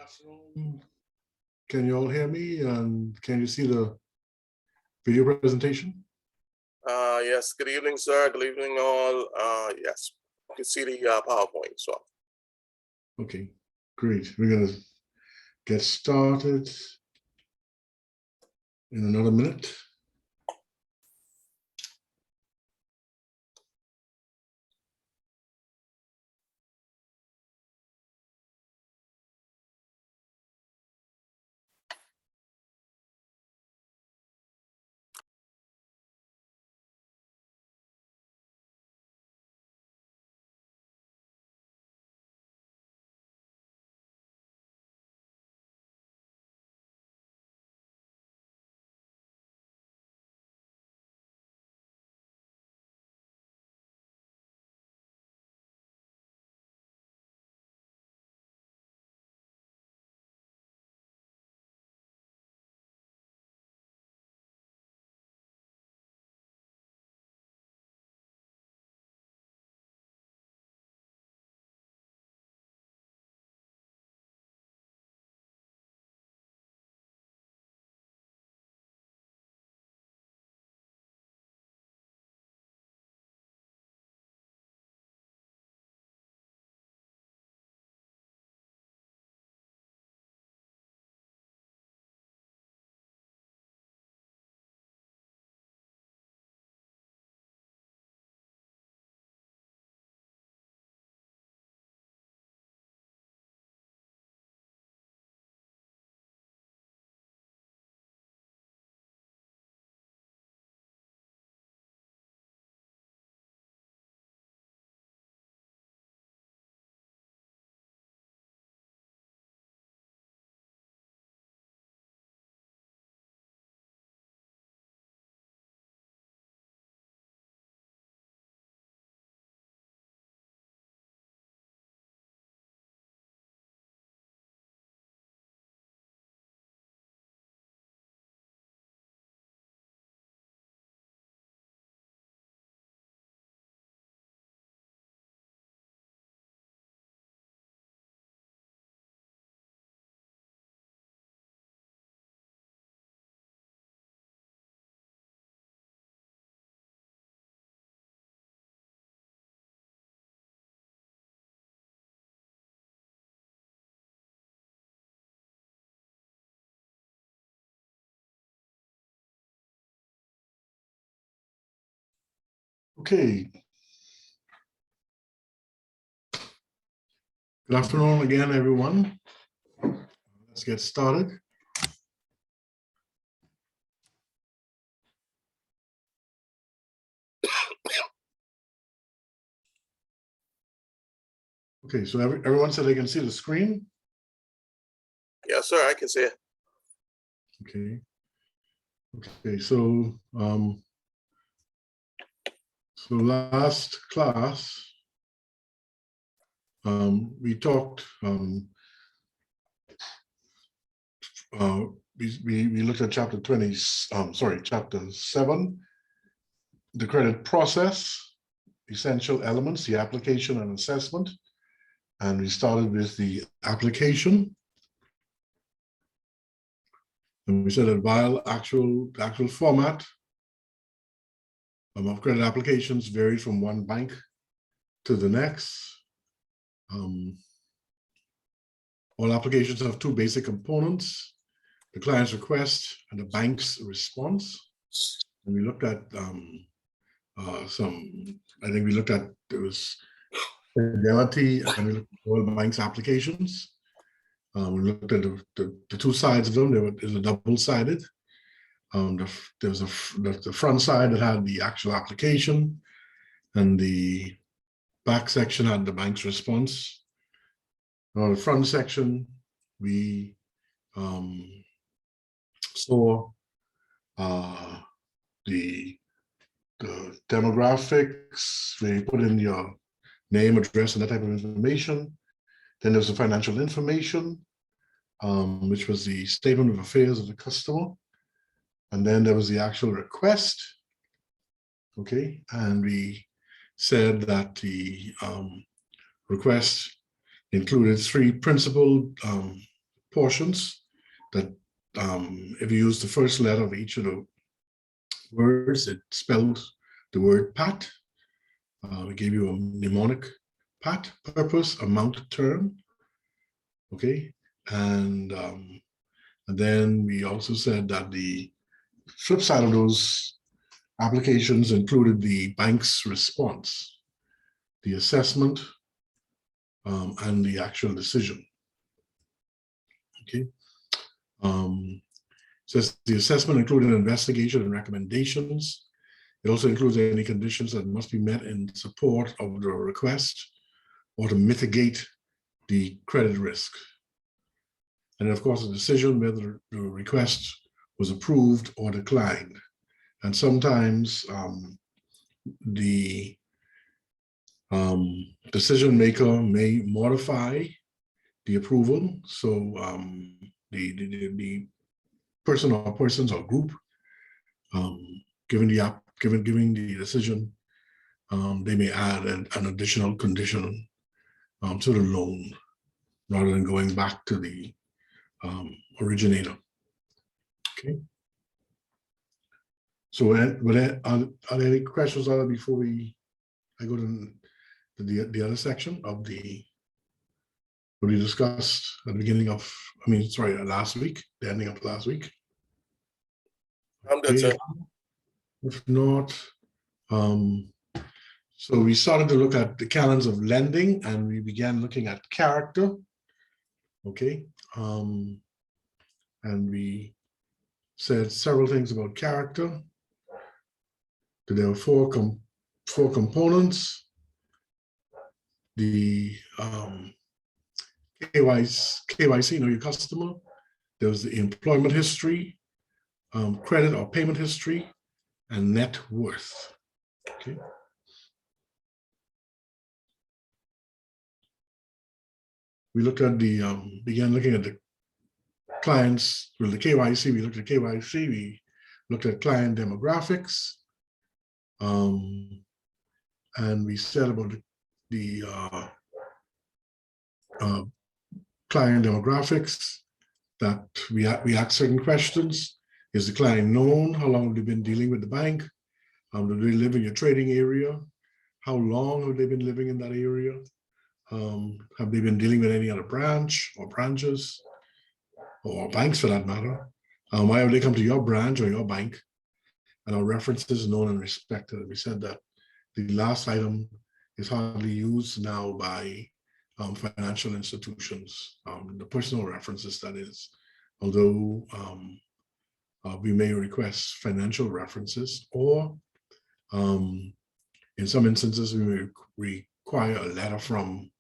Afternoon. Can you all hear me? And can you see the video presentation? Yes, good evening, sir. Good evening, all. Yes, you can see the PowerPoint. So, Okay, great. We're going to get started in another minute. Okay. Good afternoon again, everyone. Let's get started. Okay, so everyone said they can see the screen? yes, sir, I can see it. Okay. Okay, so last class, we talked, we looked at chapter 20, chapter 7, the credit process, essential elements, the application and assessment. And we started with the application. And we said that while actual format of credit applications varied from one bank to the next, all applications have two basic components: the client's request and the bank's response. And we looked at there was fidelity, and we looked at all banks' applications. We looked at the two sides of them. There's a double-sided. There was the front side that had the actual application, and the back section had the bank's response. On the front section, we saw the demographics, where you put in your name, address, and that type of information. Then there's the financial information, which was the statement of affairs of the customer. And then there was the actual request. Okay, and we said that the request included three principal portions that if you use the first letter of each of the words, it spelled the word pat. We gave you a mnemonic: pat, purpose, amount, term. Okay, and then we also said that the flip side of those applications included the bank's response, the assessment, and the actual decision. Okay. Says the assessment included investigation and recommendations. It also includes any conditions that must be met in support of the request or to mitigate the credit risk. And of course, a decision whether the request was approved or declined. And sometimes the decision maker may modify the approval. So the person or persons or group given the decision, they may add an additional condition to the loan rather than going back to the originator. Okay. So are there any questions on that before I go to the other section of what we discussed at the beginning of, last week, the ending of last week? I'm good, sir. If not, so we started to look at the canons of lending and we began looking at character. Okay. And we said several things about character. There were four components. The KYC, know your customer. There was the employment history, credit or payment history, and net worth. Okay. We looked at began looking at the clients with the KYC. We looked at KYC. We looked at client demographics. And we said about the client demographics that we ask certain questions. Is the client known? How long have they been dealing with the bank? Do they live in your trading area? How long have they been living in that area? Have they been dealing with any other branch or branches or banks for that matter? Why have they come to your branch or your bank? And our references known and respected. We said that the last item is hardly used now by financial institutions, the personal references, that is, although we may request financial references, or in some instances, we may require a letter from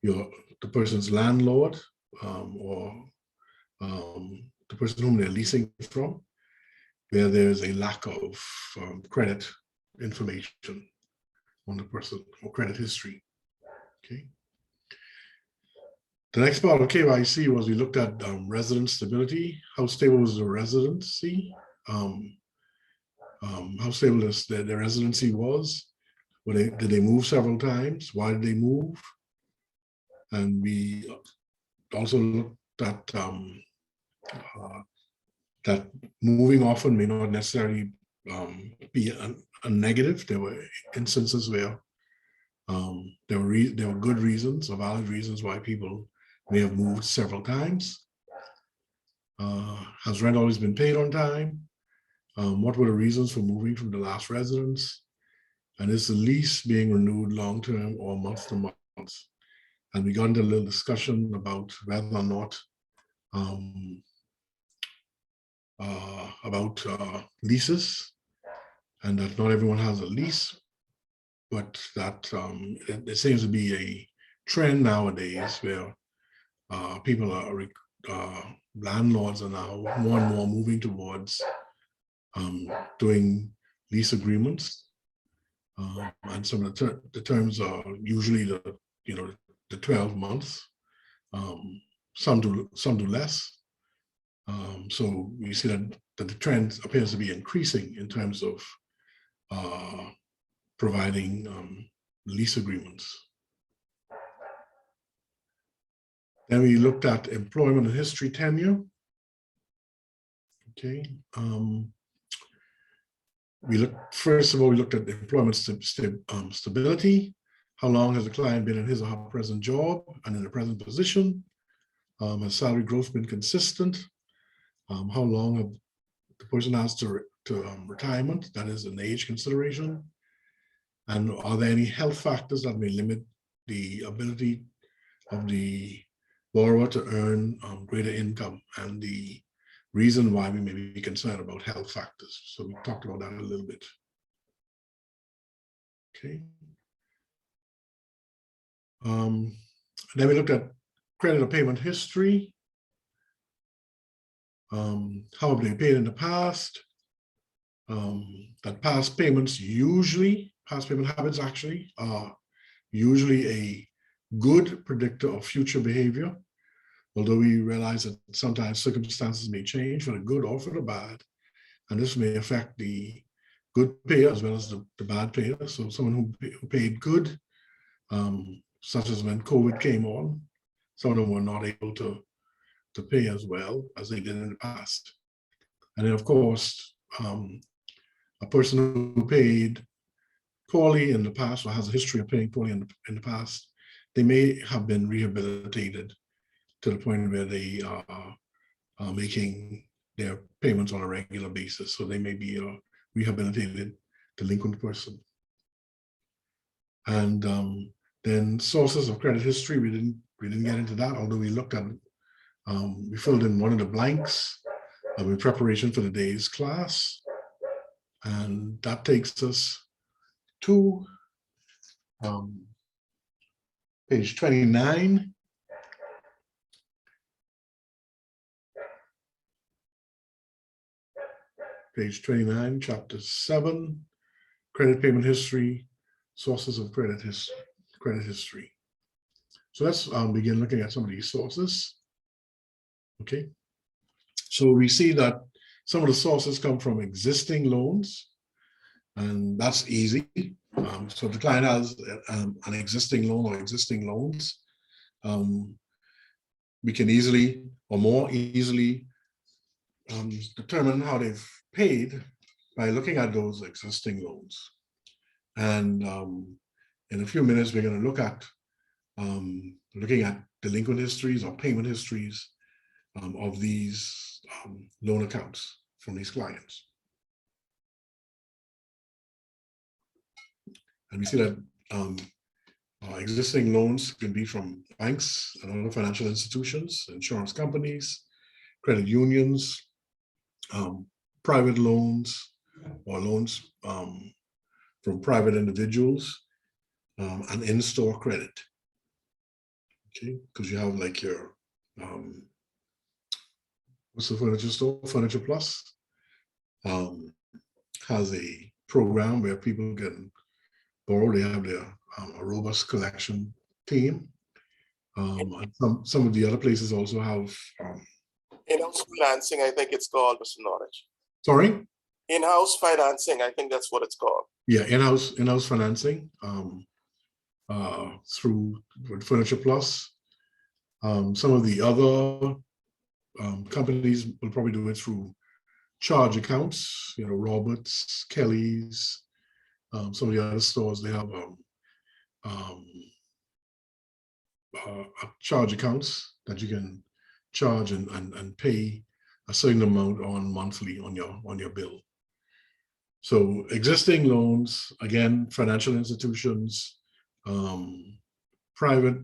the person's landlord or the person whom they're leasing from, where there's a lack of credit information on the person or credit history. Okay. The next part of KYC was we looked at resident stability. How stable was the residency? How stable their residency was? Did they move several times? Why did they move? And we also looked at that moving often may not necessarily be a negative. There were instances where there were good reasons or valid reasons why people may have moved several times. Has rent always been paid on time? What were the reasons for moving from the last residence? And is the lease being renewed long-term or month to month? And we got into a little discussion about whether or not about leases, and that not everyone has a lease, but that there seems to be a trend nowadays where people are, landlords are now more and more moving towards doing lease agreements. And some of the terms are usually the 12 months. Some do less. So we see that the trend appears to be increasing in terms of providing lease agreements. Then we looked at employment and history tenure. Okay. First of all, we looked at employment stability. How long has the client been in his or her present job and in the present position? Has salary growth been consistent? How long have the person has to retirement? That is an age consideration. And are there any health factors that may limit the ability of the borrower to earn greater income, and the reason why we may be concerned about health factors? So we talked about that a little bit. Okay. Then we looked at credit or payment history. How have they paid in the past? That past payment habits actually are usually a good predictor of future behavior, although we realize that sometimes circumstances may change for the good or for the bad, and this may affect the good payer as well as the bad payer. So someone who paid good, such as when COVID came on, some of them were not able to pay as well as they did in the past. And then, of course, a person who paid poorly in the past or has a history of paying poorly in the past, they may have been rehabilitated to the point where they are making their payments on a regular basis. So they may be a rehabilitated delinquent person. And then sources of credit history, we didn't get into that, although we looked at, we filled in one of the blanks in preparation for the day's class. And that takes us to page 29. Page 29, chapter 7, credit payment history, sources of credit history. So let's begin looking at some of these sources. Okay. So we see that some of the sources come from existing loans, and that's easy. So if the client has an existing loan or existing loans, we can easily or more easily determine how they've paid by looking at those existing loans. And in a few minutes, we're going to look at looking at delinquent histories or payment histories of these loan accounts from these clients. And we see that existing loans can be from banks and other financial institutions, insurance companies, credit unions, private loans, or loans from private individuals, and in-store credit. Okay, because you have like your what's the furniture store? Furniture Plus has a program where people can borrow. They have their a robust collection team. And some of the other places also have in-house financing, I think it's called, Mr. Norwich. Sorry? In-house financing, I think that's what it's called. Yeah, in-house financing through Furniture Plus. Some of the other companies will probably do it through charge accounts, Roberts, Kelly's, some of the other stores, they have charge accounts that you can charge and pay a certain amount on monthly on your bill. So existing loans, again, financial institutions, private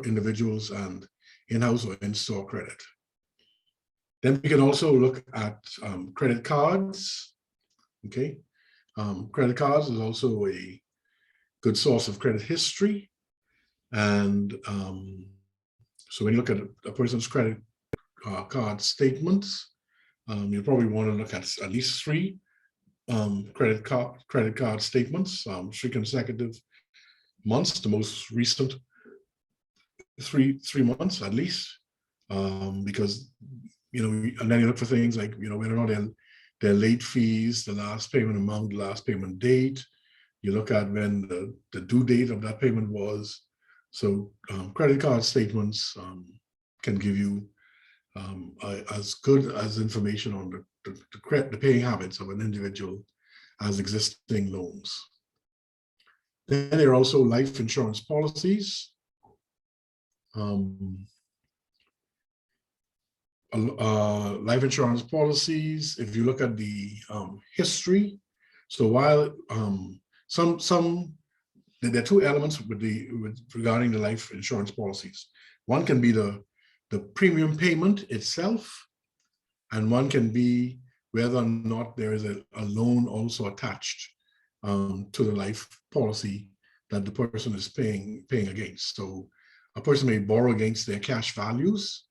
individuals, and in-house or in-store credit. Then we can also look at credit cards. Okay, credit cards is also a good source of credit history. And so when you look at a person's credit card statements, you probably want to look at least 3 credit card statements, 3 consecutive months, the most recent 3 months at least, because and then you look for things like whether or not their late fees, the last payment amount, the last payment date. You look at when the due date of that payment was, So credit card statements can give you as good as information on the paying habits of an individual as existing loans. Then there are also life insurance policies. Life insurance policies, if you look at the history, so while there are two elements regarding the life insurance policies. One can be the premium payment itself, and one can be whether or not there is a loan also attached to the life policy that the person is paying against. So a person may borrow against their cash values,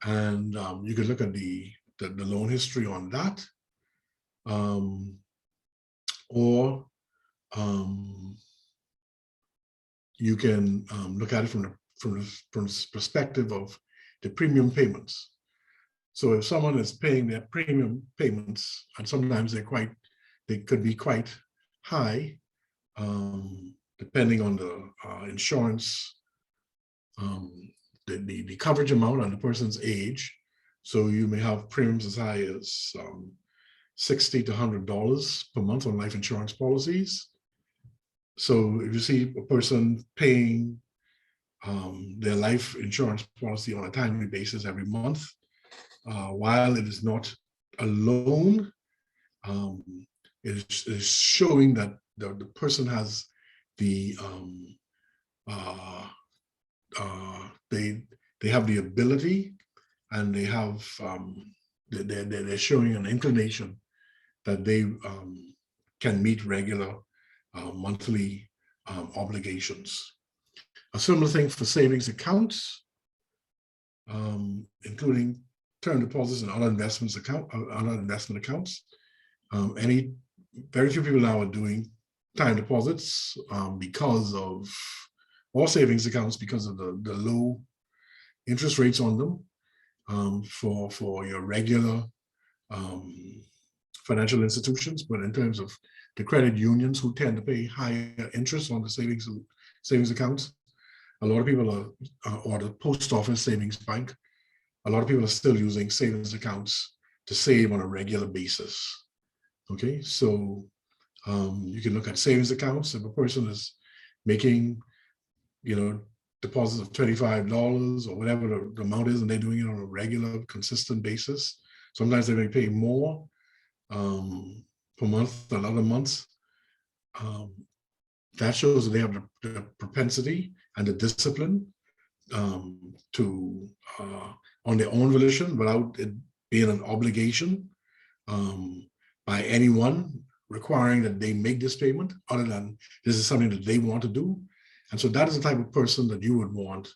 and you could look at the loan history on that, or you can look at it from the perspective of the premium payments. So if someone is paying their premium payments, and sometimes they could be quite high, depending on the insurance, the coverage amount and the person's age. So you may have premiums as high as $60 to $100 per month on life insurance policies. So if you see a person paying their life insurance policy on a timely basis every month, while it is not a loan, it is showing that the person has the they have the ability, and they have they're showing an inclination that they can meet regular monthly obligations. A similar thing for savings accounts, including term deposits and other investment accounts. Very few people now are doing time deposits because of, or savings accounts because of the low interest rates on them for your regular financial institutions. But in terms of the credit unions, who tend to pay higher interest on the savings accounts, a lot of people are, or the post office savings bank, a lot of people are still using savings accounts to save on a regular basis. Okay, so you can look at savings accounts. If a person is making, deposits of $25 or whatever the amount is, and they're doing it on a regular, consistent basis, sometimes they may pay more per month than other months. That shows that they have the propensity and the discipline to, on their own volition, without it being an obligation by anyone requiring that they make this payment, other than this is something that they want to do. And so that is the type of person that you would want.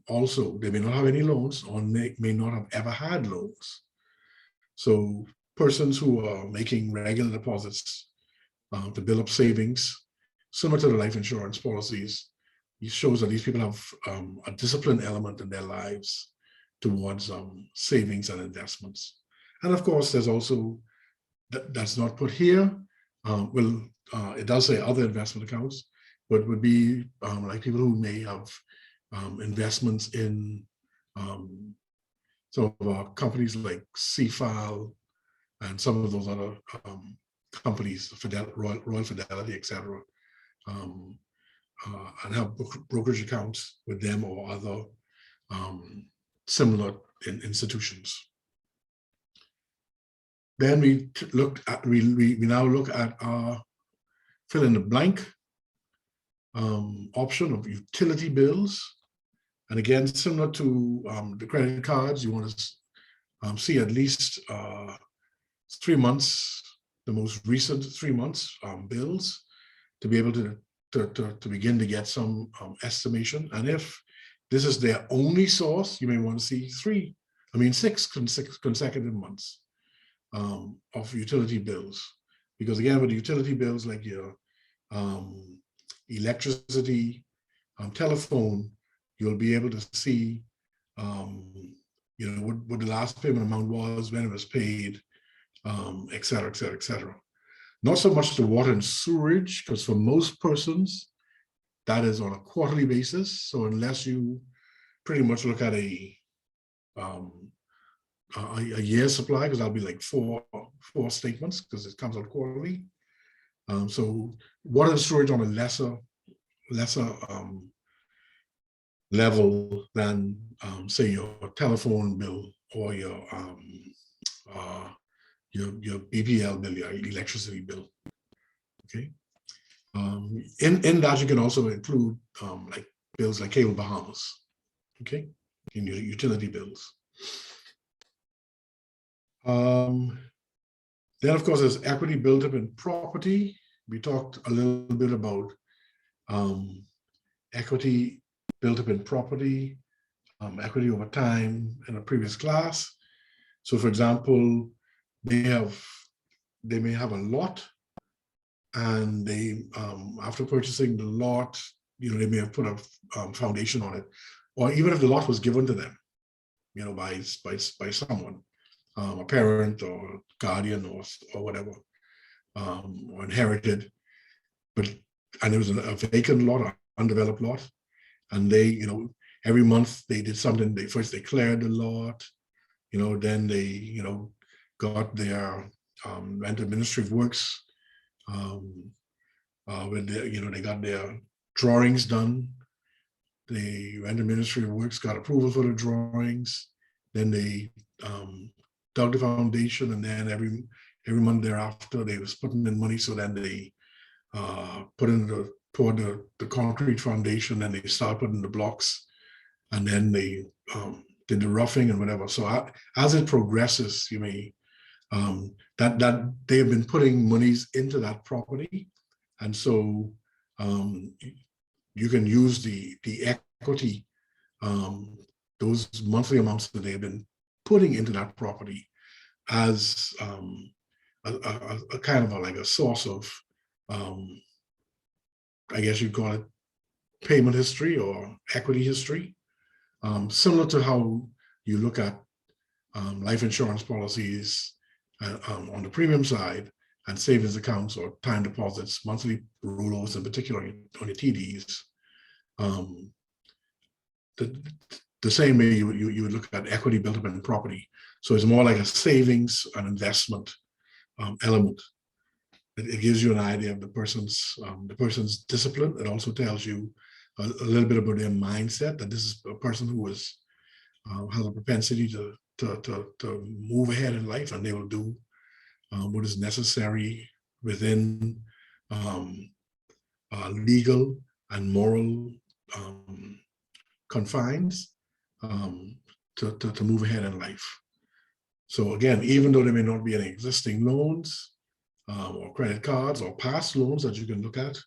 Also, they may not have any loans, or may not have ever had loans. So persons who are making regular deposits to build up savings, similar to the life insurance policies, it shows that these people have a discipline element in their lives towards savings and investments. And of course, there's also, that's not put here. It does say other investment accounts, but would be like people who may have investments in some of our companies like CFAL and some of those other companies, Royal Fidelity, etc., and have brokerage accounts with them or other similar institutions. Then we now look at our fill in the blank option of utility bills. And again, similar to the credit cards, you want to see at least 3 months, the most recent 3 months bills, to be able to begin to get some estimation. And if this is their only source, you may want to see 6 consecutive months of utility bills. Because again, with utility bills like your electricity, telephone, you'll be able to see what the last payment amount was, when it was paid, et cetera, et cetera, et cetera. Not so much the water and sewerage, because for most persons, that is on a quarterly basis. So unless you pretty much look at a year supply, because that'll be like four statements because it comes out quarterly. So water and storage on a lesser level than say your telephone bill or your BPL bill, your electricity bill. Okay. In that you can also include like bills like Cable Bahamas. Okay, in your utility bills. Then of course there's equity built up in property. We talked a little bit about equity built up in property, equity over time in a previous class. So for example, they may have a lot, and they after purchasing the lot, they may have put a foundation on it, or even if the lot was given to them, by someone, a parent or guardian or whatever, or inherited, and it was a vacant lot, or undeveloped lot, and they, every month they did something. They first declared the lot, then they, got their rent administrative works, when they got their drawings done. The rent administrative works got approval for the drawings. Then they dug the foundation, and then every month thereafter they was putting in money. So then they poured the concrete foundation, and they started putting the blocks, and then they did the roughing and whatever. So as it progresses, you may that they have been putting monies into that property, and so you can use the equity, those monthly amounts that they've been putting into that property as a kind of like a source of, I guess you'd call it payment history or equity history, similar to how you look at life insurance policies on the premium side, and savings accounts or time deposits, monthly rollovers in particular on your TDs. The same way you would look at equity built up in property. So it's more like a savings and investment element. It gives you an idea of the person's discipline. It also tells you a little bit about their mindset, that this is a person who has a propensity to move ahead in life, and they will do what is necessary within legal and moral confines to move ahead in life. So again, even though there may not be any existing loans or credit cards or past loans that you can look at,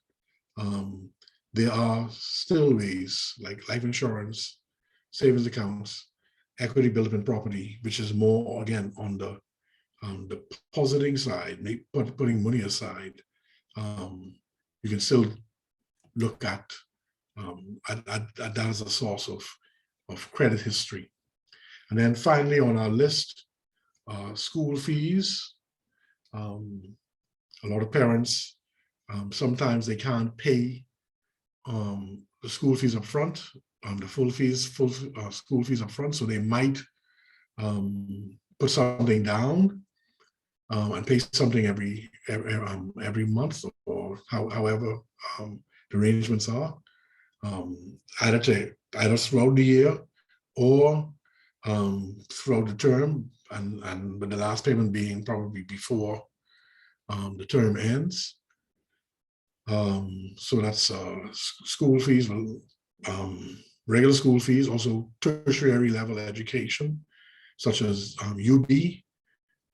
there are still ways like life insurance, savings accounts, equity built up in property, which is more, again, on the depositing side, putting money aside. You can still look at that as a source of credit history. And then finally on our list, school fees. A lot of parents, sometimes they can't pay the school fees up front, the full school fees up front, so they might put something down and pay something every month, or however the arrangements are, either throughout the year or throughout the term, and with the last payment being probably before the term ends. So that's school fees, regular school fees, also tertiary level education, such as UB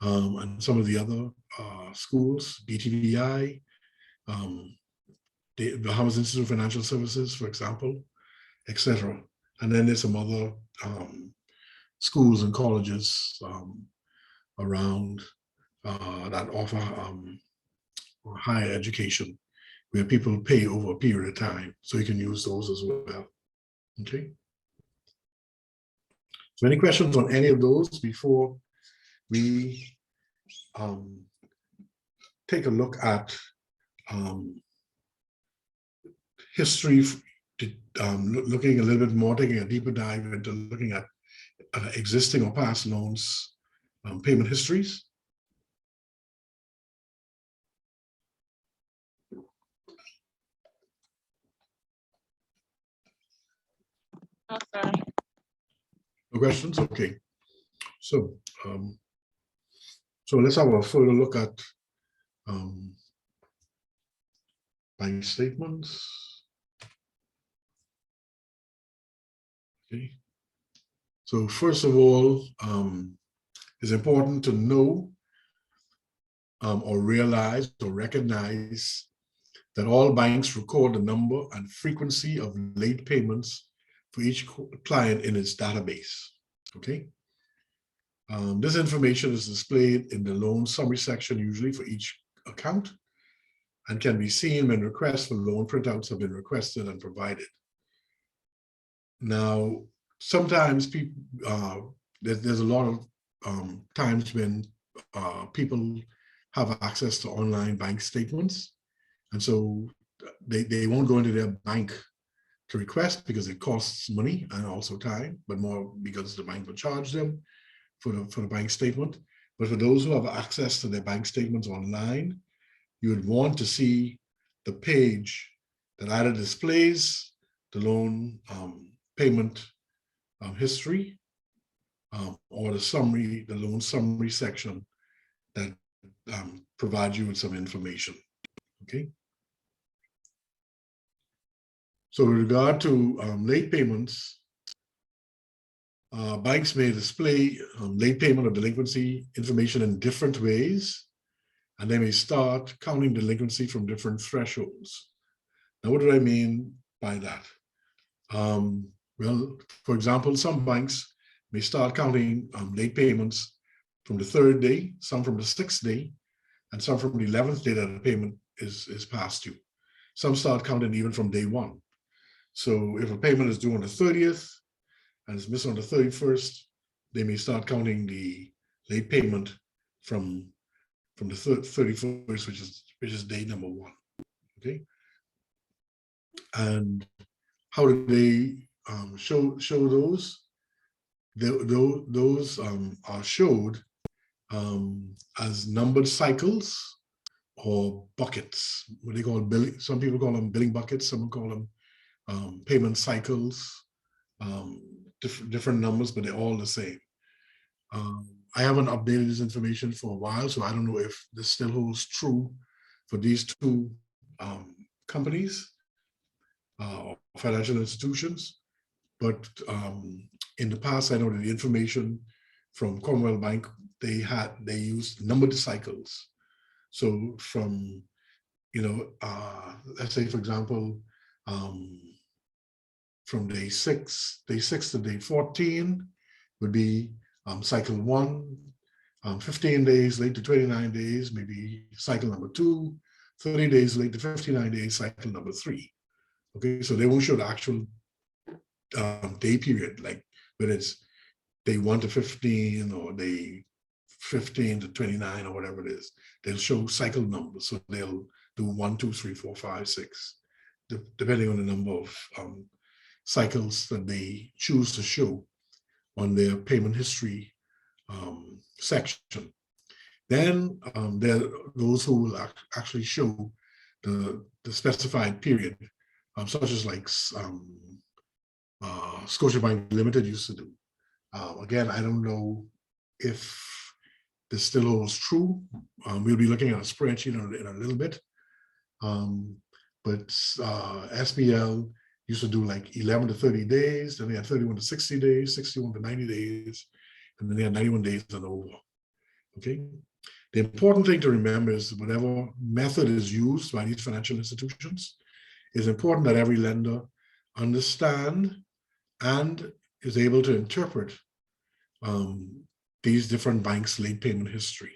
and some of the other schools, BTVI, the Bahamas Institute of Financial Services, for example, etc. And then there's some other schools and colleges around that offer higher education, where people pay over a period of time. So you can use those as well. Okay. So any questions on any of those before we take a look at history, looking a little bit more, taking a deeper dive into looking at existing or past loans, payment histories. No, sir. No questions? Okay. So, so let's have a further look at bank statements. Okay. So first of all, it's important to know or realize or recognize that all banks record the number and frequency of late payments for each client in its database. Okay. This information is displayed in the loan summary section, usually for each account, and can be seen when requests for loan printouts have been requested and provided. Now, sometimes people, there's a lot of times when people have access to online bank statements, and so they won't go into their bank to request because it costs money and also time, but more because the bank will charge them for the bank statement. But for those who have access to their bank statements online, you would want to see the page that either displays the loan payment history or the summary, the loan summary section that provides you with some information. Okay. So with regard to late payments, banks may display late payment or delinquency information in different ways, and they may start counting delinquency from different thresholds. Now, what do I mean by that? Well, for example, some banks may start counting late payments from the 3rd day, some from the 6th day, and some from the 11th day that the payment is past due. Some start counting even from day 1. So if a payment is due on the 30th and is missed on the 31st, they may start counting the late payment from the 31st, which is day number 1. Okay. And how do they show those? Those are showed as numbered cycles or buckets. What they call billing. Some people call them billing buckets. Some call them payment cycles. Different numbers, but they're all the same. I haven't updated this information for a while, so I don't know if this still holds true for these two companies, financial institutions. But in the past, I know that the information from Commonwealth Bank, they used numbered cycles. So from, let's say, for example, from day 6 to day 14 would be cycle 1, 15 days late to 29 days, maybe cycle number 2, 30 days late to 59 days, cycle number 3. Okay, so they won't show the actual day period, like whether it's day 1 to 15 or day 15 to 29 or whatever it is. They'll show cycle numbers. So they'll do 1, 2, 3, 4, 5, 6, depending on the number of cycles that they choose to show on their payment history section. Then there are those who will actually show the specified period, such as like Scotiabank Limited used to do. Again, I don't know if this still holds true. We'll be looking at a spreadsheet in a little bit. But SBL used to do like 11 to 30 days, then they had 31 to 60 days, 61 to 90 days, and then they had 91 days and over. Okay. The important thing to remember is whatever method is used by these financial institutions, it's important that every lender understand and is able to interpret these different banks' late payment history.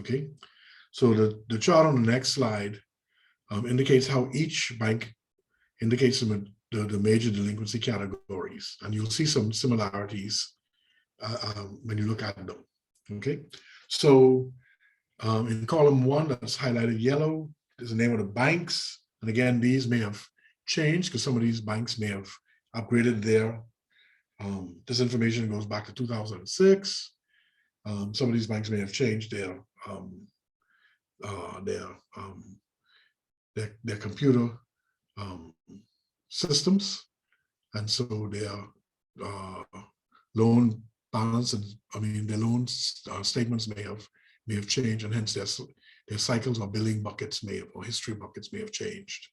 Okay, so the chart on the next slide indicates how each bank indicates the major delinquency categories, and you'll see some similarities when you look at them. Okay, so in column 1, that's highlighted yellow, is the name of the banks, and again, these may have changed because some of these banks may have upgraded their, this information goes back to 2006. Some of these banks may have changed their computer systems, and so their loan balance and their loan statements may have changed, and hence their cycles or billing buckets or history buckets may have changed.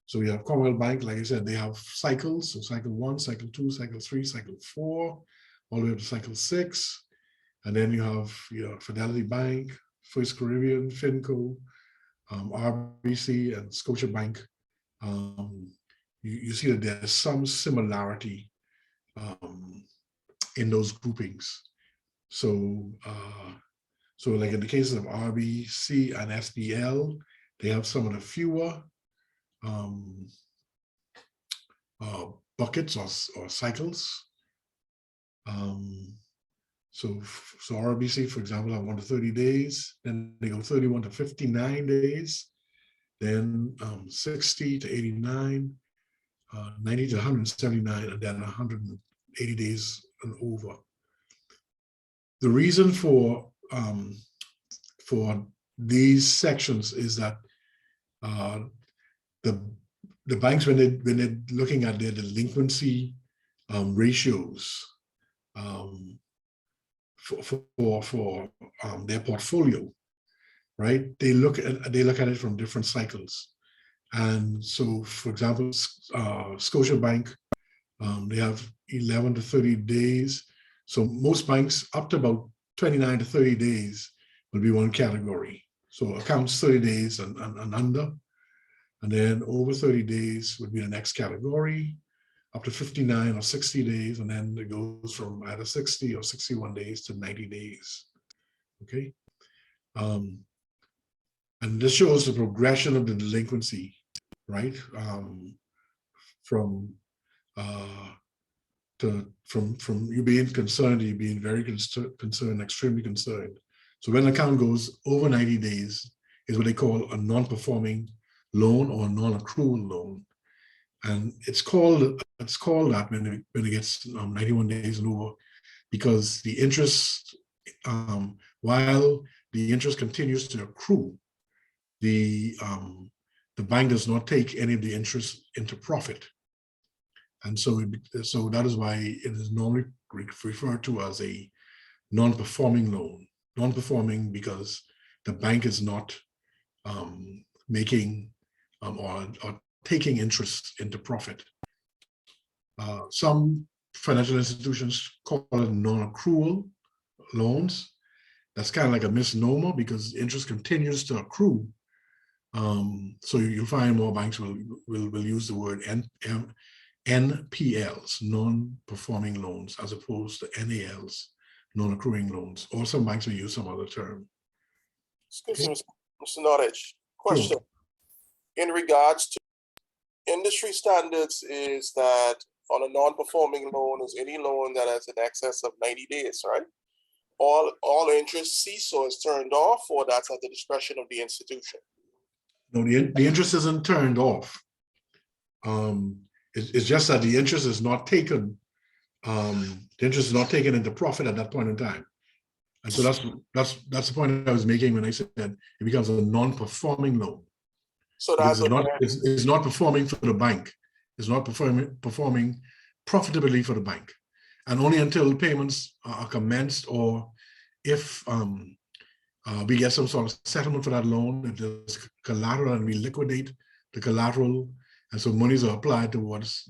So we have Commonwealth Bank, like I said, they have cycles. So cycle 1, cycle 2, cycle 3, cycle 4, all the way up to cycle 6. And then you have Fidelity Bank, First Caribbean, Finco, RBC, and Scotiabank. You see that there's some similarity in those groupings. So, so like in the cases of RBC and SBL, they have some of the fewer buckets or cycles. So RBC, for example, have 1 to 30 days, then they go 31 to 59 days, then 60 to 89, 90 to 179, and then 180 days and over. The reason for these sections is that the banks, when they're looking at their delinquency ratios for their portfolio, right? They look at it from different cycles. And so, for example, Scotiabank, they have 11 to 30 days. So most banks up to about 29 to 30 days will be one category. So accounts 30 days and under. And then over 30 days would be the next category, up to 59 or 60 days. And then it goes from either 60 or 61 days to 90 days. Okay. And this shows the progression of the delinquency, right? From you being concerned to you being very concerned, extremely concerned. So when an account goes over 90 days is what they call a non-performing loan or non-accrual loan. And it's called that when it gets 91 days and over, because the interest, while the interest continues to accrue, the bank does not take any of the interest into profit. And so that is why it is normally referred to as a non-performing loan. Non-performing because the bank is not making or taking interest into profit. Some financial institutions call it non-accrual loans. That's kind of like a misnomer because interest continues to accrue. So you'll find more banks will use the word NPLs, non-performing loans, as opposed to NALs, non-accruing loans, or some banks will use some other term. Excuse me, Mr. Nordich, question. Sure. In regards to industry standards, is that on a non-performing loan is any loan that has an excess of 90 days, right? All interest cease or is turned off, or that's at the discretion of the institution? No, the interest isn't turned off. It's just that the interest is not taken. The interest is not taken into profit at that point in time. And so that's the point I was making when I said it becomes a non-performing loan. So that's it's not performing for the bank. It's not performing profitably for the bank. And only until payments are commenced, or if we get some sort of settlement for that loan, if there's collateral and we liquidate the collateral, and so monies are applied towards,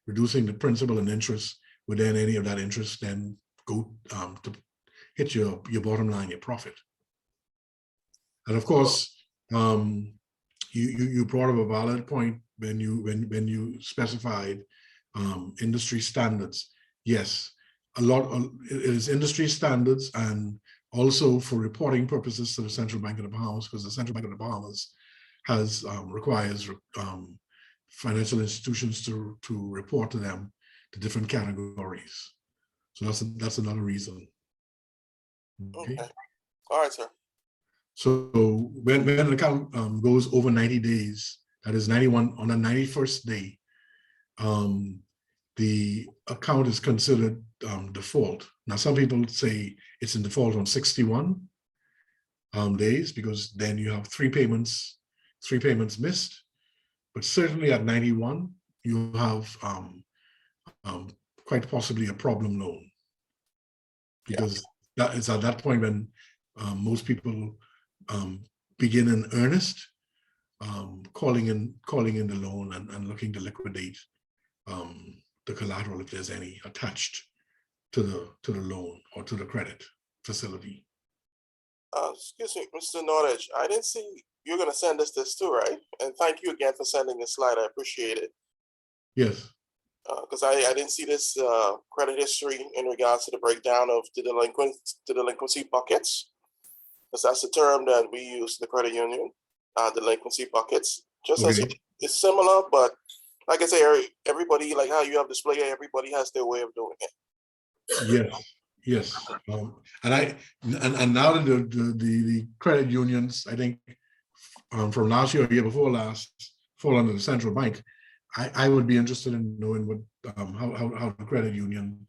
reducing the principal and interest, would then any of that interest then go to hit your bottom line, your profit. And of course, you brought up a valid point when you specified industry standards. Yes, it is industry standards, and also for reporting purposes to the Central Bank of the Bahamas, because the Central Bank of the Bahamas requires financial institutions to report to them the different categories. So that's another reason. Okay. All right, sir. So when an account goes over 90 days, that is 91 on the 91st day, the account is considered default. Now, some people say it's in default on 61 days because then you have three payments missed. But certainly at 91, you have quite possibly a problem loan, because that is at that point when most people begin in earnest calling in the loan and looking to liquidate the collateral if there's any attached to the loan or to the credit facility. Excuse me, Mr. Nordich, I didn't see you're going to send us this too, right? And thank you again for sending this slide. I appreciate it. Yes. Because I didn't see this credit history in regards to the breakdown of the delinquency buckets, because that's the term that we use in the credit union, delinquency buckets. Just as it's similar, but like I say, everybody, like how you have display, everybody has their way of doing it. Yes. And now that the credit unions, I think from last year or year before last, fall under the central bank. I would be interested in knowing what how the credit union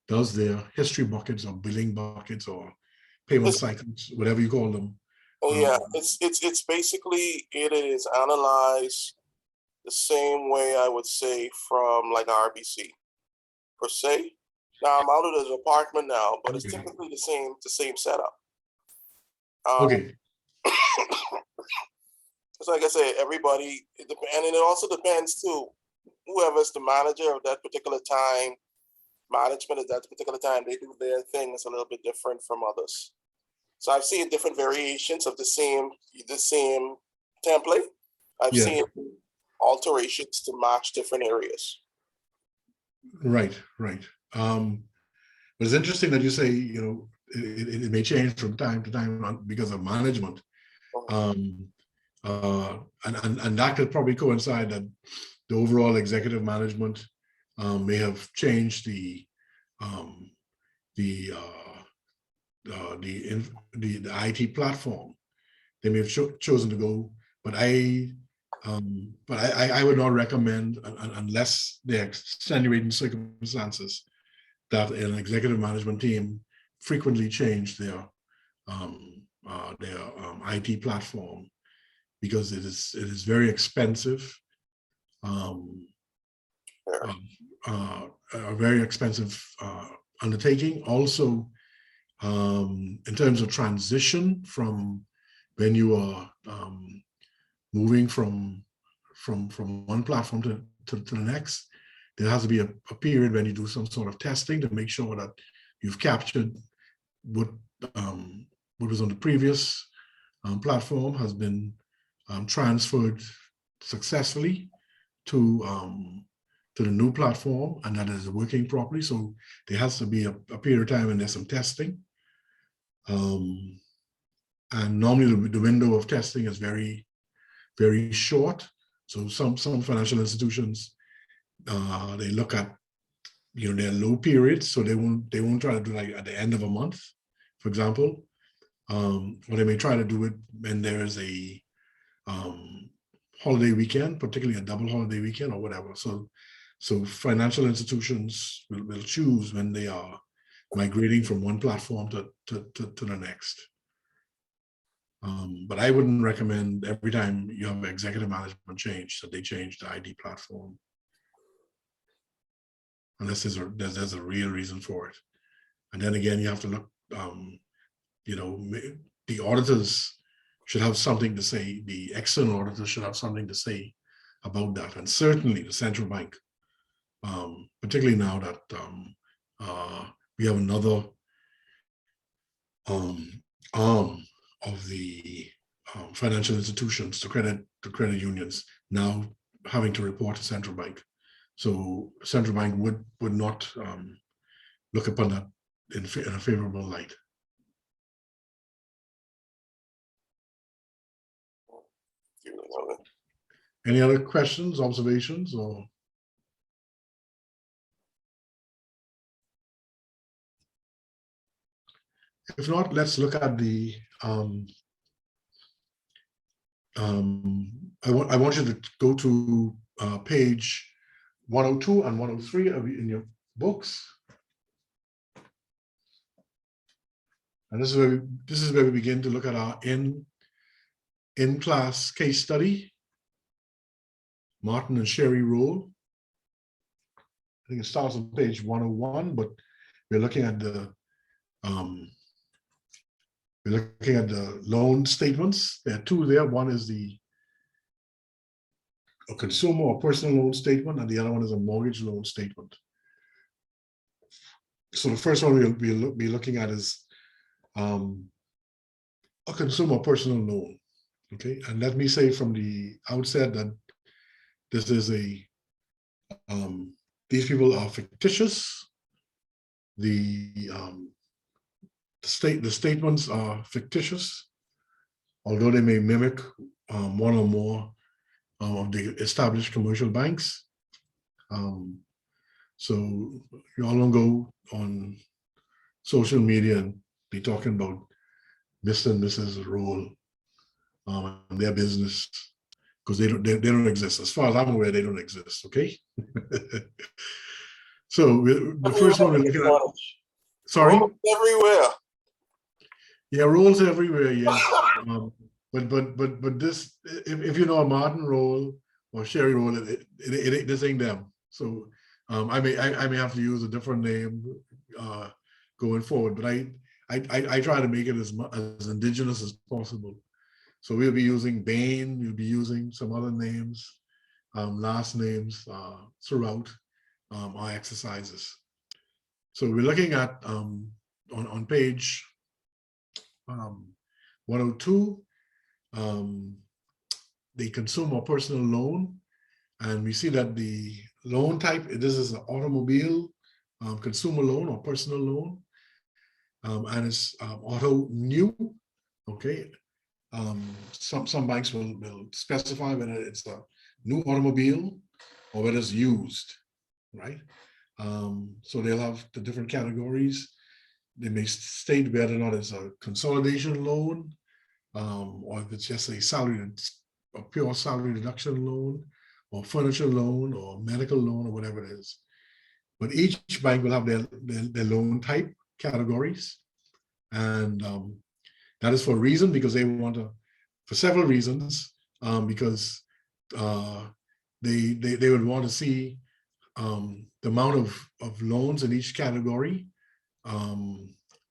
does their history buckets or billing buckets or payment cycles, whatever you call them. Yeah, it's basically, it is analyzed the same way I would say from like RBC per se. Now I'm out of the department now, but it's typically the same setup. Okay. So like I say, everybody, and it also depends too, whoever's the manager of that particular time, management at that particular time, they do their thing. It's a little bit different from others. So I've seen different variations of the same template. I've seen alterations to match different areas. Right. But it's interesting that you say, you know, it may change from time to time because of management. And that could probably coincide that the overall executive management may have changed the IT platform. They may have chosen to go, but I would not recommend, unless there are extenuating circumstances, that an executive management team frequently change their IT platform, because it is very expensive, a very expensive undertaking. Also, in terms of transition from when you are moving from one platform to the next, there has to be a period when you do some sort of testing to make sure that you've captured what was on the previous platform has been transferred successfully to the new platform, and that is working properly. So there has to be a period of time when there's some testing. And normally the window of testing is very, very short. So some financial institutions, they look at, you know, their low periods, so they won't try to do like at the end of a month, for example. Or they may try to do it when there is a holiday weekend, particularly a double holiday weekend or whatever. So financial institutions will choose when they are migrating from one platform to the next. But I wouldn't recommend every time you have executive management change that they change the ID platform, unless there's a real reason for it. And then again, you have to look, you know, the auditors should have something to say, the external auditors should have something to say about that. And certainly the central bank, particularly now that we have another arm of the financial institutions, the credit unions, now having to report to central bank. So central bank would not look upon that in a favorable light. Any other questions, observations, or? If not, let's look at the I want you to go to page 102 and 103 in your books. And this is where we begin to look at our in-class case study, Martin and Sherry role. I think it starts on page 101, but we're looking at the loan statements. There are two there. One is a consumer or personal loan statement, and the other one is a mortgage loan statement. So the first one we'll be looking at is a consumer personal loan. Okay, and let me say from the outset that this is these people are fictitious. The statements are fictitious, although they may mimic one or more of the established commercial banks. So you all don't go on social media and be talking about Mr. and Mrs. Roll and their business, because they don't exist. As far as I'm aware, they don't exist. Okay. So the first one we're looking at. Sorry. Rolls everywhere. Yeah, rolls everywhere. Yes. But this, if you know a Martin roll or Sherry roll, this ain't them. So I may have to use a different name going forward. But I try to make it as indigenous as possible. So we'll be using Bain. We'll be using some other names, last names throughout our exercises. So we're looking at on page 102, the consumer personal loan, and we see that the loan type, this is an automobile consumer loan or personal loan, and it's auto new. Okay, some banks will specify whether it's a new automobile or whether it's used, right? So they'll have the different categories. They may state whether or not it's a consolidation loan, or if it's just a pure salary deduction loan, or furniture loan, or medical loan, or whatever it is. But each bank will have their loan type categories, and that is for a reason, because they want to, for several reasons, because they would want to see the amount of loans in each category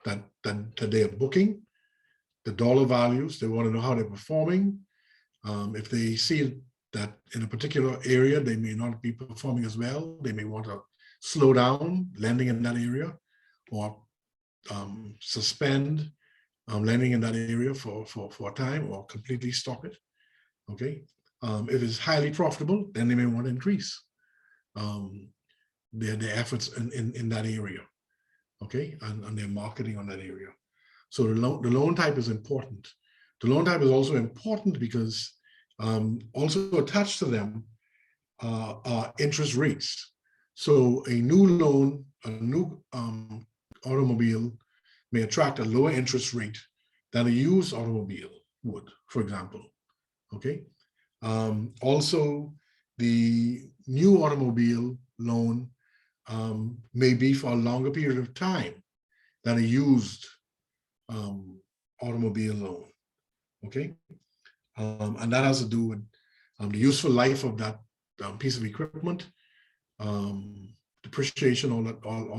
that they are booking, the dollar values. They want to know how they're performing. If they see that in a particular area they may not be performing as well, they may want to slow down lending in that area, or suspend lending in that area for a time, or completely stop it. Okay. If it's highly profitable, then they may want to increase their efforts in that area. Okay, and their marketing on that area. So the loan type is important. The loan type is also important because also attached to them are interest rates. So a new loan, a new automobile may attract a lower interest rate than a used automobile would, for example. Okay. Also, the new automobile loan may be for a longer period of time than a used automobile loan. Okay. And that has to do with the useful life of that piece of equipment, depreciation, all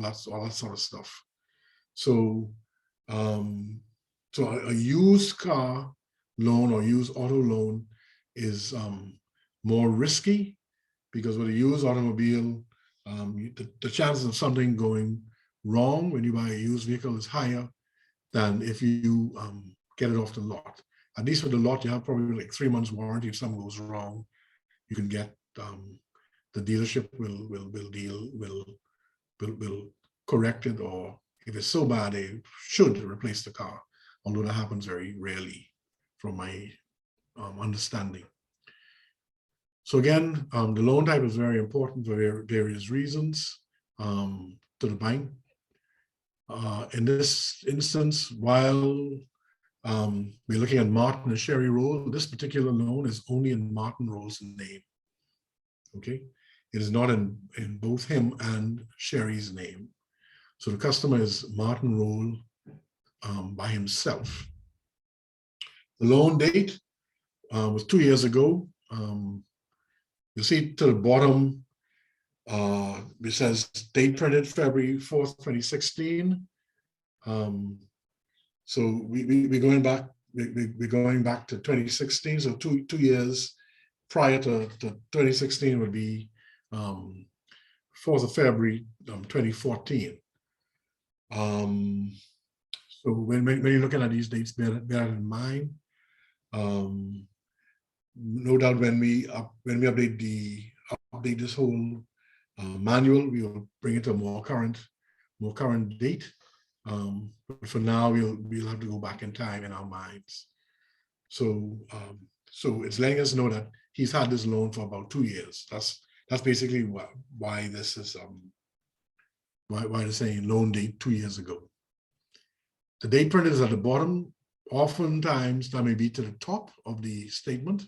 that sort of stuff. So, a used car loan or used auto loan is more risky, because with a used automobile, the chances of something going wrong when you buy a used vehicle is higher than if you get it off the lot. At least with the lot, you have probably like 3 months warranty. If something goes wrong, you can get the dealership will correct it, or if it's so bad, they should replace the car, although that happens very rarely from my understanding. So again, the loan type is very important for various reasons to the bank. In this instance, while We're looking at Martin and Sherry Roll. This particular loan is only in Martin Roll's name. Okay, it is not in both him and Sherry's name. So the customer is Martin Roll by himself. The loan date was 2 years ago. You see to the bottom, it says date printed February 4th, 2016. So we're going back. We're going back to 2016. So two years prior to 2016 would be 4th of February 2014. So when you're looking at these dates, bear that in mind. No doubt when we update this whole manual, we will bring it to a more current date. But for now, we'll have to go back in time in our minds. So it's letting us know that he's had this loan for about 2 years. That's basically why this is why they're saying loan date 2 years ago. The date printed is at the bottom. Oftentimes that may be to the top of the statement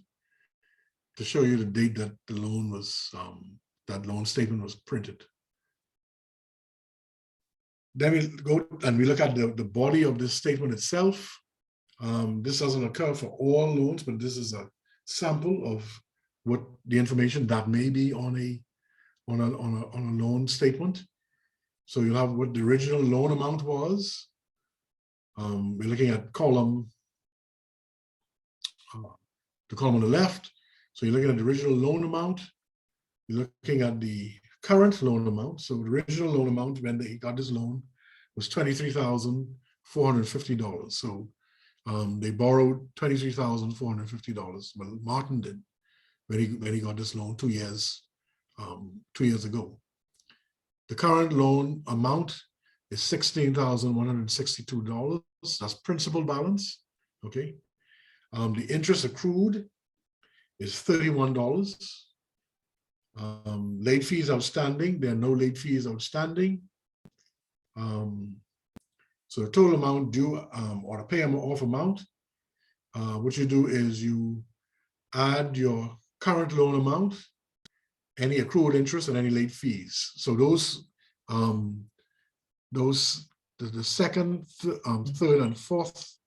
to show you the date that the loan was that loan statement was printed. Then we go and we look at the body of this statement itself. This doesn't occur for all loans, but this is a sample of what the information that may be on a loan statement. So you'll have what the original loan amount was. We're looking at the column on the left. So you're looking at the original loan amount. You're looking at the current loan amount. So the original loan amount when they got this loan was $23,450. So they borrowed $23,450. Well, Martin did when he got this loan 2 years ago. The current loan amount is $16,162. That's principal balance. Okay. The interest accrued is $31. Late fees outstanding. There are no late fees outstanding. So the total amount due or the pay off amount, what you do is you add your current loan amount, any accrued interest, and any late fees. So the second, third, and fourth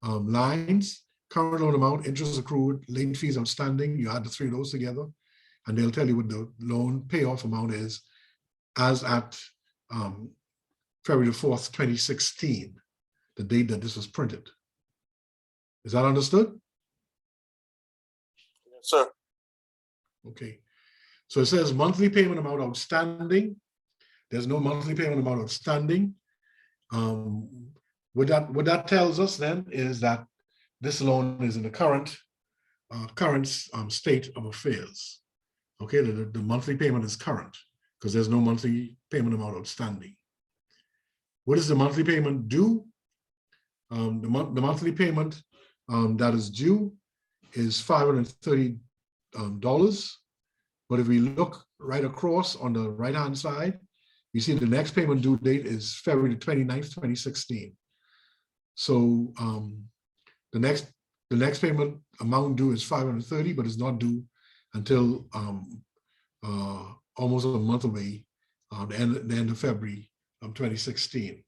lines, current loan amount, interest accrued, late fees outstanding, you add the three of those together, and they'll tell you what the loan payoff amount is as at February 4th, 2016, the date that this was printed. Is that understood? Yes, sir. Okay. So it says monthly payment amount outstanding. There's no monthly payment amount outstanding. What that tells us then is that this loan is in the current state of affairs. Okay, the monthly payment is current because there's no monthly payment amount outstanding. What is the monthly payment due? The monthly payment that is due is $530. But if we look right across on the right-hand side, you see the next payment due date is February 29th, 2016. So the next payment amount due is $530, but it's not due until almost a month away, the end of February 2016.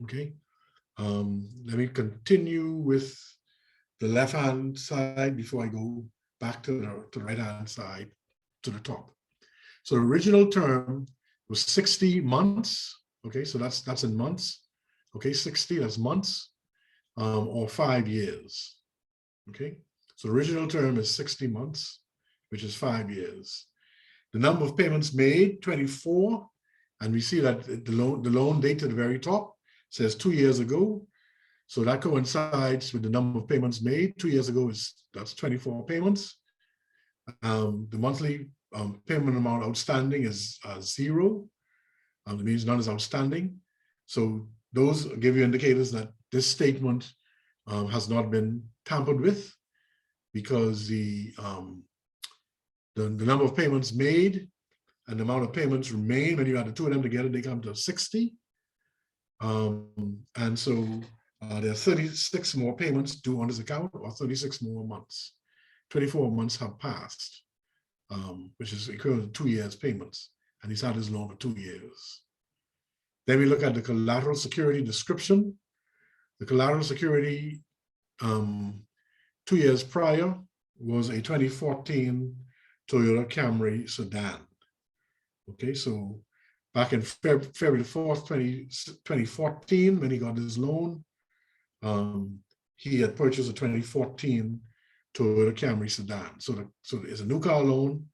Okay, let me continue with the left-hand side before I go back to the right-hand side to the top. So the original term was 60 months. Okay, so that's in months. Okay, 60, that's months, or 5 years. Okay, so the original term is 60 months, which is 5 years. The number of payments made, 24, and we see that the loan date at the very top says 2 years ago. So that coincides with the number of payments made. 2 years ago that's 24 payments. The monthly payment amount outstanding is 0. It means none is outstanding. So those give you indicators that this statement has not been tampered with, because the number of payments made and the amount of payments remain, when you add the two of them together, they come to 60. And so There are 36 more payments due on this account, or 36 more months. 24 months have passed, which is equivalent to 2 years payments, and he's had his loan for 2 years. Then we look at the collateral security description. The collateral security 2 years prior was a 2014 Toyota Camry sedan. Okay, so back in February 4th, 2014, when he got his loan, he had purchased a 2014 Toyota Camry sedan. So it's a new car loan.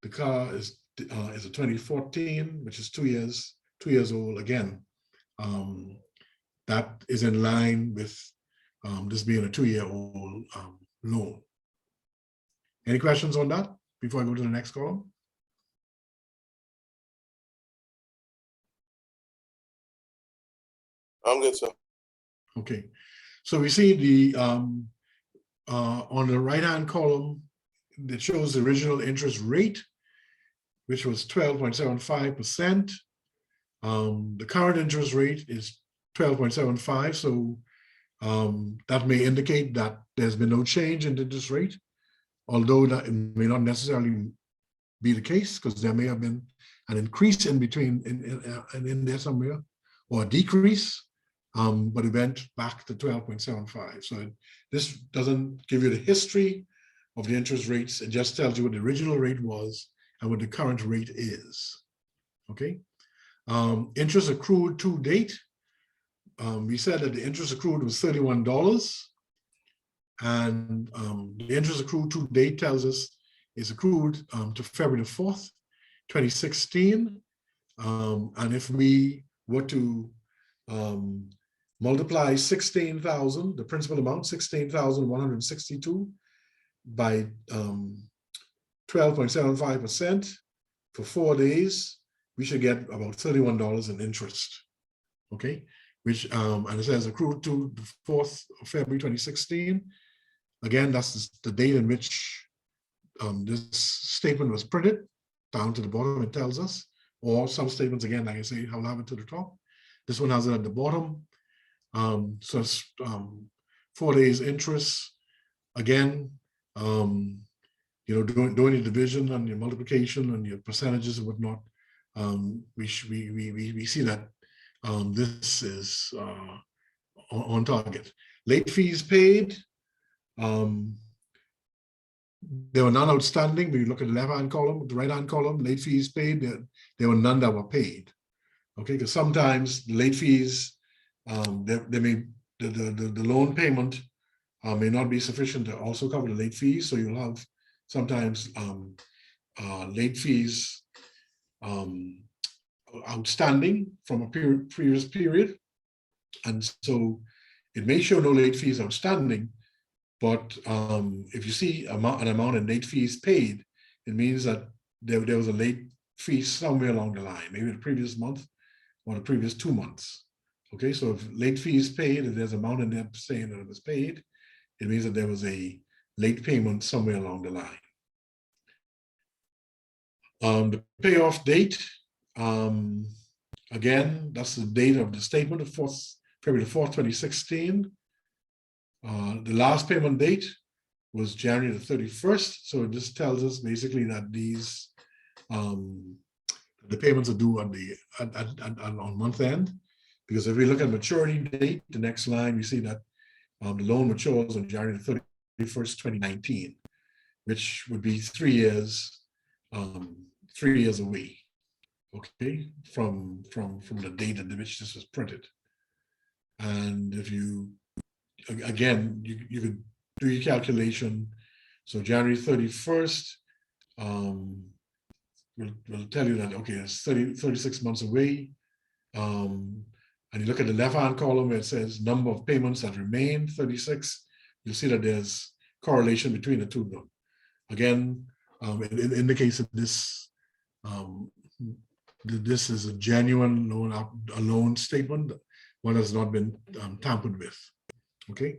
The car is a 2014, which is 2 years old. Again, that is in line with this being a 2-year-old loan. Any questions on that before I go to the next column? I'm good, sir. Okay, so we see the on the right-hand column that shows the original interest rate, which was 12.75%. The current interest rate is 12.75, so that may indicate that there's been no change in the interest rate, although that may not necessarily be the case, because there may have been an increase in between in there somewhere, or a decrease, but it went back to 12.75. So this doesn't give you the history of the interest rates. It just tells you what the original rate was and what the current rate is. Okay. Interest accrued to date. We said that the interest accrued was $31, and the interest accrued to date tells us is accrued to February the 4th, 2016. And if we were to multiply 16,000, the principal amount, 16,162 by 12.75% for 4 days, we should get about $31 in interest, okay? Which, and it says accrued to the 4th of February 2016. Again, that's the date in which this statement was printed. Down to the bottom, it tells us, or some statements, again, like I say, I'll have it to the top. This one has it at the bottom. So it's 4 days interest. Again, you know, doing the division and your multiplication and your percentages and whatnot, we see that this is on target. Late fees paid. There were none outstanding. When you look at the left-hand column, the right-hand column, late fees paid, there were none that were paid. Okay, because sometimes the late fees, the loan payment may not be sufficient to also cover the late fees. So you'll have sometimes late fees outstanding from a previous period. And so it may show no late fees outstanding, but if you see an amount of late fees paid, it means that there was a late fee somewhere along the line, maybe the previous month or the previous 2 months. Okay, so if late fees paid, if there's an amount in there saying that it was paid, it means that there was a late payment somewhere along the line. The payoff date, again, that's the date of the statement of February 4th, 2016. The last payment date was January the 31st. So this tells us basically that these the payments are due on on month end. Because if we look at maturity date, the next line, we see that the loan matures on January the 31st, 2019, which would be 3 years, 3 years away, okay, from the date at which this was printed. And if you, again, you could do your calculation. So January 31st will tell you that, okay, it's 36 months away. And you look at the left-hand column where it says number of payments that remain, 36, you'll see that there's correlation between the two of them. Again, it indicates that this is a genuine loan statement. One has not been tampered with. Okay.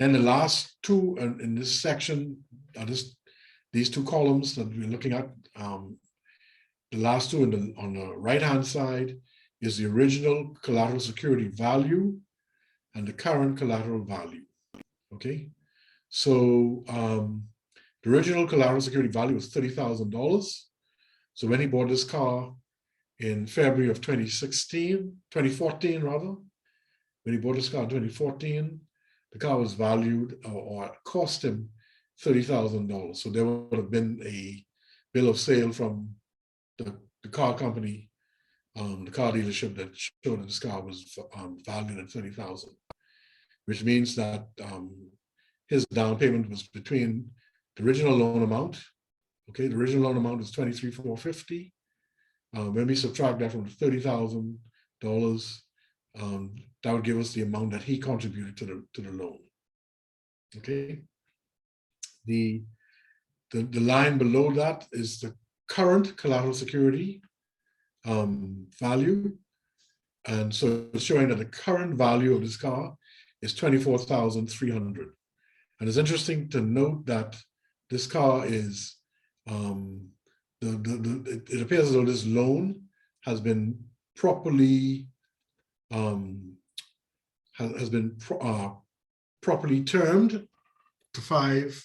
Then the last two in this section are these two columns that we're looking at. The last two on the right-hand side is the original collateral security value, and the current collateral value. Okay, so the original collateral security value was $30,000. So when he bought this car in February of 2014 rather, when he bought this car in 2014, the car was valued or cost him $30,000. So there would have been a bill of sale from the car company, the car dealership that showed that this car was valued at $30,000, which means that his down payment was between the original loan amount. Okay, the original loan amount is $23,450. When we subtract that from the $30,000, that would give us the amount that he contributed to the loan. Okay. The line below that is the current collateral security value. And so it's showing that the current value of this car is $24,300. And it's interesting to note that this car is, it appears as though this loan has been properly properly termed to five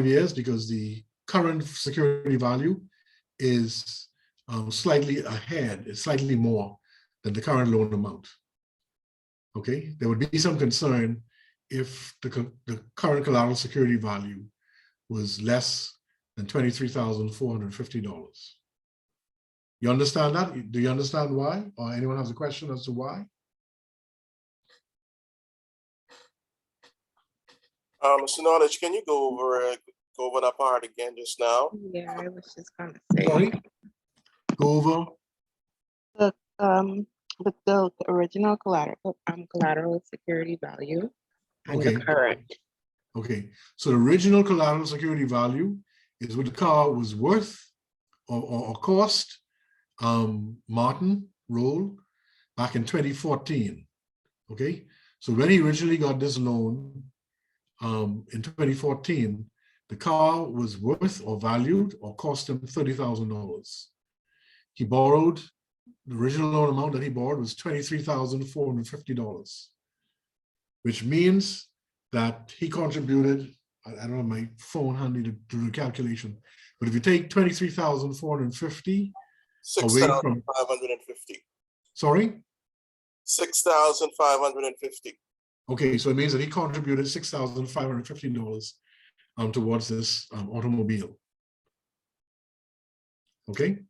years, because the current security value is slightly ahead, it's slightly more than the current loan amount. Okay, there would be some concern if the current collateral security value was less than $23,450. You understand that? Do you understand why? Or anyone has a question as to why? Mr. Knowledge, can you go over that part again just now? Yeah, I was just gonna say. Sorry? Go over. The original collateral security value and Okay. the current. Okay, so the original collateral security value is what the car was worth or cost Martin Roll back in 2014. Okay, so when he originally got this loan in 2014, the car was worth or valued or cost him $30,000. He borrowed, the original loan amount that he borrowed was $23,450, which means that he contributed, I don't have my phone handy to do the calculation, but if you take 23,450 away from 6,550. Sorry? 6,550. Okay, so it means that he contributed $6,550 towards this automobile. Okay?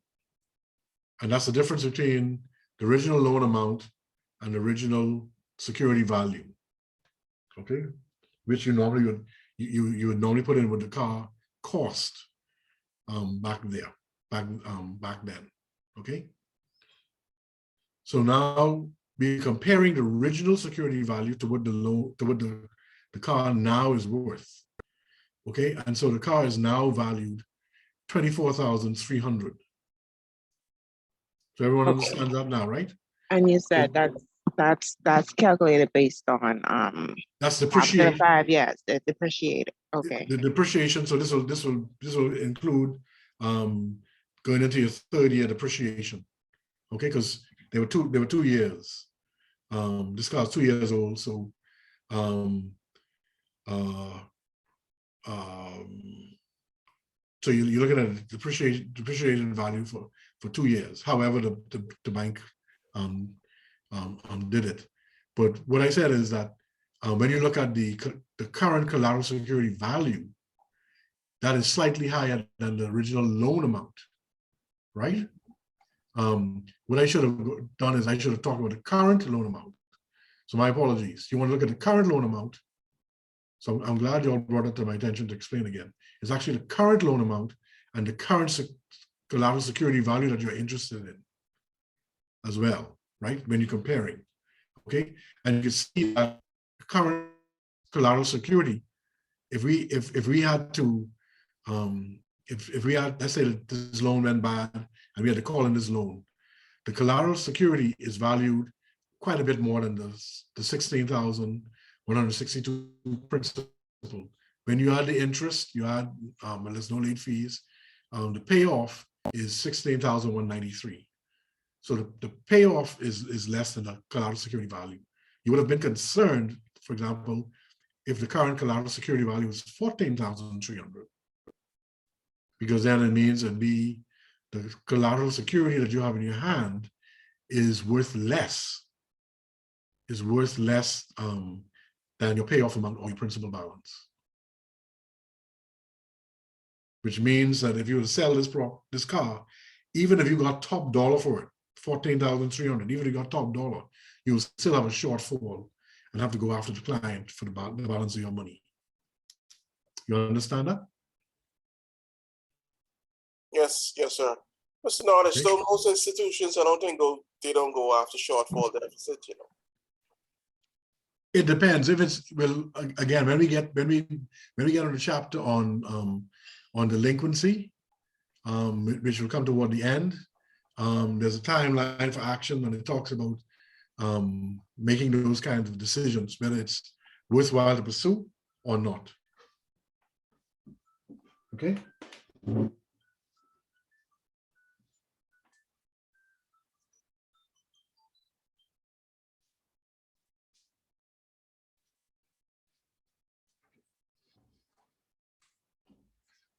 And that's the difference between the original loan amount and the original security value. Okay? Which you normally would you would normally put in what the car cost back then. Okay. So now we're comparing the original security value to what the car now is worth. Okay, and so the car is now valued $24,300. So everyone understands that now, right? And you said that's calculated based on that's after depreciation. the 5 years, the depreciated. Okay. The depreciation. So this will include going into your third year depreciation. Okay, because there were 2 years. This car is 2 years old, so so you're looking at a depreciation value for 2 years. However, the bank did it. But what I said is that when you look at the current collateral security value, that is slightly higher than the original loan amount, right? What I should have done is I should have talked about the current loan amount. So my apologies. You want to look at the current loan amount. So I'm glad you all brought it to my attention to explain again. It's actually the current loan amount and the current collateral security value that you're interested in as well, right? When you're comparing, okay? And you can see that current collateral security, if we had to, if we had, let's say that this loan went bad and we had to call in this loan, the collateral security is valued quite a bit more than the 16,162 principal. When you add the interest, you add, well, there's no late fees, the payoff is 16,193. So the payoff is less than the collateral security value. you would have been concerned, for example, if the current collateral security value was 14,300, because then it means the collateral security that you have in your hand is worth less than your payoff amount or your principal balance. Which means that if you were to sell this car, even if you got top dollar for it, 14,300, even if you got top dollar, you'll still have a shortfall and have to go after the client for the balance of your money. You understand that? Yes, yes, sir. Mr. Nordish, Okay. still most institutions, I don't think they don't go after shortfall deficit, you know. It depends. If it's, well, again, when we get on the chapter on delinquency, which will come toward the end, there's a timeline for action, and it talks about making those kinds of decisions, whether it's worthwhile to pursue or not. Okay.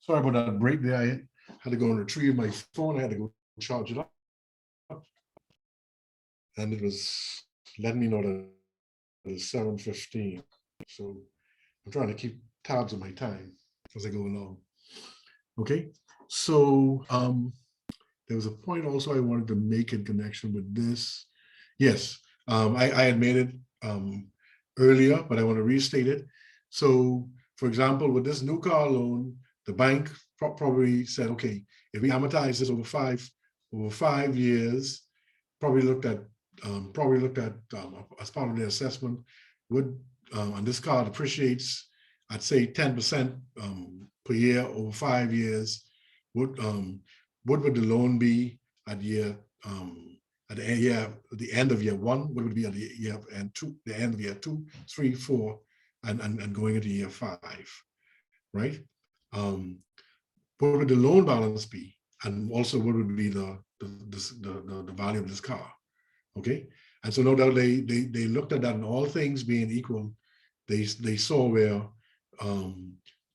Sorry about that break there. I had to go and retrieve my phone. I had to go charge it up. And it was letting me know that it was 7:15. So I'm trying to keep tabs on my time as I go along. Okay. So there was a point also I wanted to make in connection with this. Yes, I had made it earlier, but I want to restate it. So, for example, with this new car loan, the bank probably said, okay, if we amortize this over five years, probably looked at as part of their assessment, would and this car depreciates, I'd say 10% per year over 5 years. What would the loan be at the end of year one? What would it be at the end of year 2, 3, 4, and going into year 5, right? What would the loan balance be, and also what would be the value of this car? Okay, and so no doubt they looked at that, and all things being equal, they saw where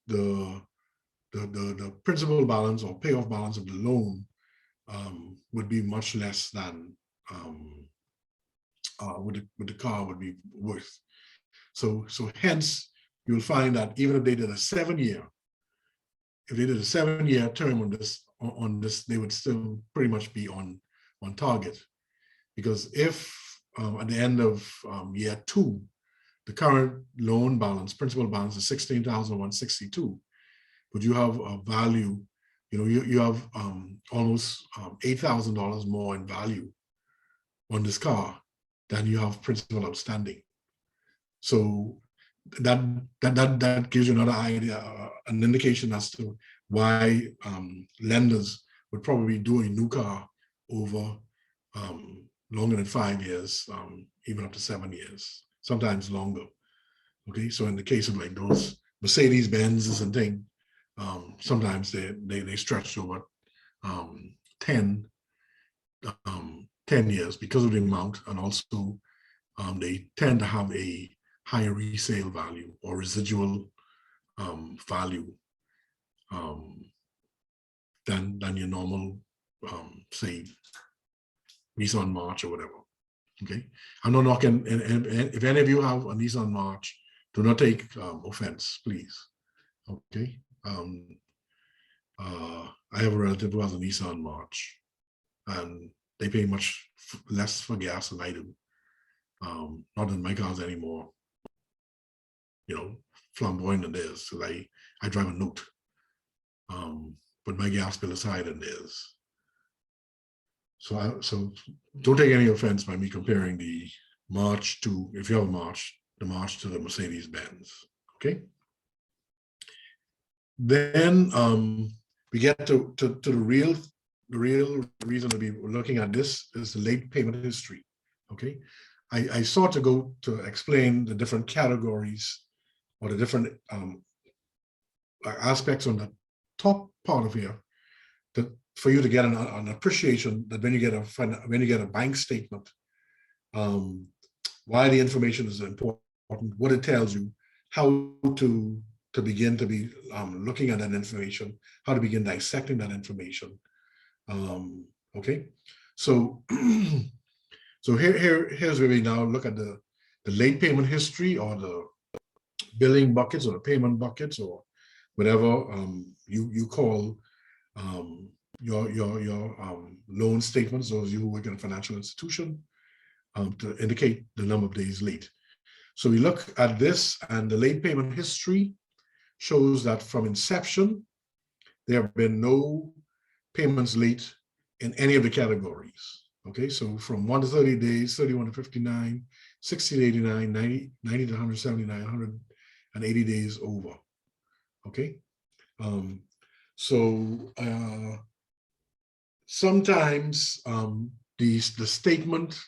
the principal balance or payoff balance of the loan would be much less than what the car would be worth. So hence you'll find that even if they did a 7-year, if they did a 7-year term on this, they would still pretty much be on target. Because if at the end of year 2, the current loan balance, principal balance is 16,162, but you have a value, you have almost $8,000 more in value on this car than you have principal outstanding. So that gives you another idea, an indication as to why lenders would probably do a new car over longer than 5 years, even up to 7 years, sometimes longer. Okay, so in the case of like those Mercedes Benzes and things, sometimes they stretch over 10 years because of the amount, and also they tend to have a higher resale value or residual value than your normal, say, Nissan March or whatever. Okay, I'm not knocking, and if any of you have a Nissan March, do not take offense, please. Okay, I have a relative who has a Nissan March, and they pay much less for gas than I do. Not in my cars anymore. Flamboyant than theirs, so I drive a Note, but my gas bill is higher than theirs. So don't take any offense by me comparing the March to, if you have a March, the March to the Mercedes Benz. Okay. Then we get to the real reason to be looking at this is the late payment history. Okay, I sought to go to explain the different categories or the different aspects on the top part of here, for you to get an appreciation that when you get a bank statement, why the information is important, what it tells you, how to begin to be looking at that information, how to begin dissecting that information. Okay, so so here's where we now look at the late payment history, or the billing buckets, or the payment buckets, or whatever you call your loan statements, those of you who work in a financial institution, to indicate the number of days late. So we look at this, and the late payment history shows that from inception, there have been no payments late in any of the categories. Okay, so from 1 to 30 days, 31 to 59, 60 to 89, 90 to 179, 180 days over. Okay, sometimes the statement,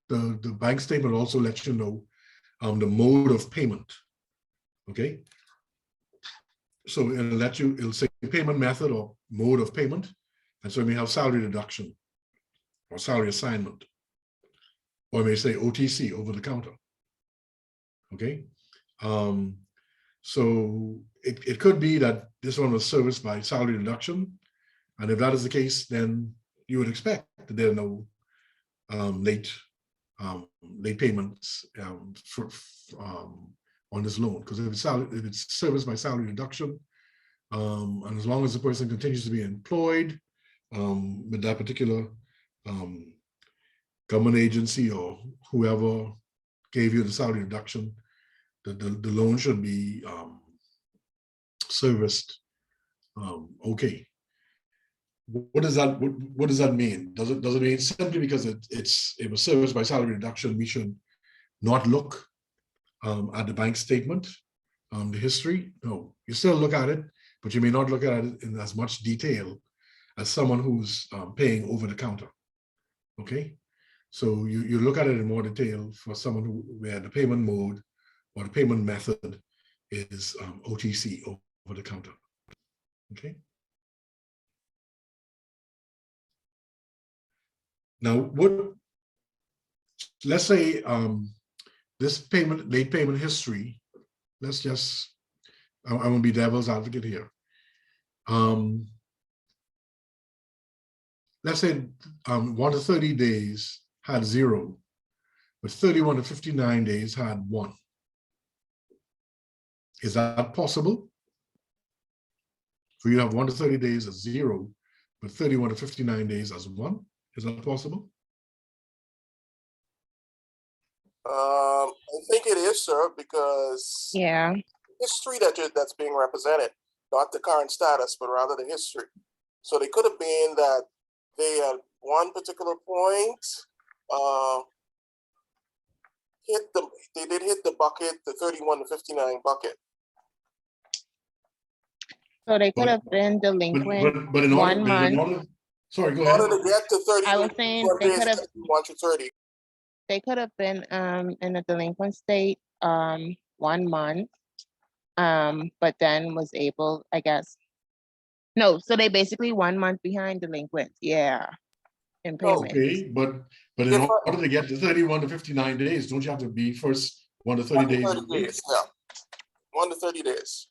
the bank statement also lets you know the mode of payment. Okay, so it'll say payment method or mode of payment, and so we have salary deduction or salary assignment, or it may say OTC, over the counter. Okay, so it could be that this one was serviced by salary deduction, and if that is the case, then you would expect that there are no late payments on this loan, because if it's serviced by salary deduction, and as long as the person continues to be employed with that particular government agency or whoever gave you the salary deduction, the loan should be serviced. Okay. What does that mean? Does it mean simply because it was serviced by salary deduction, we should not look at the bank statement, the history? No, you still look at it, but you may not look at it in as much detail as someone who's paying over the counter. Okay, so you look at it in more detail for someone where the payment mode or the payment method is OTC, over the counter. Okay. Now, let's say this late payment history, let's just, I'm going to be devil's advocate here. Let's say 1 to 30 days had 0, but 31 to 59 days had 1. Is that possible? So you have 1 to 30 days as 0, but 31 to 59 days as 1. Is that possible? I think it is, sir, because Yeah. history that's being represented, not the current status, but rather the history. So they could have been that they at one particular point they did hit the bucket, the 31 to 59 bucket. So they could have been delinquent But in order, 1 month. Sorry, go In ahead. order to get to 30, I was saying they could have 1 to 30. They could have been in a delinquent state 1 month, but then was able, I guess. No, so they basically 1 month behind delinquent. Yeah, in payment. Okay, but in order to get to 31 to 59 days, don't you have to be first 1 to 30 days? 30 days, yeah. 1 to 30 days.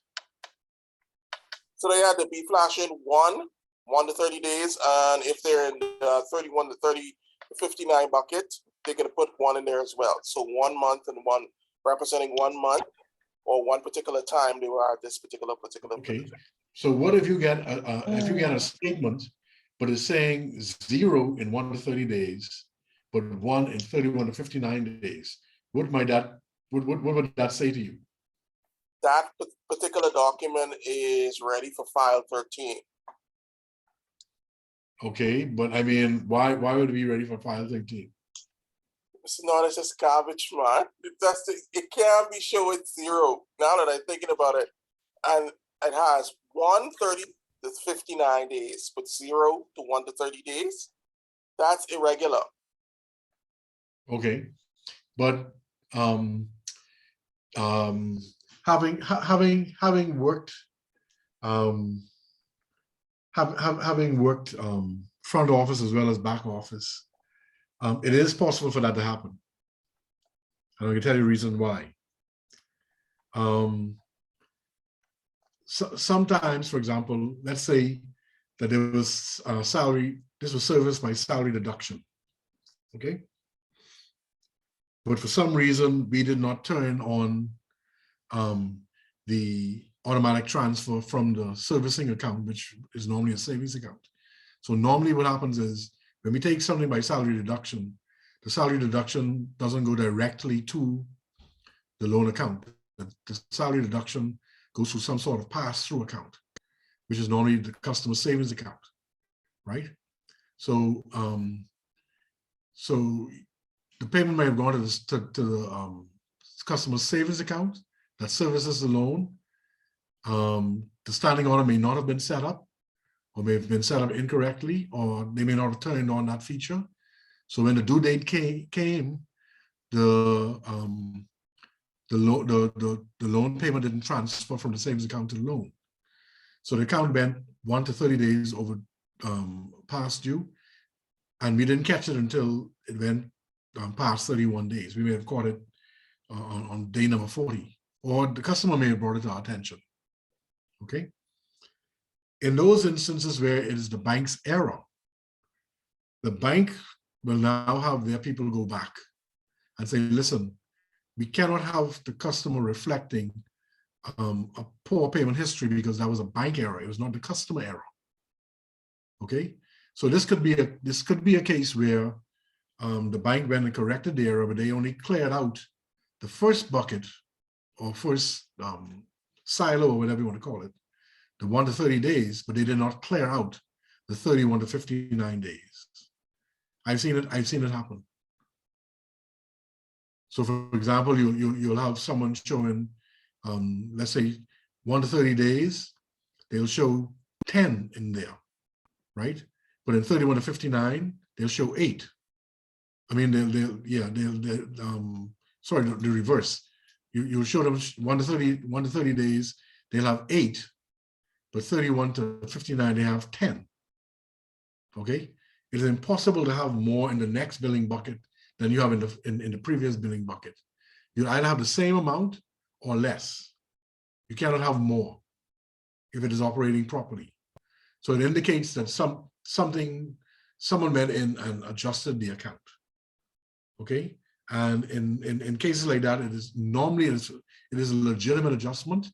So they had to be flashing 1 to 30 days, and if they're in 31 to 59 bucket, they could have put 1 in there as well. So 1 month and 1 representing 1 month or one particular time they were at this particular. Okay. So what if you get a statement, but it's saying 0 in 1 to 30 days, but 1 in 31 to 59 days? What would that say to you? That particular document is ready for file 13. Okay, but I mean, why would it be ready for file 13? It's not, it's just garbage, man. It can't be showing 0 now that I'm thinking about it. And it has 130 to 59 days, but 0 to 1 to 30 days. That's irregular. Okay, but having worked having worked front office as well as back office, it is possible for that to happen. And I can tell you the reason why. So sometimes, for example, let's say that there was salary, this was serviced by salary deduction, okay? But for some reason, we did not turn on the automatic transfer from the servicing account, which is normally a savings account. So normally what happens is when we take something by salary deduction, the salary deduction doesn't go directly to the loan account. The salary deduction goes through some sort of pass-through account, which is normally the customer savings account, right? So, so the payment may have gone to the customer savings account that services the loan. The standing order may not have been set up, or may have been set up incorrectly, or they may not have turned on that feature. So when the due date came, the loan payment didn't transfer from the savings account to the loan. So the account went 1 to 30 days over past due, and we didn't catch it until it went past 31 days. We may have caught it on day number 40, or the customer may have brought it to our attention. Okay. In those instances where it is the bank's error, the bank will now have their people go back and say, listen, we cannot have the customer reflecting a poor payment history because that was a bank error. It was not the customer error. Okay, so this could be a case where the bank went and corrected the error, but they only cleared out the first bucket or first silo or whatever you want to call it, the 1 to 30 days, but they did not clear out the 31 to 59 days. I've seen it happen. So for example, you'll have someone showing, let's say 1 to 30 days, they'll show 10 in there, right? But in 31 to 59, they'll show 8. I mean, sorry, the reverse. You'll show them 1 to 30 days, they'll have 8, but 31 to 59, they have 10. Okay, it is impossible to have more in the next billing bucket than you have in the previous billing bucket. You either have the same amount or less. You cannot have more if it is operating properly. So it indicates that someone went in and adjusted the account. Okay, and in cases like that, it is normally it is a legitimate adjustment,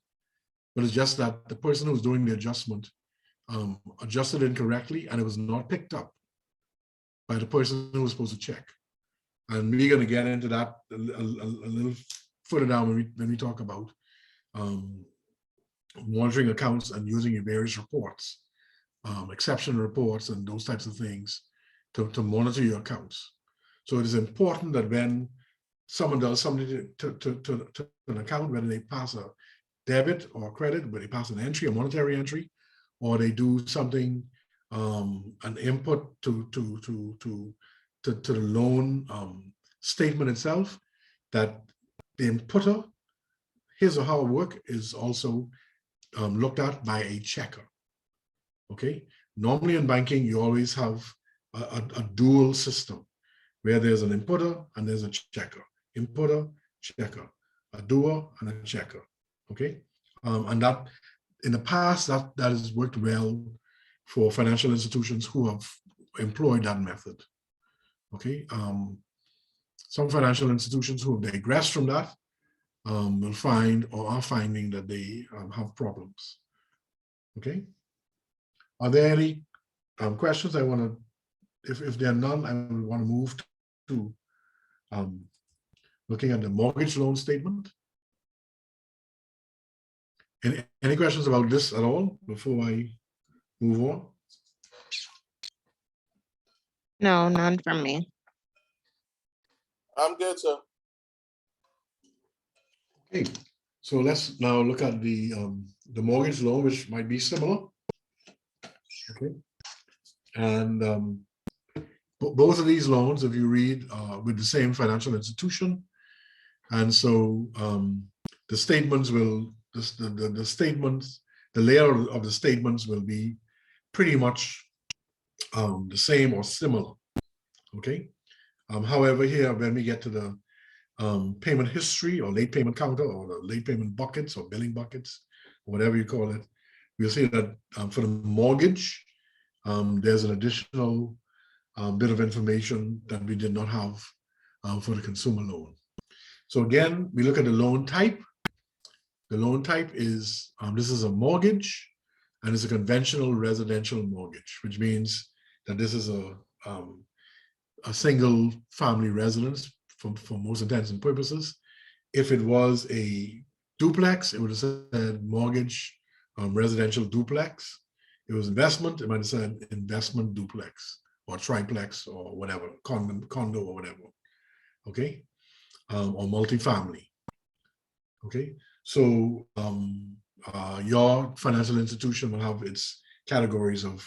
but it's just that the person who's doing the adjustment adjusted incorrectly, and it was not picked up by the person who was supposed to check. And we're going to get into that a little further down when we talk about monitoring accounts and using your various reports, exception reports, and those types of things to monitor your accounts. So it is important that when someone does something to an account, whether they pass a debit or credit, whether they pass an entry, a monetary entry, or they do something, an input to the loan statement itself, that the inputter, his or her work is also looked at by a checker. Okay, normally in banking, you always have a dual system where there's an inputter and there's a checker. Inputter, checker, a doer and a checker. Okay, and that in the past that has worked well for financial institutions who have employed that method. Okay, some financial institutions who have digressed from that will find or are finding that they have problems. Okay, are there any questions? I want to, if there are none, I would want to move to looking at the mortgage loan statement. Any questions about this at all before I move on? No, none from me. I'm good, sir. Okay, so let's now look at the mortgage loan, which might be similar. Okay, and both of these loans, if you read, with the same financial institution, and so the statements will the statements, the layout of the statements will be pretty much the same or similar. Okay, however, here when we get to payment history or late payment counter or the late payment buckets or billing buckets, whatever you call it, we'll see that for the mortgage, there's an additional bit of information that we did not have for the consumer loan. So again, we look at the loan type. The loan type is, this is a mortgage, and it's a conventional residential mortgage, which means that this is a single family residence for most intents and purposes. If it was a duplex, it would have said mortgage residential duplex. If it was investment, it might have said investment duplex or triplex or whatever, condo or whatever, okay? Or multifamily, okay? So your financial institution will have its categories of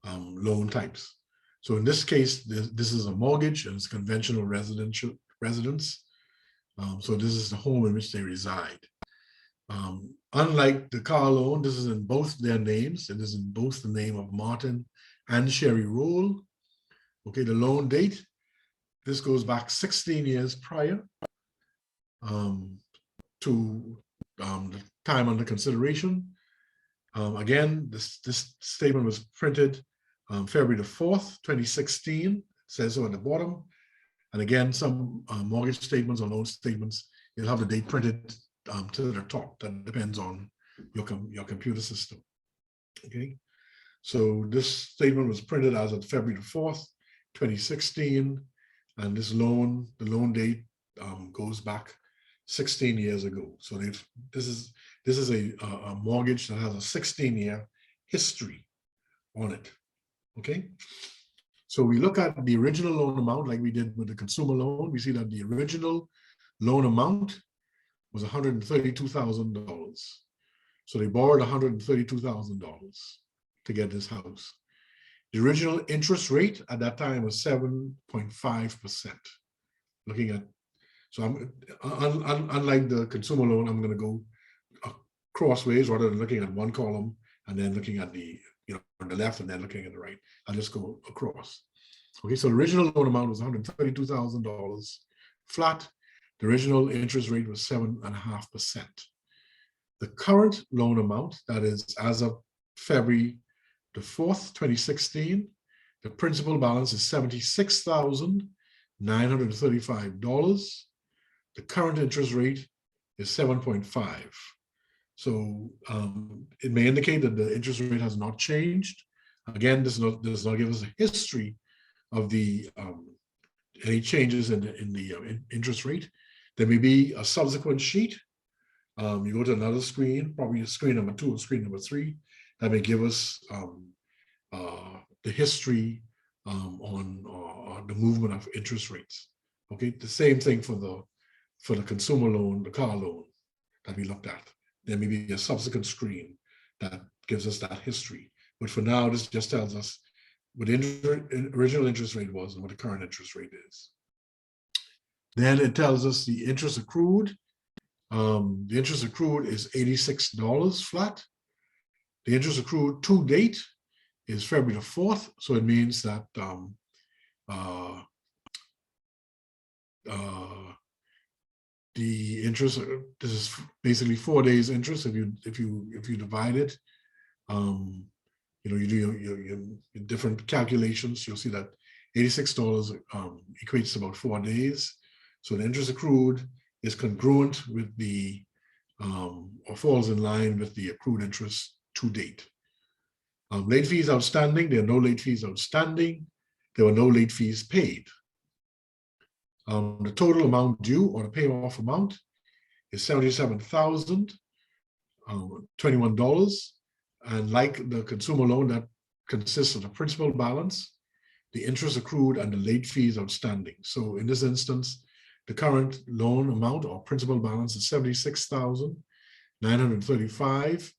loan types. So in this case, this is a mortgage and it's conventional residential residence. So this is the home in which they reside. Unlike the car loan, this is in both their names. It is in both the name of Martin and Sherry Roll. Okay, the loan date, this goes back 16 years prior to the time under consideration. Again, this statement was printed February the 4th, 2016, it says so at the bottom. And again, some mortgage statements or loan statements, you'll have the date printed to the top. That depends on your computer system, okay? So this statement was printed as of February the 4th, 2016, and this loan, the loan date goes back 16 years ago. So this is a mortgage that has a 16-year history on it, okay? So we look at the original loan amount like we did with the consumer loan. We see that the original loan amount was $132,000. So they borrowed $132,000 to get this house. The original interest rate at that time was 7.5%. Looking at, so unlike the consumer loan, I'm going to go crossways rather than looking at one column and then looking at the, on the left and then looking at the right. I'll just go across. Okay, so the original loan amount was $132,000 flat. The original interest rate was 7.5%. The current loan amount, that is as of February the 4th, 2016, the principal balance is $76,935. The current interest rate is 7.5. So it may indicate that the interest rate has not changed. Again, this does not give us a history of the any changes in the interest rate. There may be a subsequent sheet. You go to another screen, probably screen number 2 or screen number 3, that may give us the history on the movement of interest rates. Okay, the same thing for the consumer loan, the car loan that we looked at. There may be a subsequent screen that gives us that history. But for now, this just tells us what the original interest rate was and what the current interest rate is. Then it tells us the interest accrued. The interest accrued is $86 flat. The interest accrued to date is February the 4th. So it means that the interest, this is basically 4 days interest. If you divide it, you do your different calculations, you'll see that $86 equates to about 4 days. So the interest accrued is congruent with the, or falls in line with the accrued interest to date. Late fees outstanding, there are no late fees outstanding. There were no late fees paid. The total amount due or the payoff amount is $77,021. And like the consumer loan, that consists of the principal balance, the interest accrued, and the late fees outstanding. So in this instance, the current loan amount or principal balance is $76,935.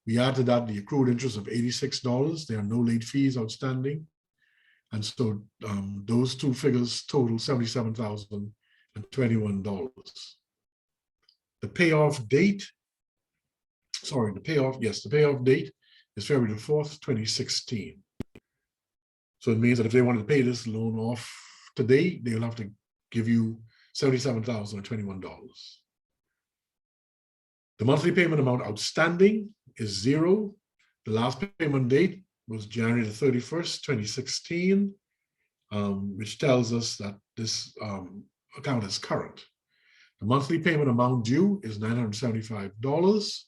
We add to that the accrued interest of $86. There are no late fees outstanding. And so those two figures total $77,021. The payoff date, the payoff date is February the 4th, 2016. So it means that if they wanted to pay this loan off today, they'll have to give you $77,021. The monthly payment amount outstanding is 0. The last payment date was January the 31st, 2016, which tells us that this account is current. The monthly payment amount due is $975.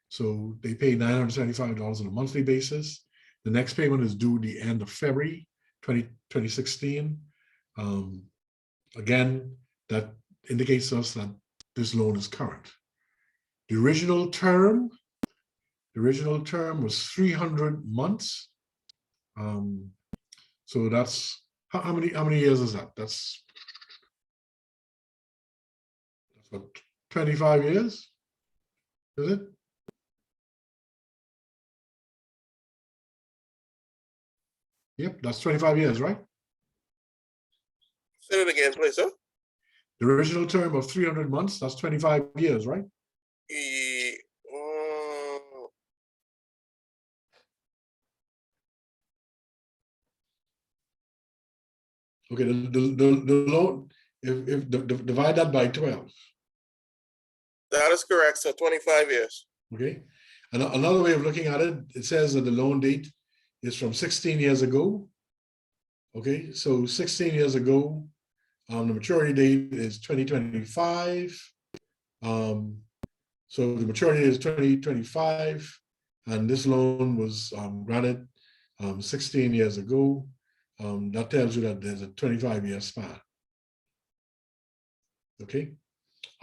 So they pay $975 on a monthly basis. The next payment is due the end of February 2016. Again, that indicates to us that this loan is current. The original term was 300 months. So that's how many years is that? That's what, 25 years? Is it? Yep, that's 25 years, right? Say it again, please, sir. The original term of 300 months, that's 25 years, right? Okay, the loan, if divide that by 12. That is correct, sir. 25 years. Okay, and another way of looking at it, it says that the loan date is from 16 years ago. Okay, so 16 years ago, the maturity date is 2025. So the maturity is 2025, and this loan was granted 16 years ago. That tells you that there's a 25-year span. Okay,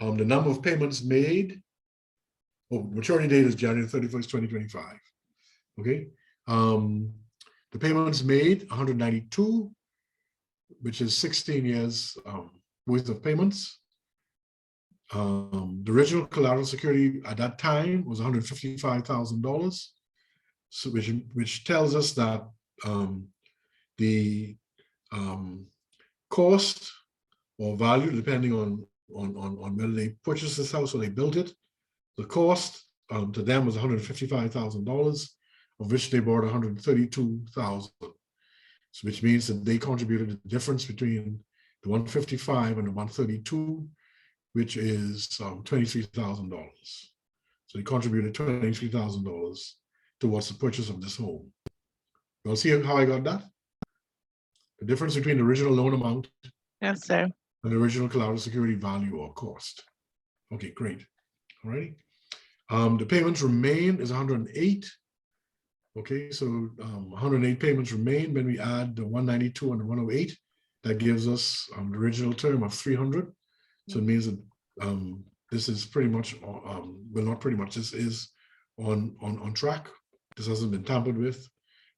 the number of payments made. Oh, the maturity date is January 31st, 2025. Okay, the payments made 192, which is 16 years worth of payments. The original collateral security at that time was $155,000, so which tells us that the cost or value, depending on whether they purchased this house or they built it, the cost to them was $155,000, of which they borrowed $132,000. So which means that they contributed the difference between the 155 and the 132, which is $23,000. So they contributed $23,000 towards the purchase of this home. You'll see how I got that? The difference between the original loan amount Yes, sir. and the original collateral security value or cost. Okay, great. All righty. The payments remain is 108. Okay, so 108 payments remain when we add the 192 and the 108. That gives us the original term of 300. So it means that this is pretty much, well, not pretty much, this is on track. This hasn't been tampered with.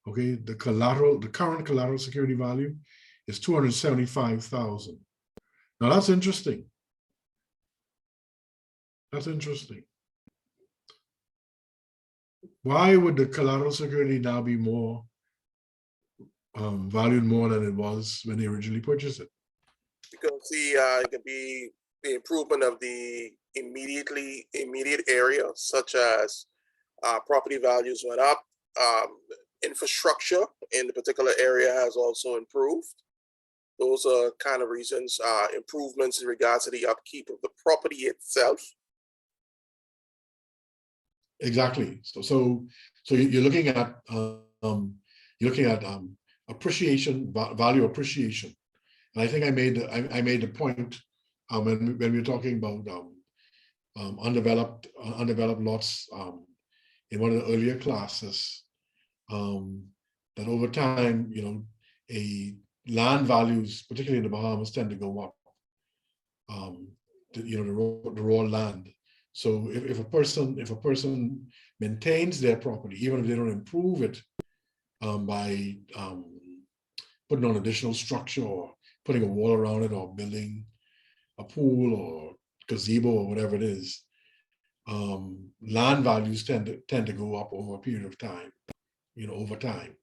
Okay, the current collateral security value is $275,000. Now that's interesting. That's interesting. Why would the collateral security now be more valued more than it was when they originally purchased it? Because it could be the improvement of the immediate area, such as property values went up, infrastructure in the particular area has also improved. Those are kind of reasons, improvements in regards to the upkeep of the property itself. Exactly. So you're looking at appreciation, value appreciation, and I think I made the point when we were talking about undeveloped lots in one of the earlier classes, that over time, land values, particularly in the Bahamas, tend to go up. The raw land. So if a person maintains their property, even if they don't improve it by putting on additional structure or putting a wall around it or building a pool or gazebo or whatever it is, land values tend to go up over a period of time, over time.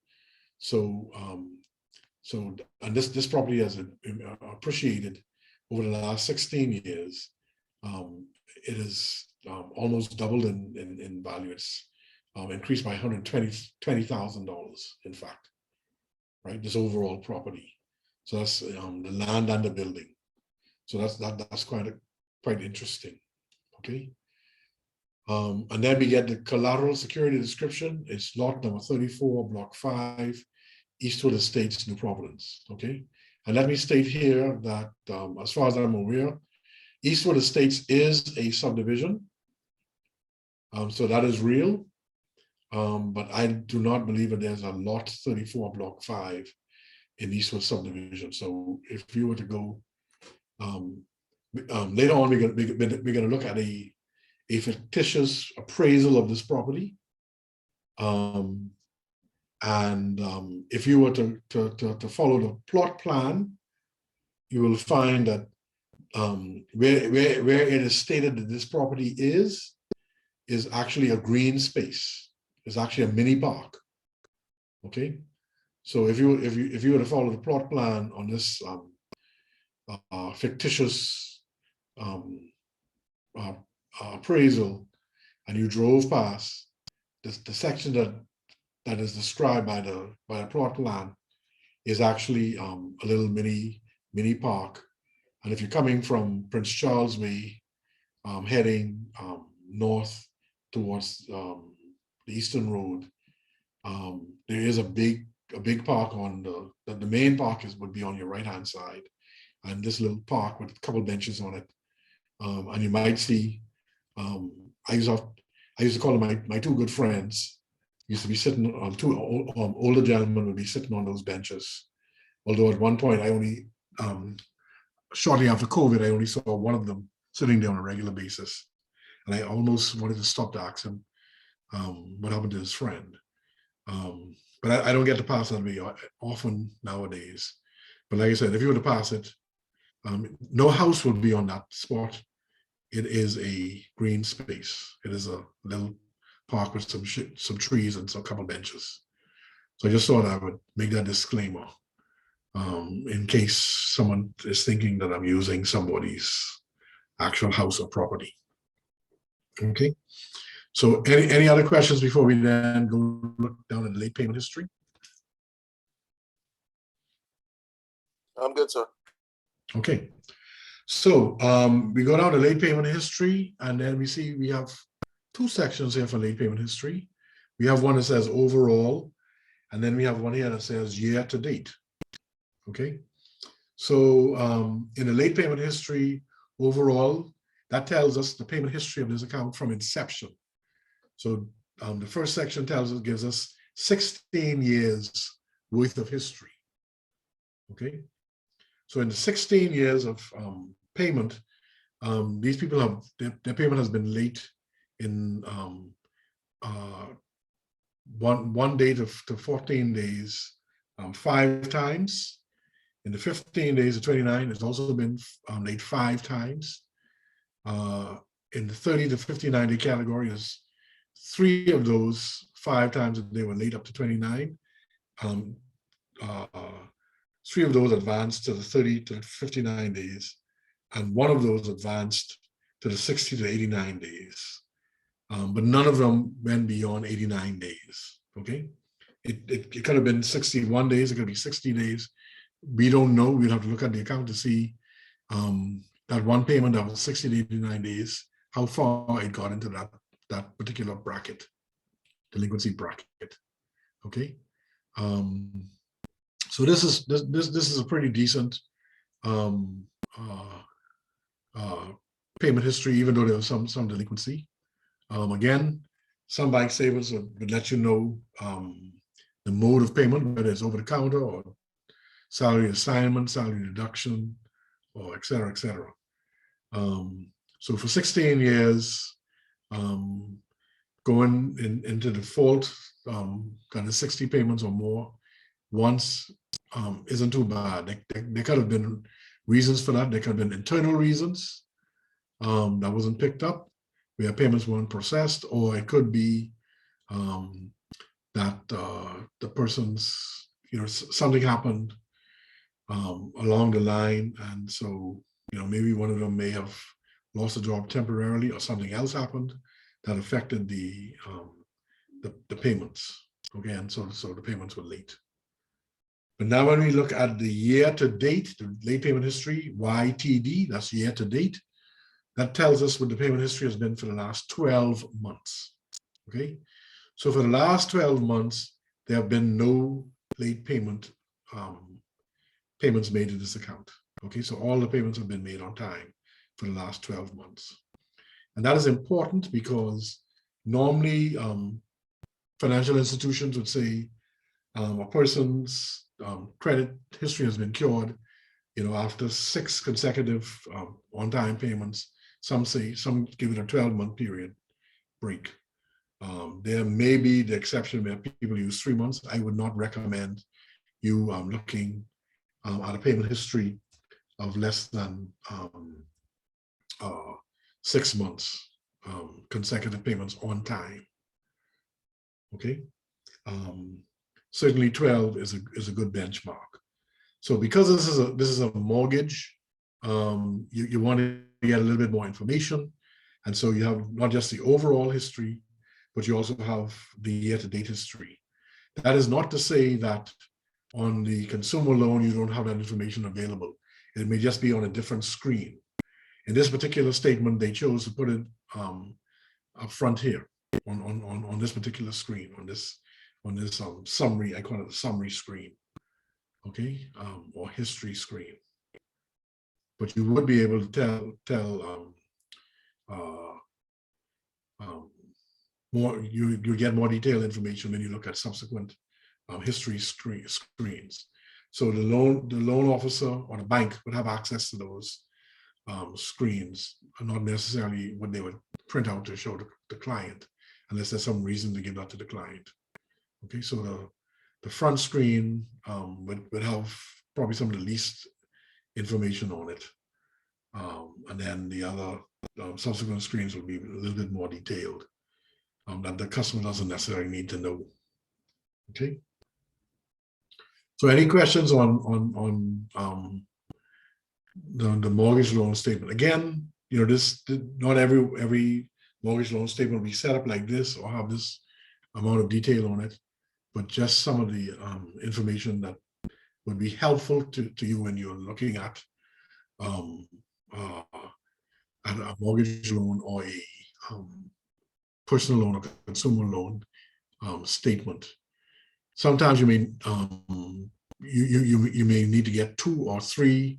So and this property has appreciated over the last 16 years. It is almost doubled in value. It's increased by $120,000, in fact, right? This overall property. So that's the land and the building. So that's quite interesting. Okay. And then we get the collateral security description. It's lot number 34, block 5, Eastwood Estates, New Providence. Okay. And let me state here that as far as I'm aware, Eastwood Estates is a subdivision. So that is real. But I do not believe that there's a lot 34, block 5 in Eastwood subdivision. So if you were to go later on, we're going to look at a fictitious appraisal of this property. If you were to follow the plot plan, you will find that where it is stated that this property is actually a green space. It's actually a mini park. Okay, so if you were to follow the plot plan on this fictitious appraisal, and you drove past the section that is described by the plot plan, is actually a little mini park. And if you're coming from Prince Charles Way, heading north towards the Eastern Road, there is a big park on the main park would be on your right hand side, and this little park with a couple benches on it, and you might see. I used to call them my two good friends. Used to be sitting on two older gentlemen would be sitting on those benches. Although at one point I only shortly after COVID, I only saw one of them sitting there on a regular basis, and I almost wanted to stop to ask him what happened to his friend. But I don't get to pass that way often nowadays. But like I said, if you were to pass it, no house will be on that spot. It is a green space. It is a little park with some trees and some couple benches. So I just thought I would make that disclaimer in case someone is thinking that I'm using somebody's actual house or property. Okay. So any other questions before we then go look down at the late payment history? I'm good, sir. Okay. So we go down to late payment history, and then we see we have two sections here for late payment history. We have one that says overall, and then we have one here that says year to date. Okay. So in the late payment history overall, that tells us the payment history of this account from inception. So the first section gives us 16 years worth of history. Okay. So in the 16 years of payment, these people have, their payment has been late in one day to 14 days, 5 times. In the 15 days to 29, it's also been late 5 times. In the 30 to 59 day category, there's 3 of those 5 times that they were late up to 29. 3 of those advanced to the 30 to 59 days, and 1 of those advanced to the 60 to 89 days. But none of them went beyond 89 days. Okay, it could have been 61 days, it could be 60 days. We don't know. We'll have to look at the account to see that one payment that was 60 to 89 days, how far it got into that particular bracket, delinquency bracket. Okay. So this is a pretty decent payment history, even though there was some delinquency. Again, some bank statements would let you know the mode of payment, whether it's over the counter or salary assignment, salary deduction, or et cetera, et cetera. So for 16 years, going into default, kind of 60 payments or more once isn't too bad. There could have been reasons for that. There could have been internal reasons that wasn't picked up, where payments weren't processed, or it could be that the person's, something happened along the line, and so maybe one of them may have lost a job temporarily, or something else happened that affected the payments. Okay, and so the payments were late. But now when we look at the year to date, the late payment history, YTD, that's year to date, that tells us what the payment history has been for the last 12 months. Okay, so for the last 12 months, there have been no late payments made to this account. Okay, so all the payments have been made on time for the last 12 months. And that is important because normally financial institutions would say a person's credit history has been cured, after 6 consecutive on-time payments. Some give it a 12-month period break. There may be the exception where people use 3 months. I would not recommend you looking at a payment history of less than 6 months consecutive payments on time. Okay, certainly 12 is a good benchmark. So because this is a mortgage, you want to get a little bit more information, and so you have not just the overall history, but you also have the year-to-date history. That is not to say that on the consumer loan you don't have that information available. It may just be on a different screen. In this particular statement, they chose to put it up front here on this particular screen, on this summary. I call it the summary screen, okay, or history screen. But you would be able to tell more. You get more detailed information when you look at subsequent history screens. So the loan officer or the bank would have access to those screens, not necessarily what they would print out to show the client, unless there's some reason to give that to the client. Okay, so the front screen would have probably some of the least information on it, and then the other subsequent screens will be a little bit more detailed, that the customer doesn't necessarily need to know. Okay. So any questions on the mortgage loan statement? Again, not every mortgage loan statement will be set up like this or have this amount of detail on it, but just some of the information that would be helpful to you when you're looking at a mortgage loan or a personal loan or consumer loan statement. Sometimes you may you may need to get 2 or 3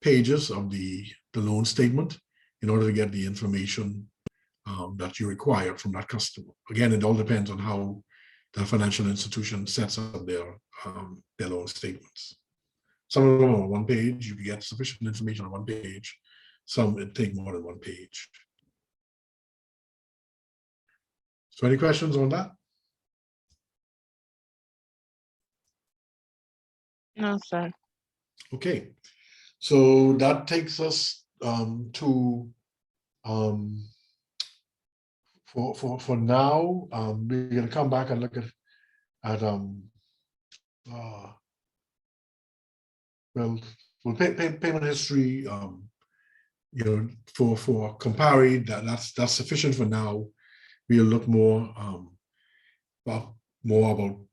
pages of the loan statement in order to get the information that you require from that customer. Again, it all depends on how the financial institution sets up their loan statements. Some of them are on 1 page. You can get sufficient information on 1 page. Some it take more than 1 page. So any questions on that? No, sir. Okay, so that takes us to for now. We're going to come back and look at payment history. For comparing that's sufficient for now. We'll look more about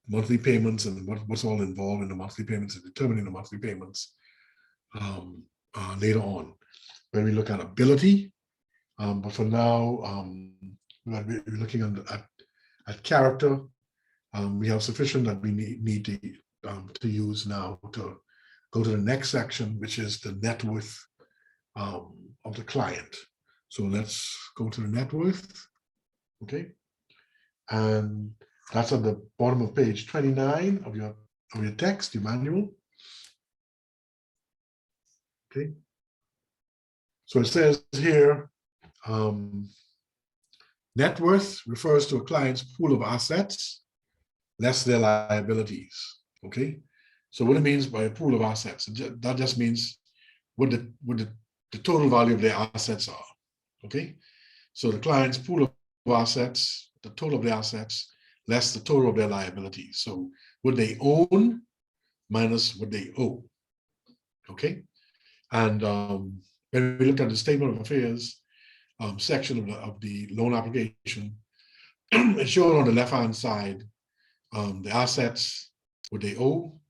monthly payments and what's all involved in the monthly payments and determining the monthly payments later on when we look at ability. But for now, we're looking at character. We have sufficient that we need to use now to go to the next section, which is the net worth of the client. So let's go to the net worth. Okay, and that's at the bottom of page 29 of your text, your manual. Okay, so it says here, net worth refers to a client's pool of assets less their liabilities. Okay, so what it means by a pool of assets, that just means what the total value of their assets are. Okay, so the client's pool of assets, the total of their assets less the total of their liabilities. So what they own minus what they owe. Okay, and when we look at the statement of affairs section of the loan application, it's shown on the left-hand side the assets, what they owe,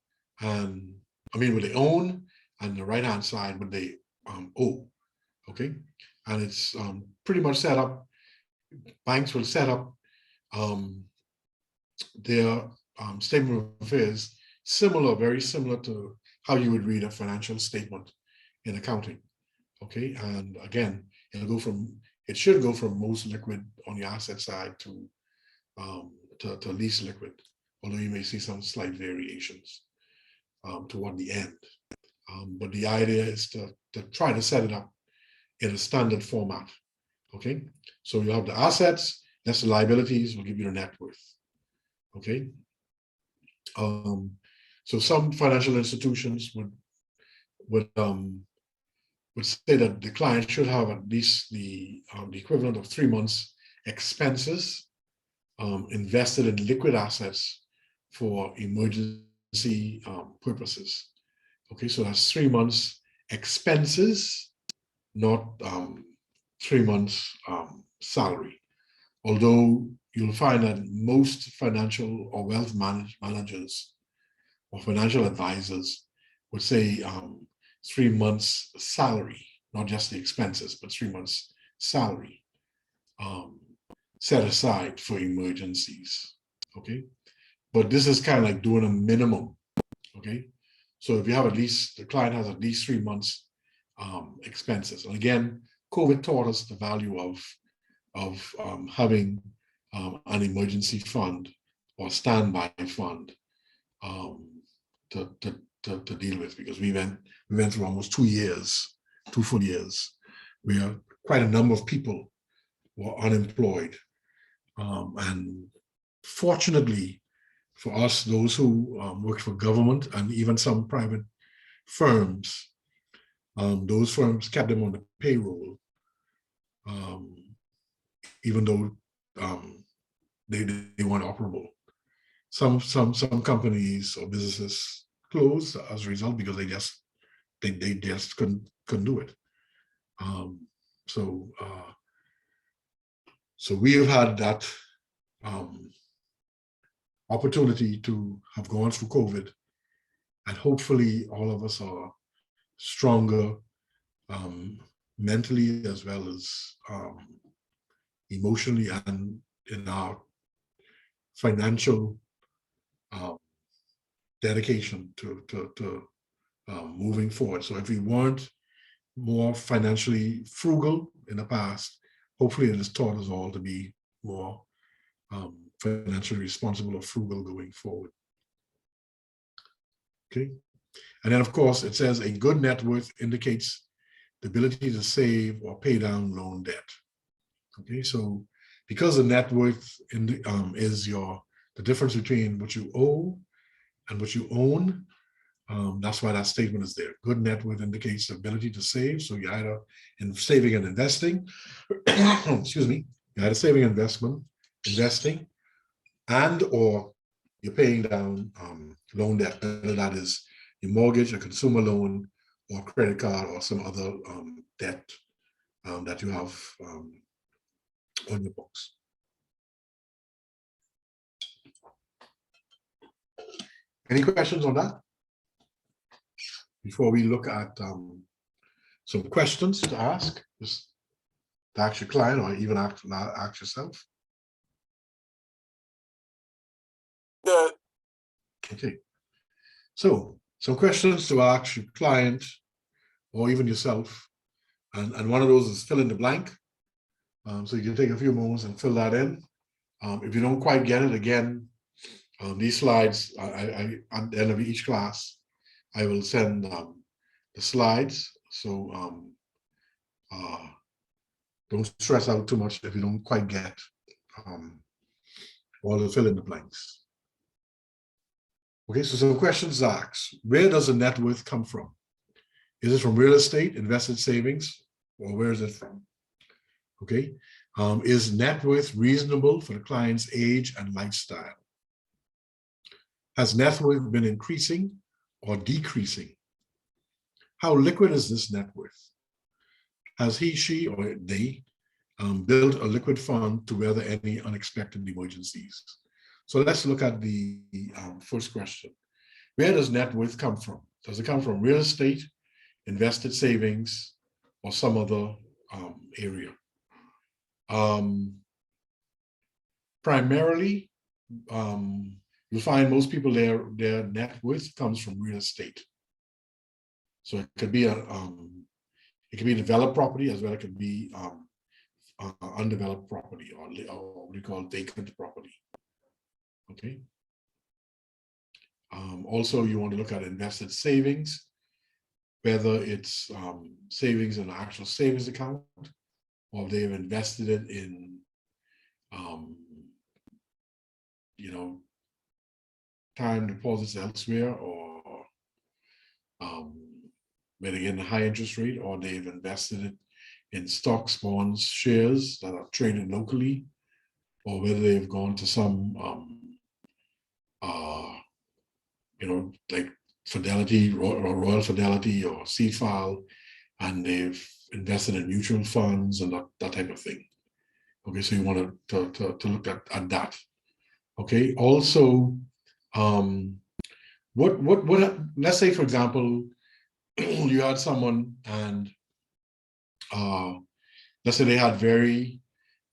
and I mean, what they own, and the right-hand side, what they owe, okay? And it's pretty much set up, banks will set up their statement of affairs similar, very similar to how you would read a financial statement in accounting, okay? And again, it should go from most liquid on the asset side to least liquid, although you may see some slight variations toward the end. But the idea is to try to set it up in a standard format, okay? So you have the assets, that's the liabilities, will give you the net worth, okay? So some financial institutions would say that the client should have at least the equivalent of 3 months expenses invested in liquid assets for emergency purposes. Okay, so that's 3 months expenses, not 3 months salary. Although you'll find that most financial or wealth managers or financial advisors would say 3 months salary, not just the expenses, but 3 months salary set aside for emergencies, okay? But this is kind of like doing a minimum, okay? So if you have the client has at least 3 months expenses. And again, COVID taught us the value of having an emergency fund or standby fund to deal with, because we went through almost 2 years, 2 full years, where quite a number of people were unemployed. And fortunately for us, those who worked for government and even some private firms, those firms kept them on the payroll, even though they weren't operable. Some companies or businesses closed as a result because they just couldn't do it. So we have had that opportunity to have gone through COVID, and hopefully all of us are stronger mentally as well as emotionally, and in our financial dedication to moving forward. So if we weren't more financially frugal in the past, hopefully it has taught us all to be more financially responsible or frugal going forward. Okay. And then of course it says a good net worth indicates the ability to save or pay down loan debt. Okay, so because the net worth is the difference between what you owe and what you own, that's why that statement is there. Good net worth indicates the ability to save. So you're either in saving and investing, excuse me, you're either saving and investing, and or you're paying down loan debt, whether that is your mortgage, a consumer loan, or credit card, or some other debt that you have on your books. Any questions on that? Before we look at some questions to ask, just to ask your client or even ask yourself. Good. Okay. So some questions to ask your client or even yourself. And one of those is fill in the blank. So you can take a few moments and fill that in. If you don't quite get it, again, these slides, at the end of each class, I will send the slides. So don't stress out too much if you don't quite get all the fill in the blanks. Okay, so some questions asked. Where does the net worth come from? Is it from real estate, invested savings, or where is it from? Okay, is net worth reasonable for the client's age and lifestyle? Has net worth been increasing or decreasing? How liquid is this net worth? Has he, she, or they built a liquid fund to weather any unexpected emergencies? So let's look at the first question. where does net worth come from? Does it come from real estate, invested savings, or some other area? Primarily, you'll find most people their net worth comes from real estate. So it could be developed property as well. It could be undeveloped property, or what we call vacant property. Okay. Also, you want to look at invested savings, whether it's savings in an actual savings account, or if they've invested it in, time deposits elsewhere, or where they get a high interest rate, or they've invested it in stocks, bonds, shares that are traded locally, or whether they've gone to some, like Fidelity, Royal Fidelity, or CFAL, and they've invested in mutual funds and that type of thing. Okay, so you want to look at that. Okay, also, what let's say, for example, you had someone, and let's say they had very,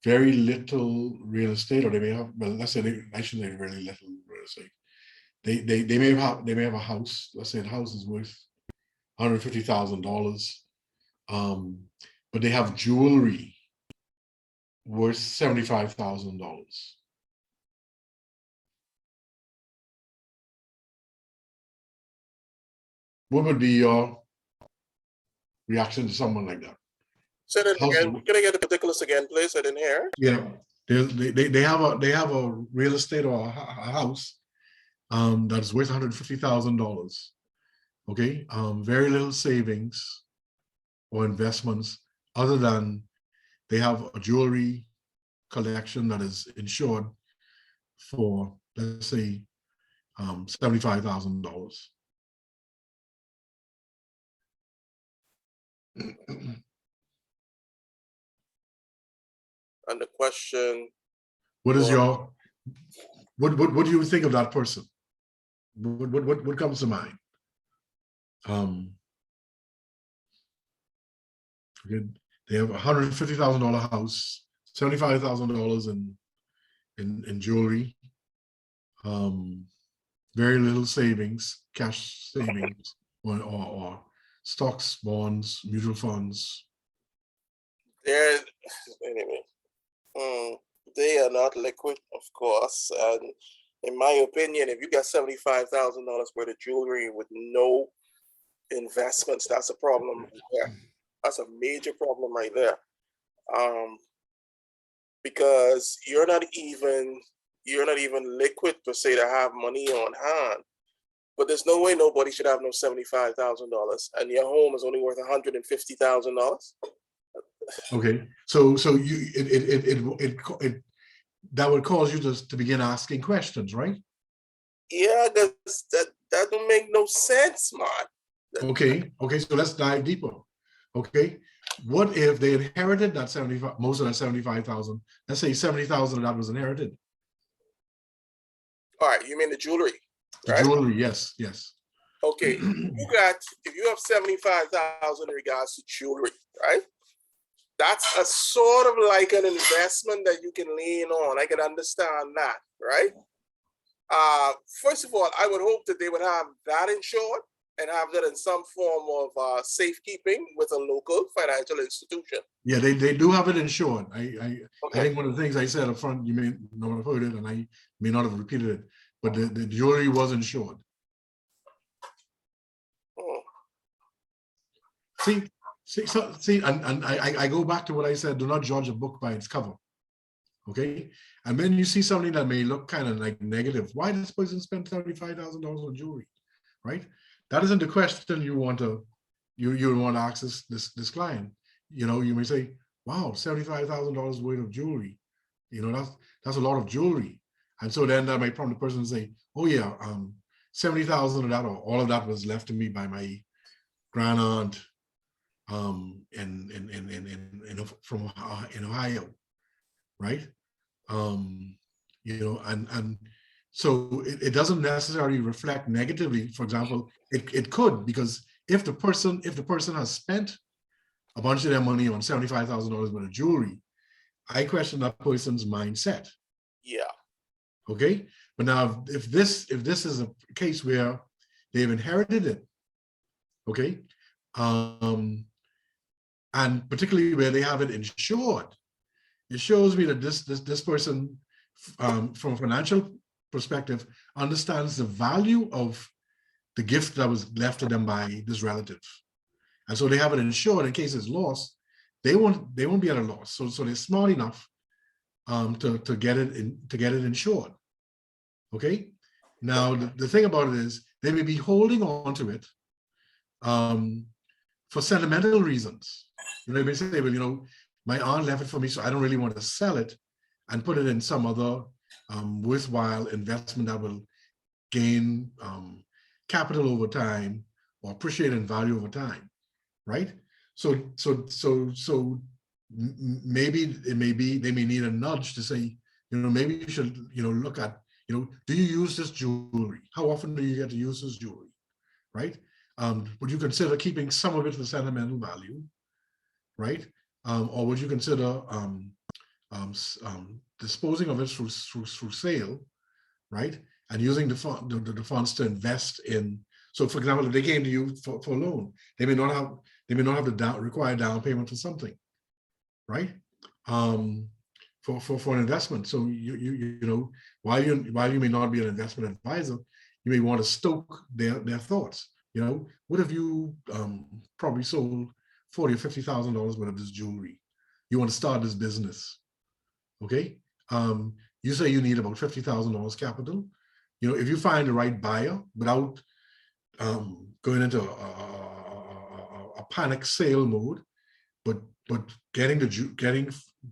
very little real estate, or they may have, well, let's say I shouldn't say very little real estate. They may have a house. Let's say the house is worth $150,000, but they have jewelry worth $75,000. What would be your reaction to someone like that? Say that again. Can I get the particulars again, please? I didn't hear. Yeah, they have a real estate or a house that's worth $150,000. Okay, very little savings or investments, other than they have a jewelry collection that is insured for, let's say, $75,000. And the question. What is what do you think of that person? What comes to mind? They have $150,000 house, $75,000 in jewelry, very little savings, cash savings, or stocks, bonds, mutual funds. Anyway, they are not liquid, of course. And in my opinion, if you got $75,000 worth of jewelry with no investments, that's a problem right there. That's a major problem right there. Because you're not even liquid per se to have money on hand. But there's no way nobody should have no $75,000, and your home is only worth $150,000. Okay, so you it that would cause you to begin asking questions, right? Yeah, that don't make no sense, man. Okay, so let's dive deeper. Okay, what if they inherited that most of that 75,000? Let's say 70,000 of that was inherited. All right, you mean the jewelry? The right? jewelry, yes. Okay, if you have 75,000 in regards to jewelry, right? That's a sort of like an investment that you can lean on. I can understand that, right? First of all, I would hope that they would have that insured and have that in some form of safekeeping with a local financial institution. Yeah, they do have it insured. I think one of the things I said up front, you may not have heard it, and I may not have repeated it, but the jewelry was insured. Oh. See, and I go back to what I said, do not judge a book by its cover. Okay, and then you see something that may look kind of like negative. Why did this person spend $35,000 on jewelry, right? That isn't the question you want to ask this client. You may say, wow, $75,000 worth of jewelry. That's a lot of jewelry. And so then that might prompt the person to say, oh yeah, 70,000 of that, or all of that was left to me by my grand aunt in Ohio, right? And So it doesn't necessarily reflect negatively. For example, it could, because if the person has spent a bunch of their money on $75,000 worth of jewelry, I question that person's mindset. Yeah. Okay, but now if this is a case where they've inherited it, okay, and particularly where they have it insured, it shows me that this person, from a financial perspective, understands the value of the gift that was left to them by this relative, and so they have it insured in case it's lost. They won't be at a loss. So they're smart enough to get it insured. Okay. Now the thing about it is they may be holding on to it for sentimental reasons. They may say, well, my aunt left it for me, so I don't really want to sell it and put it in some other worthwhile investment that will gain capital over time or appreciate in value over time, right? So maybe they may need a nudge to say, maybe you should, look at, do you use this jewelry? How often do you get to use this jewelry, right? Would you consider keeping some of it for sentimental value, right? Or would you consider disposing of it through sale, right? And using the funds to invest in. So, for example, if they came to you for a loan, they may not have the required down payment for something, right? For an investment. So while you may not be an investment advisor, you may want to stoke their thoughts. What if you probably sold $40,000 or $50,000 worth of this jewelry? You want to start this business, okay? You say you need about $50,000 capital. If you find the right buyer without going into a panic sale mode, but getting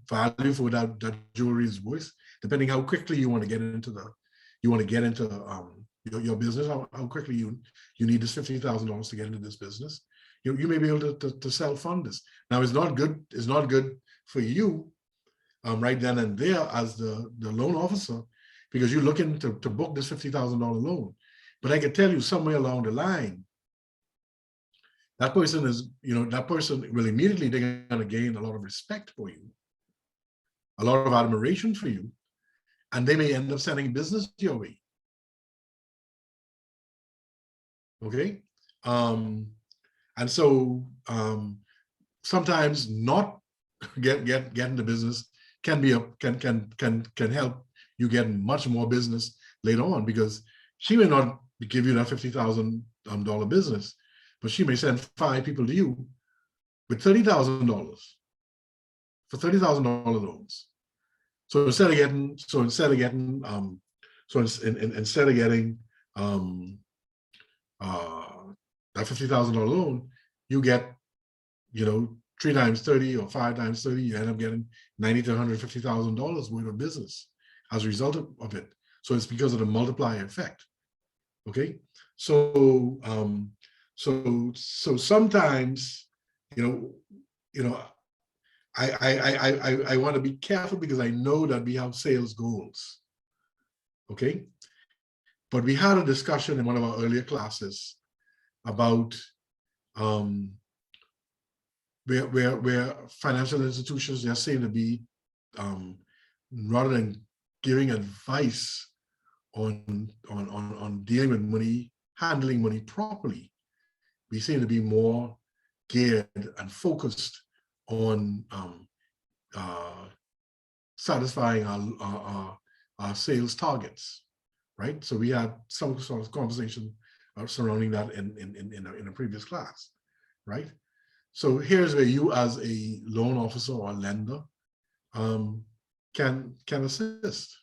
value for that jewelry is worth, depending how quickly you want to get into your business, how quickly you need this $50,000 to get into this business. You may be able to self-fund this. Now, it's not good for you right then and there as the loan officer, because you're looking to book this $50,000 loan. But I can tell you, somewhere along the line, that person will immediately, they're going to gain a lot of respect for you, a lot of admiration for you, and they may end up sending business your way. Okay, and so sometimes not get into business can help you get much more business later on, because she may not give you that $50,000 business, but she may send 5 people to you with $30,000 for $30,000 loans. So instead of getting that $50,000 loan, you get 3 times 30 or 5 times 30, you end up getting $90,000 to $150,000 worth of business as a result of it. So it's because of the multiplier effect. Okay, so sometimes I want to be careful, because I know that we have sales goals. Okay, but we had a discussion in one of our earlier classes about where financial institutions, they're saying to be, rather than giving advice on dealing with money, handling money properly, we seem to be more geared and focused on satisfying our sales targets, right? So we had some sort of conversation surrounding that in a previous class, right? So here's where you, as a loan officer or lender, can assist.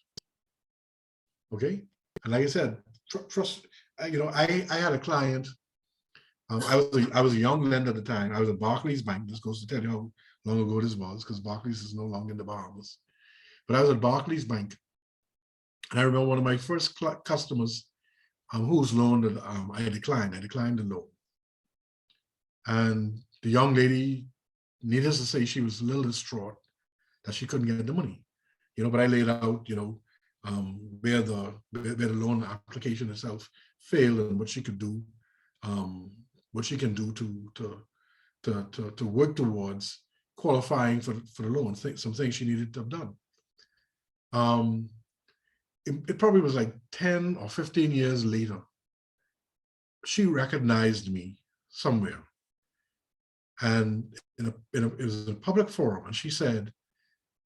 Okay, and like I said, trust. I had a client. I was a young lender at the time. I was at Barclays Bank. This goes to tell you how long ago this was, because Barclays is no longer in the Bahamas. But I was at Barclays Bank, and I remember one of my first customers, whose loan that I declined. I declined the loan, and the young lady, needless to say, she was a little distraught that she couldn't get the money. But I laid out, where the loan application itself failed and what she could do, what she can do to work towards qualifying for the loan, some things she needed to have done. It probably was like 10 or 15 years later, she recognized me somewhere. And it was a public forum, and she said,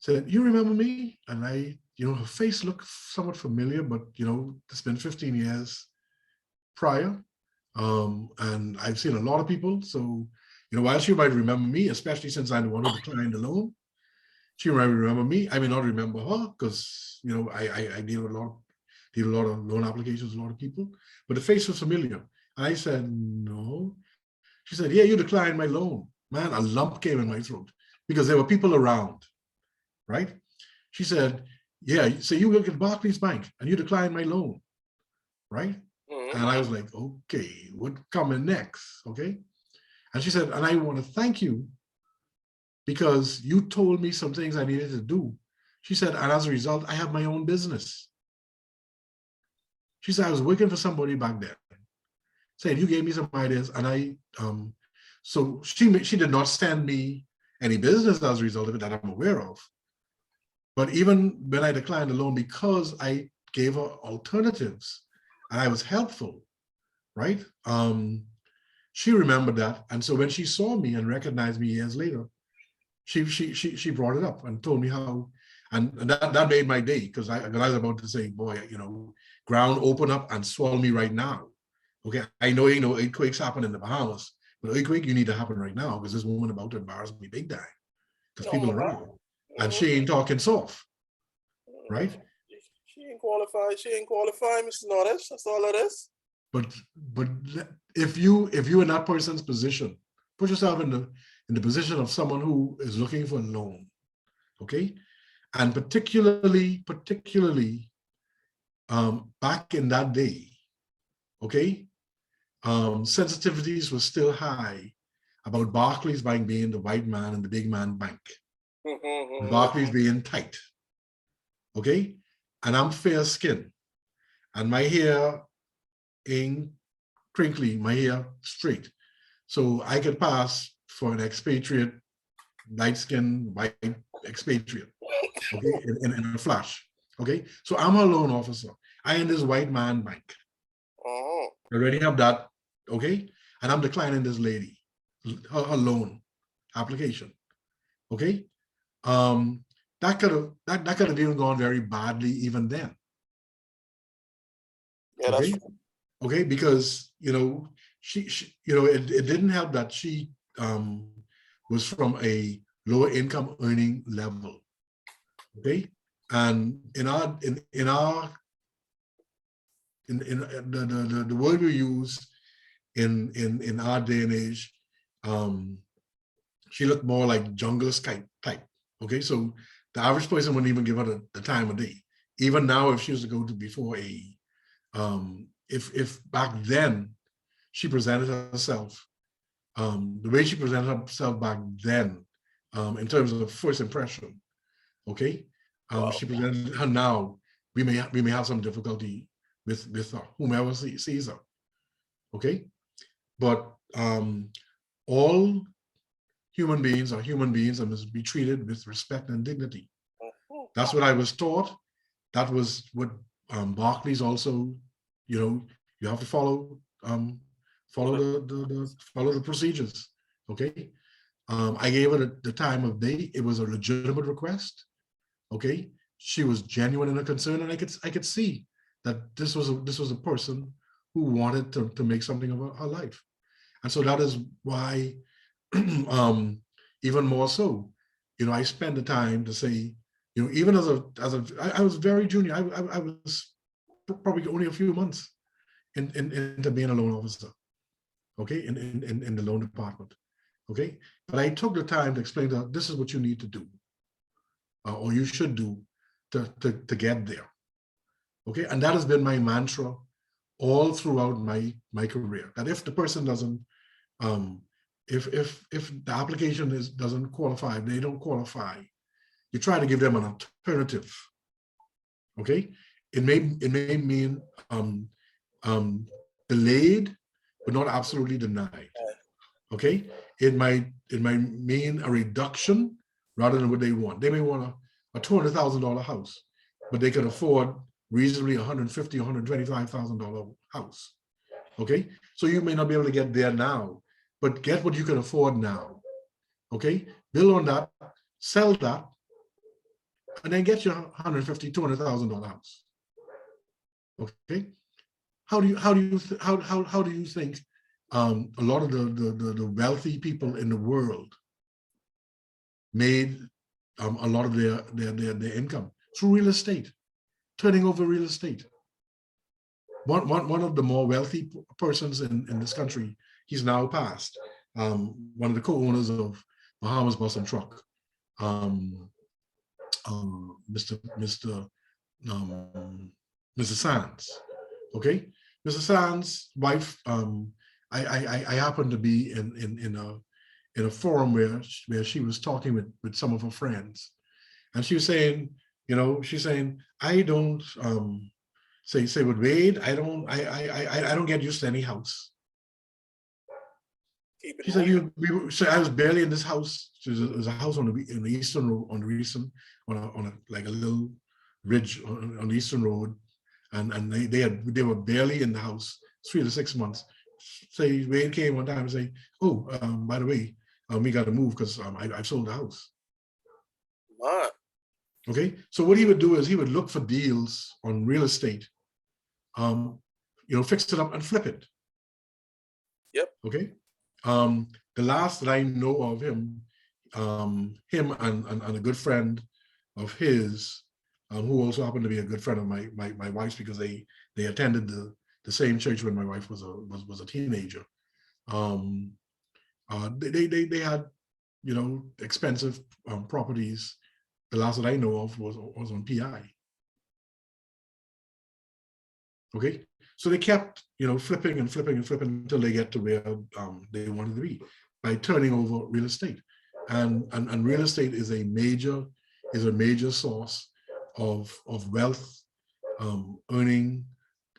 "You remember me?" And her face looked somewhat familiar, but it's been 15 years prior. And I've seen a lot of people. So, while she might remember me, especially since I'm the one who declined the loan, she might remember me. I may not remember her because, I deal with a lot of loan applications, a lot of people, but the face was familiar. And I said, "No." She said, "Yeah, you declined my loan." Man, a lump came in my throat because there were people around, right? She said, "Yeah, so you work at Barclays Bank and you declined my loan, right?" And I was like, "Okay, what coming next?" Okay. And she said, "And I want to thank you because you told me some things I needed to do." She said, "And as a result, I have my own business." She said, "I was working for somebody back then. Said you gave me some ideas, and so she did not send me any business as a result of it that I'm aware of. But even when I declined the loan, because I gave her alternatives and I was helpful, right? She remembered that, and so when she saw me and recognized me years later, she brought it up and told me how, and that made my day because I was about to say, "Boy, ground open up and swallow me right now." Okay, I know earthquakes happen in the Bahamas, but earthquake you need to happen right now because this woman about to embarrass me big time because people around, and she ain't talking soft, right? She ain't qualified. She ain't qualified, Mr. Norris. That's all it is. But if you're in that person's position, put yourself in the position of someone who is looking for a loan, okay, and particularly back in that day, okay. Sensitivities were still high about Barclays Bank being the white man and the big man bank. Barclays being tight. Okay? And I'm fair skinned. And my hair ain't crinkly, my hair straight. So I could pass for an expatriate, light-skinned, white expatriate. Okay, in a flash. Okay, so I'm a loan officer. I am this white man bank. I already have that. Okay, and I'm declining this lady her loan application. Okay, that could have even gone very badly even then. Yeah, okay, that's true. Okay, because she it didn't help that she was from a lower income earning level. Okay, and in the word we use in our day and age, she looked more like jungle type. Okay, so the average person wouldn't even give her the time of day. Even now, if she was to go to before if back then she presented herself, the way she presented herself back then, in terms of first impression, okay, she presented her now, we may have some difficulty with her, whomever sees her, okay, but all human beings are human beings and must be treated with respect and dignity. That's what I was taught. That was what Barclays also, you have to follow the procedures. Okay. I gave her the time of day. It was a legitimate request. Okay. She was genuine in her concern, and I could see that this was a person who wanted to make something of her life. And so that is why even more so, I spend the time to say, even I was very junior. I was probably only a few months into being a loan officer, okay, in the loan department, okay. But I took the time to explain that this is what you need to do, or you should do to get there, okay. And that has been my mantra all throughout my career. That if the person doesn't if the application doesn't qualify, they don't qualify, you try to give them an alternative, okay? it may mean delayed, but not absolutely denied. Okay, it might mean a reduction rather than what they want. They may want a $200,000 house, but they can afford reasonably $150,000 or $125,000 house. Okay, so you may not be able to get there now, but get what you can afford now. Okay, build on that, sell that, and then get your $150,000, $200,000 house. Okay, how do you think a lot of the wealthy people in the world made a lot of their income? Through real estate, turning over real estate. One of the more wealthy persons in this country, he's now passed, one of the co-owners of Bahamas Bus and Truck, Mr. Sands. Okay, Mr. Sands' wife. I happened to be in a forum where she was talking with some of her friends, and she was saying, she's saying, I don't say with Wade, I don't get used to any house. She said, so I was barely in this house. It was a house on the eastern road, on a like a little ridge on the eastern road, and they were barely in the house 3 to 6 months. Say Wade came one time and say, oh, by the way, we got to move because I've sold the house. Wow. Okay, so what he would do is he would look for deals on real estate, fix it up and flip it. Yep. Okay. The last that I know of him, him and a good friend of his, who also happened to be a good friend of my wife's, because they attended the same church when my wife was a teenager. They had, expensive properties. The last that I know of was on PI. Okay, so they kept, flipping and flipping and flipping until they get to where they wanted to be by turning over real estate, and real estate is a major source of wealth, earning,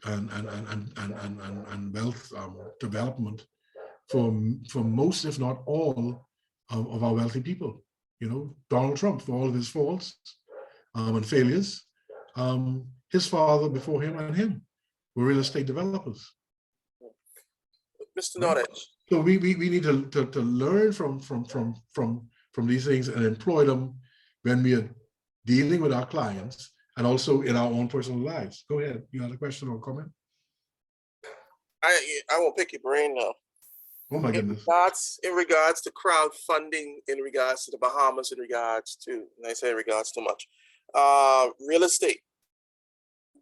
and wealth development for most, if not all, of our wealthy people. Donald Trump, for all of his faults and failures, his father before him and him were real estate developers. Mr. Norwich. So we need to learn from these things and employ them when we are dealing with our clients and also in our own personal lives. Go ahead. You had a question or comment? I won't pick your brain now. Oh my goodness. In regards to crowdfunding, in regards to the Bahamas, in regards to, and I say in regards to much, real estate.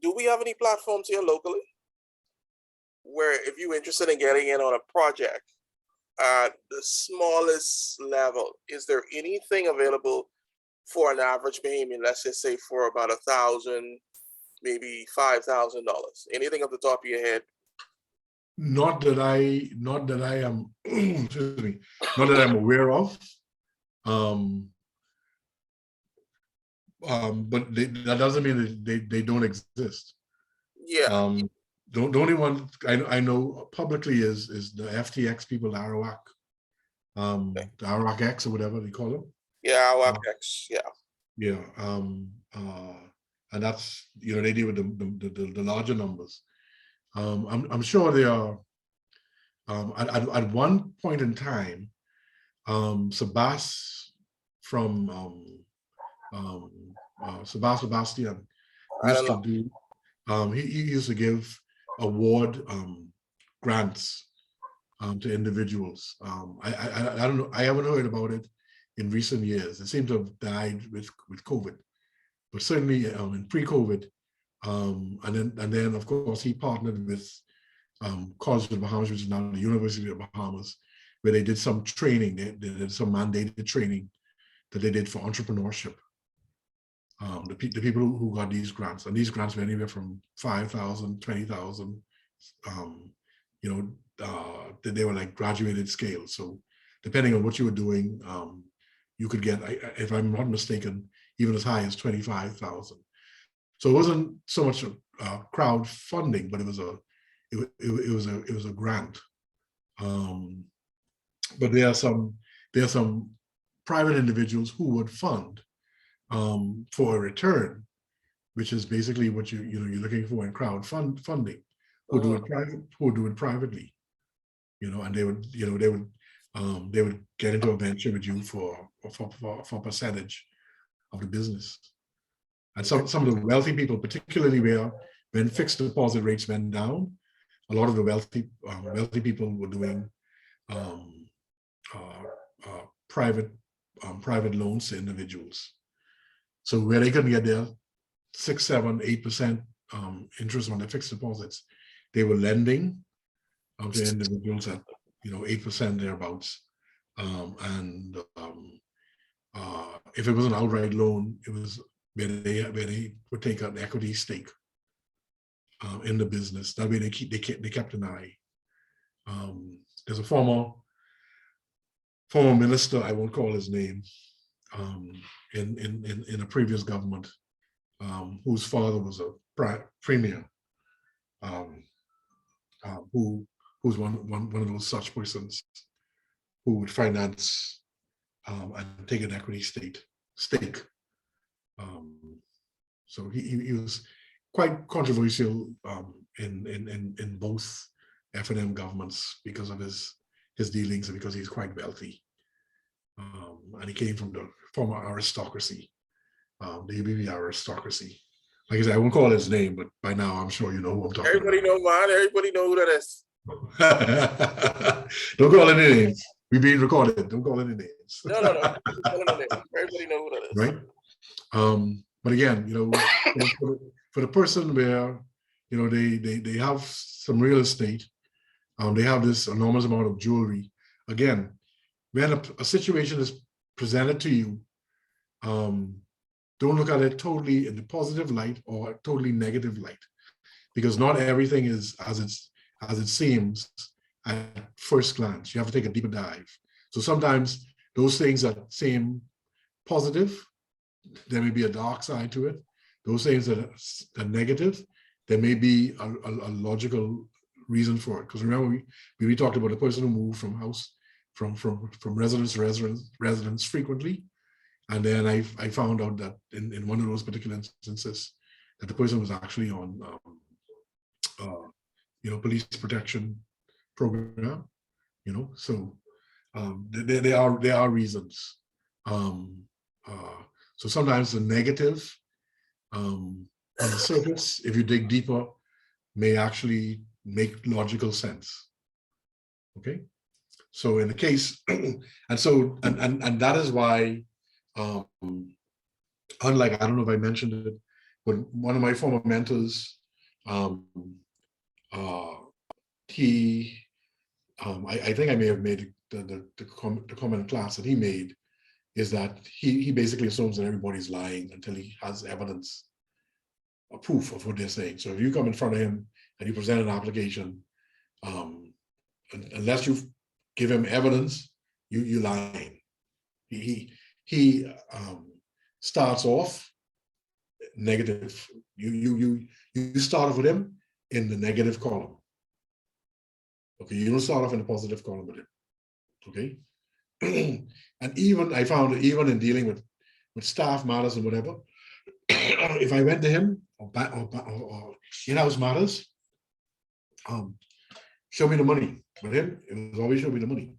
Do we have any platforms here locally where if you're interested in getting in on a project at the smallest level, is there anything available for an average Bahamian, let's just say for about $1,000, maybe $5,000? Anything off the top of your head? Not that I am, excuse me, not that I'm aware of. But that doesn't mean that they don't exist. Yeah. The only one I know publicly is the FTX people, the Arawak, the Arawak X or whatever they call them. Yeah, Arawak X. Yeah. Yeah. And that's, they deal with the larger numbers. I'm sure they are. At one point in time, Sebastian used to do. He used to give award grants to individuals. I don't know. I haven't heard about it in recent years. It seems to have died with COVID, but certainly in pre-COVID. And then of course he partnered with College of the Bahamas, which is now the University of the Bahamas, where they did some training. They did some mandated training that they did for entrepreneurship. The people who got these grants, and these grants were anywhere from $5,000, $20,000. They were like graduated scale. So depending on what you were doing, you could get, if I'm not mistaken, even as high as $25,000. So it wasn't so much crowdfunding, but it was a grant. But there are some private individuals who would fund for a return, which is basically what you're looking for in crowdfunding. Who do it privately, and they would get into a venture with you for percentage of the business. And some of the wealthy people, particularly when fixed deposit rates went down, a lot of the wealthy people were doing private loans to individuals. So where they couldn't get their 6, 7, 8% interest on their fixed deposits, they were lending to individuals at 8% thereabouts. And if it was an outright loan, it was where they would take an equity stake in the business. That way they kept an eye. There's a former minister, I won't call his name, in a previous government, whose father was a premier, who's one of those such persons who would finance and take an equity stake. So he was quite controversial in both F&M governments because of his dealings and because he's quite wealthy. And he came from the former aristocracy, the UBB aristocracy. Like I said, I won't call his name, but by now I'm sure you know who I'm talking Everybody about. know mine. Everybody know who that is. Don't call any names. We're being recorded. Don't call any names. No. Everybody know who that is. Right. But again, for the person where they have some real estate, they have this enormous amount of jewelry. Again, when a situation is presented to you, don't look at it totally in the positive light or totally negative light, because not everything is as it seems at first glance. You have to take a deeper dive. So sometimes those things that seem positive, there may be a dark side to it. Those things that are negative, there may be a logical reason for it. Because remember, we talked about the person who moved from residence to residence frequently. And then I found out that in one of those particular instances, that the person was actually on police protection program. So there are reasons. So sometimes the negative on the surface, if you dig deeper, may actually make logical sense. Okay, so in the case, and that is why, unlike, I don't know if I mentioned it, but one of my former mentors, I think I may have made the comment in class that he made, is that he basically assumes that everybody's lying until he has evidence or proof of what they're saying. So if you come in front of him and you present an application, unless you give him evidence, you're lying. He starts off negative. You start off with him in the negative column. Okay, you don't start off in the positive column with him. Okay. And even I found that even in dealing with staff matters and whatever, if I went to him or in-house matters, show me the money. With him, it was always show me the money.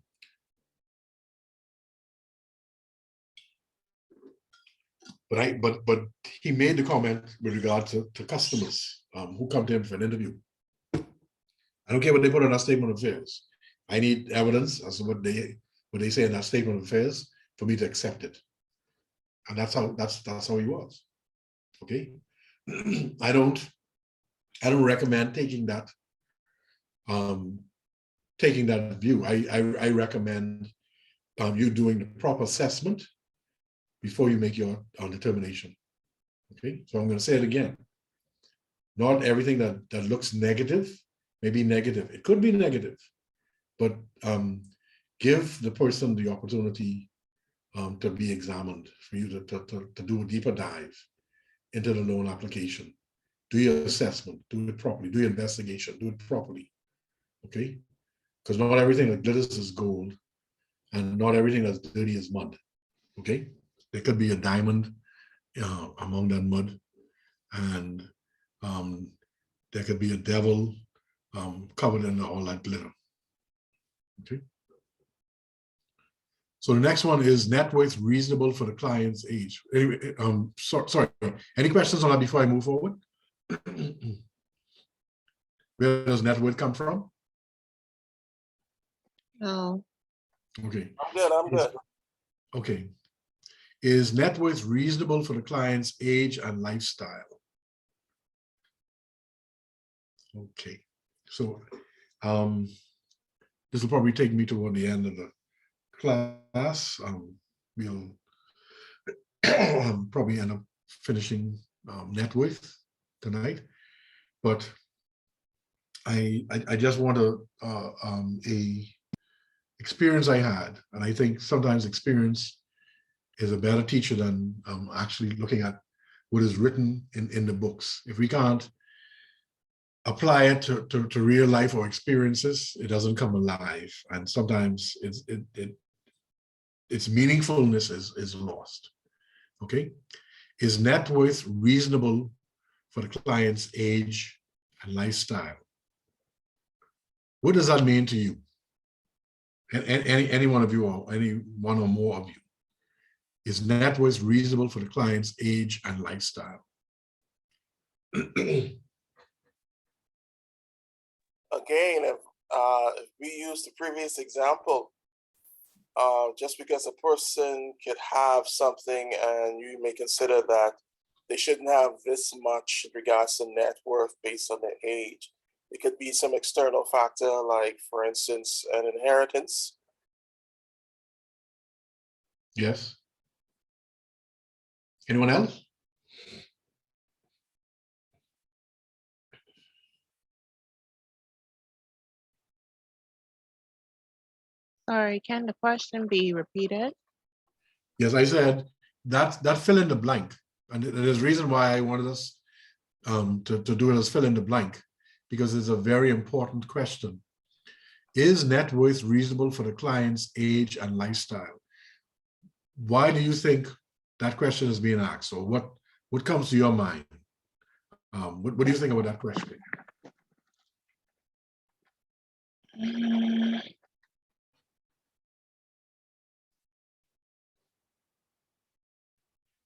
But he made the comment with regard to customers who come to him for an interview. I don't care what they put on that statement of affairs. I need evidence as to what they say in that statement of affairs for me to accept it. And that's how he was. Okay. I don't recommend taking that view. I recommend you doing the proper assessment before you make your determination. Okay, so I'm going to say it again. Not everything that looks negative may be negative. It could be negative, but give the person the opportunity to be examined, for you to do a deeper dive into the loan application do your assessment, do it properly, do your investigation, do it properly. Okay? Because not everything that glitters is gold, and not everything that's dirty is mud. Okay? There could be a diamond among that mud, and there could be a devil covered in all that glitter. Okay. So the next one is net worth reasonable for the client's age. Anyway, sorry. Any questions on that before I move forward? Where does net worth come from? No. Okay. I'm good. Okay. Is net worth reasonable for the client's age and lifestyle? Okay. So this will probably take me toward the end of the class. We'll probably end up finishing net worth tonight, but I just want a experience I had, and I think sometimes experience is a better teacher than actually looking at what is written in the books. If we can't apply it to real life or experiences, it doesn't come alive, and sometimes its meaningfulness is lost. Okay, is net worth reasonable for the client's age and lifestyle? What does that mean to you? And any one of you, or any one or more of you, is net worth reasonable for the client's age and lifestyle? Again, if we use the previous example, just because a person could have something and you may consider that they shouldn't have this much in regards to net worth based on their age. It could be some external factor, like, for instance, an inheritance. Yes. Anyone else? Sorry, can the question be repeated? Yes, I said that fill in the blank, and there's a reason why I wanted us to do it as fill in the blank, because it's a very important question. Is net worth reasonable for the client's age and lifestyle? Why do you think that question is being asked, or what comes to your mind? What do you think about that question?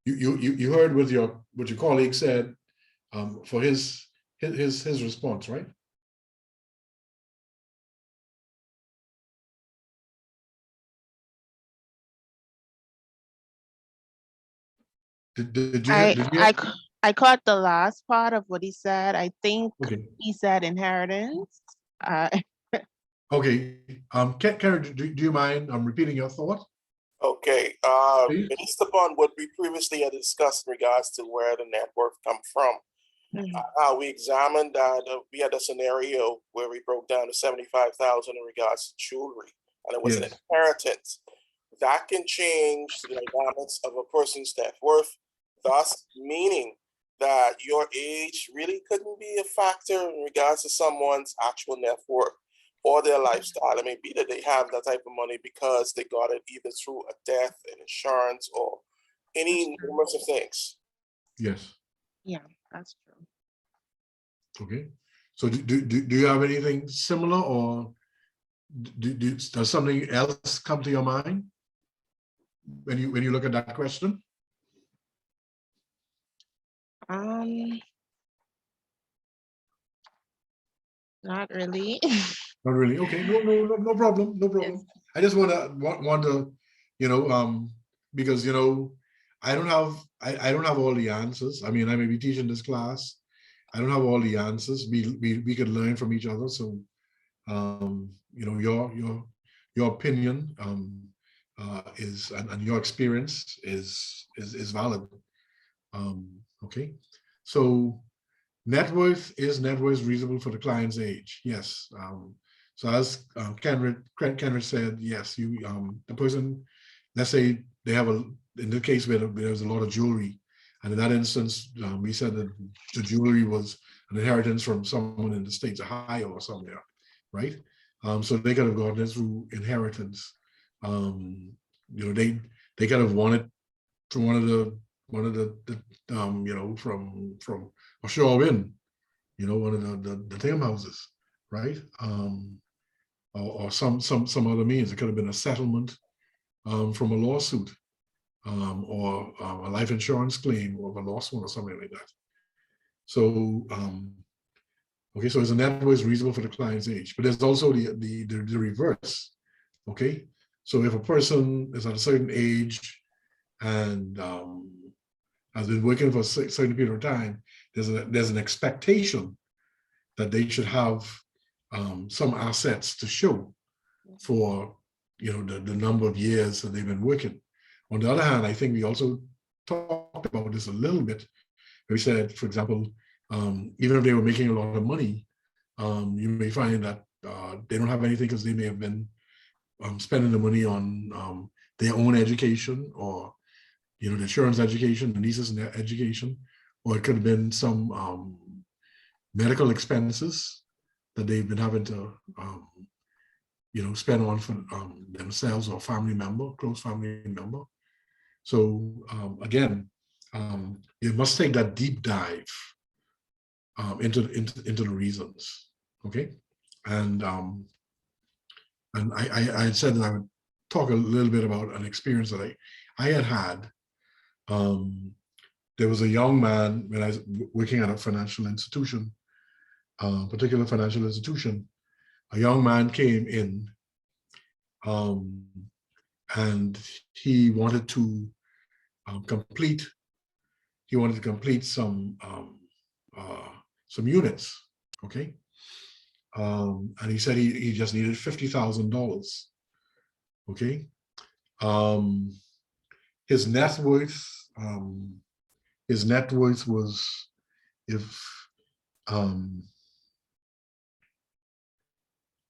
You heard what your colleague said for his response, right? Did you? I caught the last part of what he said. I think Okay. he said inheritance. Okay. Karen, do you mind repeating your thought? Okay. Please. Based upon what we previously had discussed in regards to where the net worth come from, we examined that we had a scenario where we broke down to 75,000 in regards to jewelry, and it was an inheritance. That can change the dynamics of a person's net worth, thus meaning that your age really couldn't be a factor in regards to someone's actual net worth or their lifestyle. It may be that they have that type of money because they got it either through a death, an insurance, or any numbers of things. Yes. Yeah, that's true. Okay. So do you have anything similar, or does something else come to your mind when you look at that question? Not really. Not really. Okay. No problem. No problem. Yes. I just want to, because I don't have all the answers. I mean, I may be teaching this class. I don't have all the answers. We could learn from each other. So, your opinion is and your experience is valid. Okay. So net worth reasonable for the client's age? Yes. So as Kenrich said, yes, the person, let's say they have in the case where there's a lot of jewelry, And in that instance, we said that the jewelry was an inheritance from someone in the States, Ohio or somewhere, right? So they could have gotten it through inheritance. They could have won it from one of the from a shore in, one of the Tim houses, right? Or some other means. It could have been a settlement from a lawsuit, or a life insurance claim of a lost one or something like that. So okay, so his net worth is reasonable for the client's age, but there's also the reverse. Okay, so if a person is at a certain age and has been working for a certain period of time, there's an expectation that they should have some assets to show for the number of years that they've been working. On the other hand, I think we also talked about this a little bit. We said, for example, even if they were making a lot of money, you may find that they don't have anything because they may have been spending the money on their own education, or the children's education, the nieces and their education, or it could have been some medical expenses that they've been having to spend on for themselves or family member, close family member. So again, you must take that deep dive into the reasons, okay? And I had said that I would talk a little bit about an experience that I had. There was a young man when I was working at a financial institution, particular financial institution. A young man came in, and he wanted to complete some units, okay? And he said he just needed $50,000, okay? His net worth was,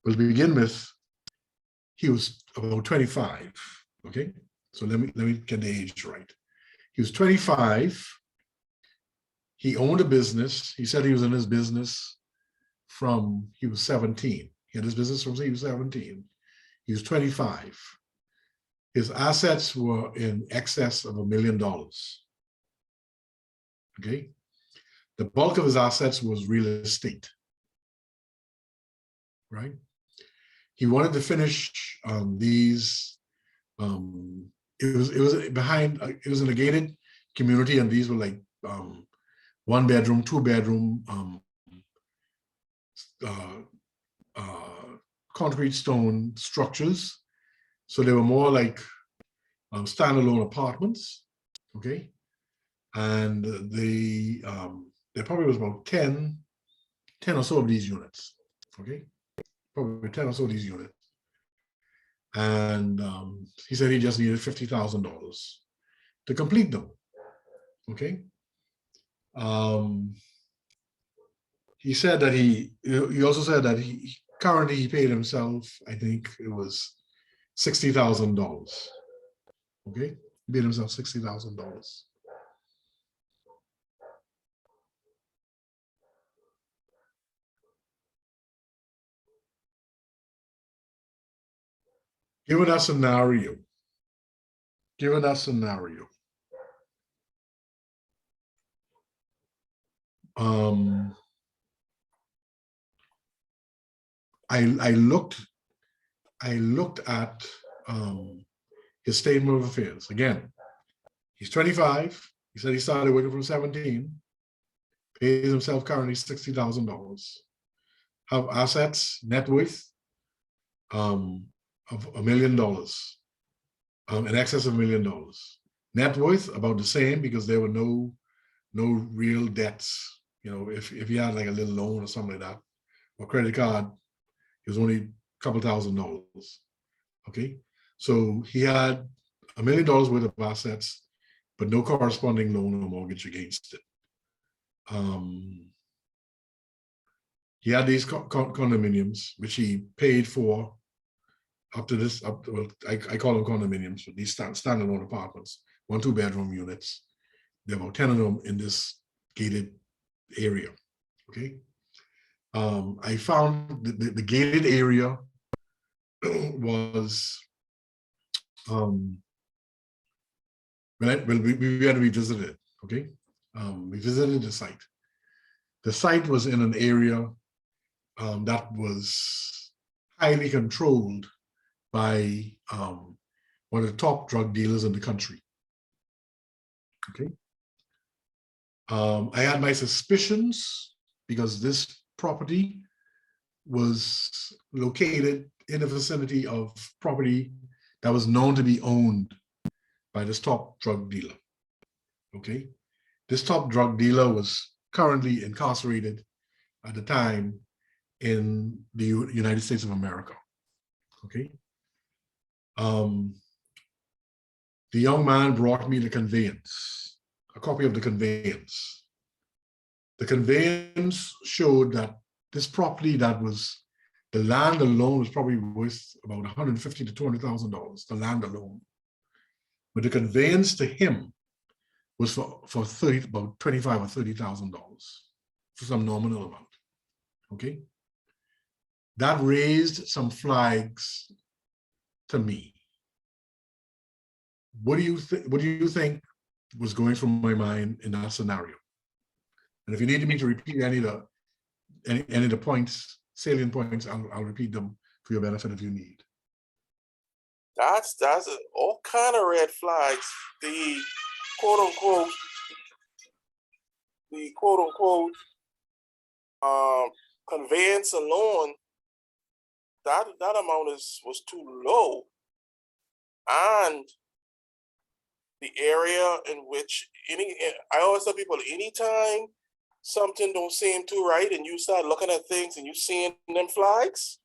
we'll begin with, he was about 25, okay? So let me get the age right. He was 25. He owned a business. He said he was in his business from he was 17. He had his business from he was 17. He was 25. His assets were in excess of $1 million. Okay. The bulk of his assets was real estate. Right. He wanted to finish these. It was in a gated community, and these were like 1 bedroom, 2 bedroom, concrete stone structures. So they were more like standalone apartments, okay? And there probably was about 10 or so of these units, okay? Probably 10 or so of these units. And he said he just needed $50,000 to complete them, okay? He said that he also said that he currently paid himself, I think it was $60,000. Okay, he paid himself $60,000. Given that scenario, I looked at his statement of affairs. Again, he's 25. He said he started working from 17. Pays himself currently $60,000. Have assets, net worth of $1 million, in excess of $1 million. Net worth about the same because there were no real debts. If he had like a little loan or something like that, or credit card, it was only a couple $1,000. Okay, so he had $1 million worth of assets, but no corresponding loan or mortgage against it. He had these condominiums, which he paid for up to this, I call them condominiums, but these standalone apartments, 1 2 bedroom units. There are about 10 of them in this gated area. Okay. I found the gated area was when we had to revisit it. Okay. We visited the site. The site was in an area that was highly controlled by one of the top drug dealers in the country. Okay. I had my suspicions because this property was located in the vicinity of property that was known to be owned by this top drug dealer. Okay. This top drug dealer was currently incarcerated at the time in the United States of America. Okay. The young man brought me the conveyance, a copy of the conveyance. The conveyance showed that this property that was, the land alone was probably worth about $150,000 to $200,000, the land alone. But the conveyance to him was for about $25,000 or $30,000 for some nominal amount. Okay. That raised some flags to me. What do you think was going through my mind in that scenario? And if you need me to repeat any of the points, salient points, I'll repeat them for your benefit if you need. That's all kind of red flags. The quote unquote conveyance alone, that amount was too low. And the area in which I always tell people, anytime something don't seem too right and you start looking at things and you seeing them flags,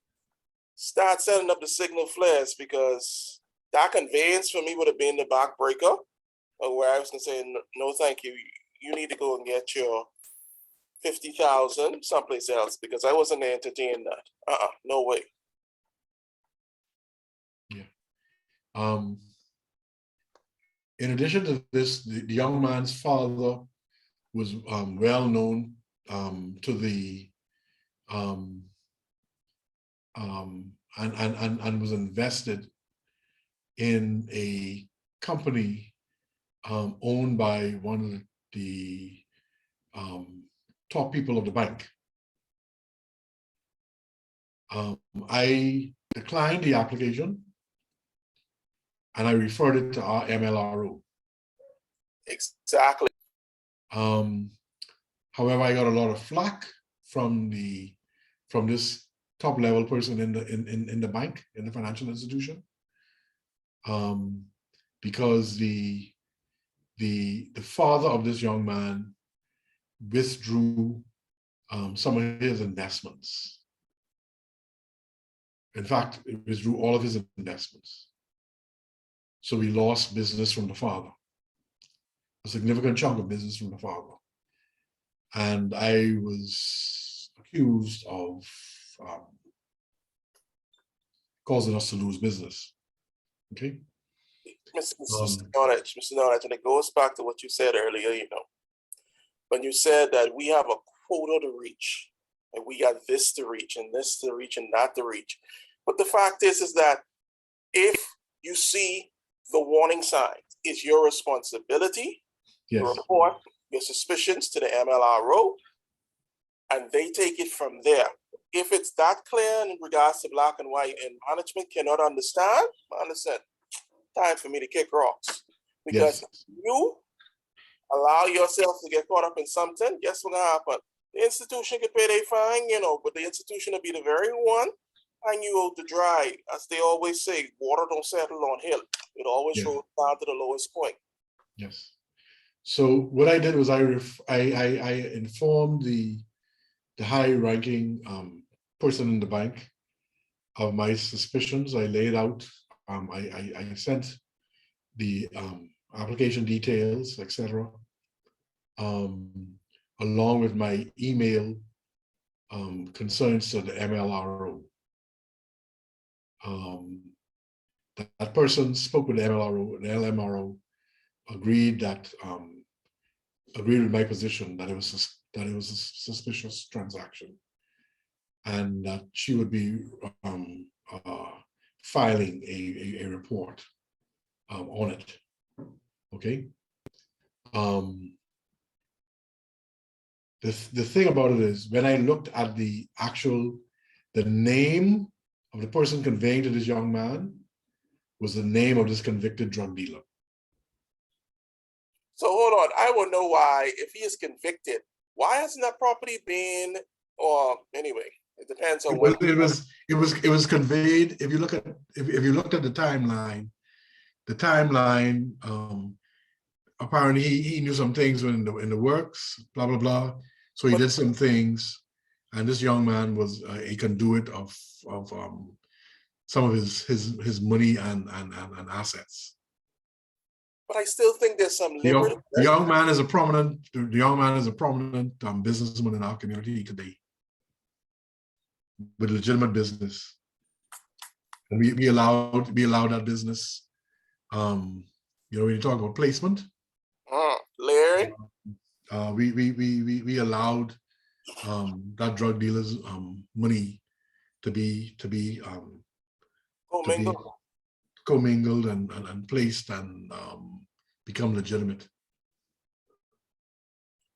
start setting up the signal flares, because that conveyance for me would have been the backbreaker, where I was gonna say, no, thank you. You need to go and get your 50,000 someplace else, because I wasn't gonna entertain that. No way. Yeah. In addition to this, the young man's father was well known to the and was invested in a company owned by one of the top people of the bank. I declined the application and I referred it to our MLRO. Exactly. However, I got a lot of flack from this top level person in the bank, in the financial institution, because the father of this young man withdrew some of his investments. In fact, it withdrew all of his investments. So we lost business from the father, a significant chunk of business from the father. And I was accused of causing us to lose business. Okay. Mr. Knowledge, and it goes back to what you said earlier, when you said that we have a quota to reach, and we got this to reach, and this to reach, and that to reach. But the fact is that if you see the warning signs, it's your responsibility to report your suspicions to the MLRO, and they take it from there. If it's that clear in regards to black and white and management cannot understand, time for me to kick rocks. Because you allow yourself to get caught up in something, guess what's gonna happen? The institution could pay their fine, but the institution will be the very one hang you out to dry. As they always say, water don't settle on hill. It always rolls down to the lowest point. Yes. So what I did was I informed the high-ranking person in the bank of my suspicions. I laid out, I sent the application details, etc., along with my email concerns to the MLRO. That person spoke with the MLRO, and the LMRO agreed that agreed with my position that it was a suspicious transaction, and that she would be filing a report on it. Okay. The thing about it is, when I looked at the name of the person conveying to this young man was the name of this convicted drug dealer. So hold on, I will know why, if he is convicted, why hasn't that property been, or anyway, it depends on when. It was conveyed. If you look at if you looked at the timeline, apparently he knew some things in the works, blah blah blah. So he did some things, and this young man was a conduit of some of his money and assets. But I still think there's some liberty. The young man is a prominent businessman in our community today, with legitimate business, and we allowed that business. When you talk about placement, Larry, we allowed that drug dealer's money to be commingled and placed and become legitimate.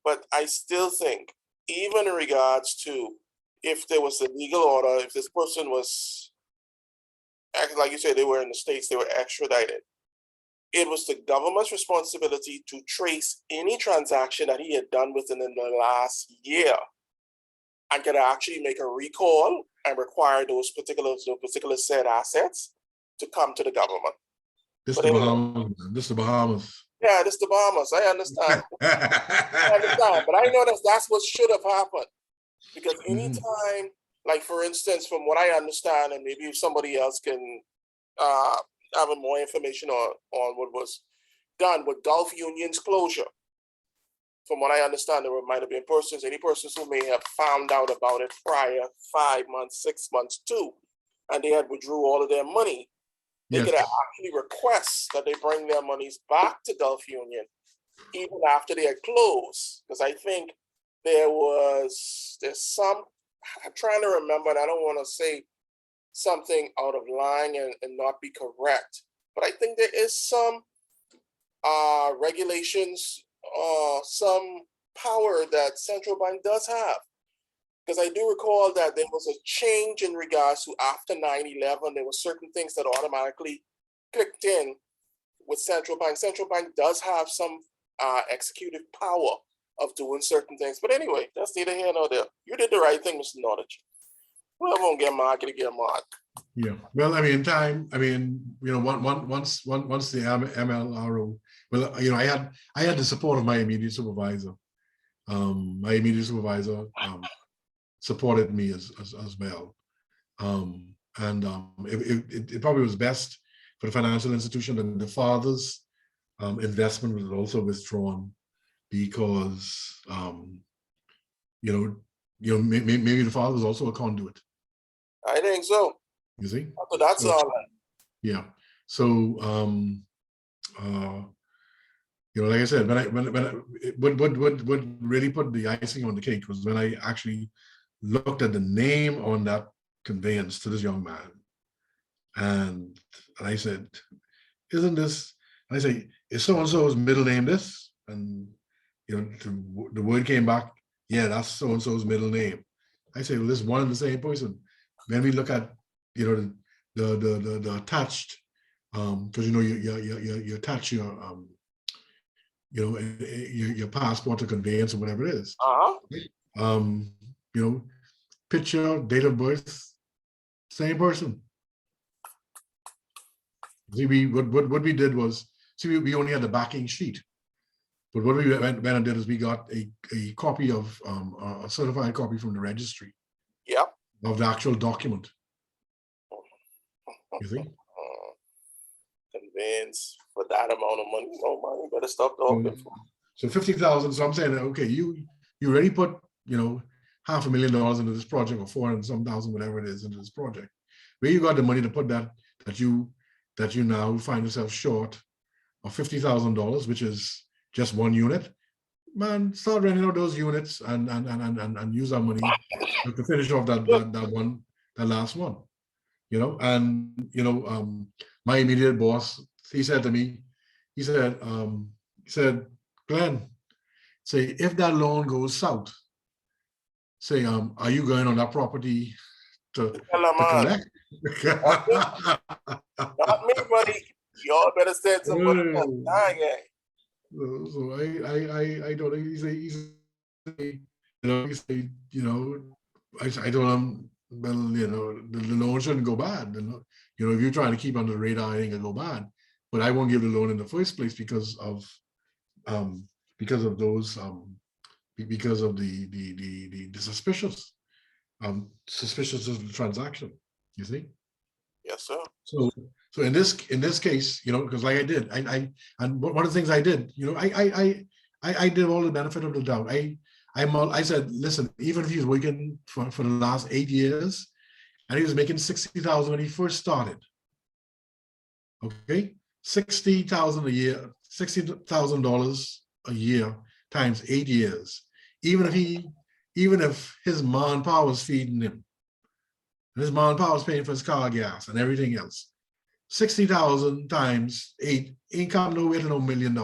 But I still think, even in regards to if there was a legal order, if this person was, like you said, they were in the States, they were extradited, it was the government's responsibility to trace any transaction that he had done within the last year, and could actually make a recall and require those particular said assets to come to the government. This is the Bahamas. Yeah, this is the Bahamas. I understand. But I know that's what should have happened. Because anytime, like for instance, from what I understand, and maybe if somebody else can have more information on what was done with Gulf Union's closure. From what I understand, there might have been any persons who may have found out about it prior 5 months, 6 months too, and they had withdrew all of their money. They could actually request that they bring their monies back to Gulf Union even after they had closed. Because I think there's some, I'm trying to remember, and I don't want to say something out of line and not be correct, but I think there is some regulations, some power that central bank does have. Because I do recall that there was a change in regards to after 9/11, there were certain things that automatically clicked in with central bank. Central bank does have some executive power of doing certain things. But anyway, that's neither here nor there. You did the right thing, Mr. Nordich. Well, I won't get mad, get mad. Yeah. Well, I mean, once the MLRO, well, I had the support of my immediate supervisor. My immediate supervisor supported me as well. It probably was best for the financial institution that the father's investment was also withdrawn, because maybe the father was also a conduit. I think so. You see? So that's all. Yeah. So like I said, what really put the icing on the cake was when I actually looked at the name on that conveyance to this young man, and I said, "Isn't this?" And I say, "Is so and so's middle name this?" And the word came back, "Yeah, that's so and so's middle name." I say, "Well, this is one and the same person." When we look at the attached, because you attach your passport to conveyance or whatever it is. Picture, date of birth, same person. See, what we did was, we only had the backing sheet, but what we went and did is we got a copy of a certified copy from the registry. Yeah. Of the actual document. You see? Conveyance for that amount of money. Oh man, you better stop talking. So 50,000. So I'm saying, okay, you already put $500,000 into this project, or 400,000, whatever it is, into this project. Where you got the money to put that you now find yourself short of $50,000, which is just one unit. man, start renting out those units and use our money to finish off that last one, and my immediate boss, he said to me, he said, Glenn, say, if that loan goes south, say, are you going on that property to collect? Not me, buddy. Y'all better send somebody else. So I told him, he said, I told him, well, the loan shouldn't go bad. If you're trying to keep under the radar, it ain't gonna go bad. But I won't give the loan in the first place because of those because of the suspicious of the transaction. You see? Yes, sir. So in this case, because like I did, and one of the things I did, I did all the benefit of the doubt. I said, listen, even if he's working for the last 8 years, and he was making $60,000 when he first started. Okay, $60,000 a year, $60,000 a year times 8 years. Even if his mom and pa was feeding him, and his mom and pa was paying for his car gas and everything else, 60,000 times 8 ain't come nowhere to no $1 million.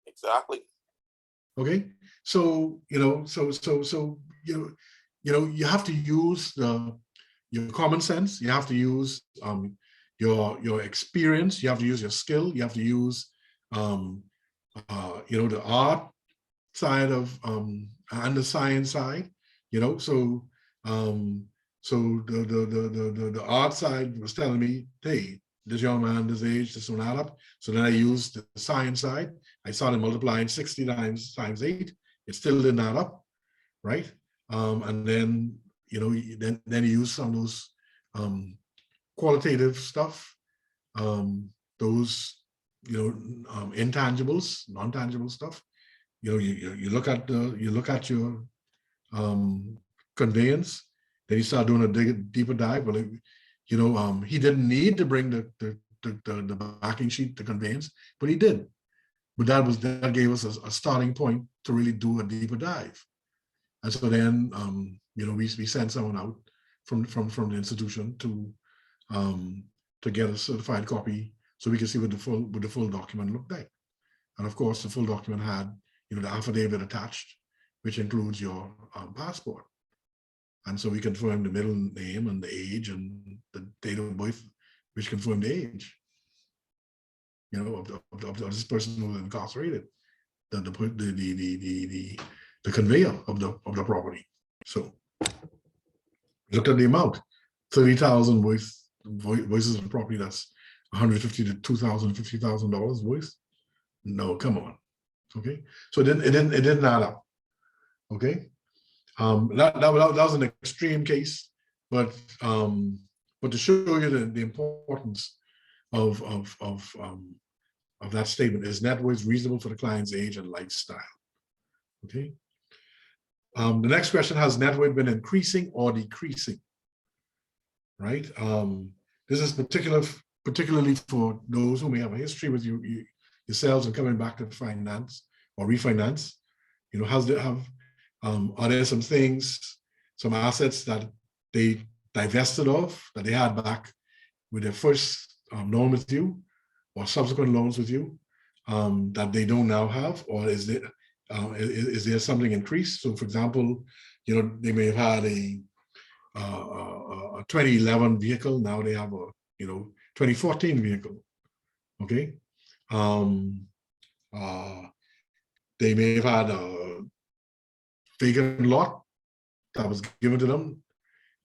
Exactly. Okay, so you have to use your common sense. You have to use your experience. You have to use your skill. You have to use the art side of and the science side. So the art side was telling me, hey, this young man, this age, this will add up. So then I used the science side. I started multiplying 60 times 8. It still didn't add up, right? And then then you use some of those qualitative stuff, those intangibles, non-tangible stuff. You look at your conveyance. Then you start doing a deeper dive. But he didn't need to bring the backing sheet, the conveyance, but he did. But that gave us a starting point to really do a deeper dive. And so then we sent someone out from the institution to get a certified copy so we could see what the full document looked like. And of course, the full document had the affidavit attached, which includes your passport. And so we confirmed the middle name and the age and the date of birth, which confirmed the age, of this person who was incarcerated, the conveyor of the property. So we looked at the amount, 30,000 versus a property that's $150,000 to $2,000, $50,000 worth. No, come on. Okay, so it didn't add up. Okay. That was an extreme case, but to show you the importance of that statement, is net worth reasonable for the client's age and lifestyle? Okay. The next question: has net worth been increasing or decreasing? Right. This is particularly for those who may have a history with yourselves and coming back to finance or refinance. Are there some things, some assets that they divested of that they had back with their first loan with you or subsequent loans with you that they don't now have? Or is there something increased? So for example, they may have had a 2011 vehicle, now they have a 2014 vehicle. Okay. They may have had a vacant lot that was given to them.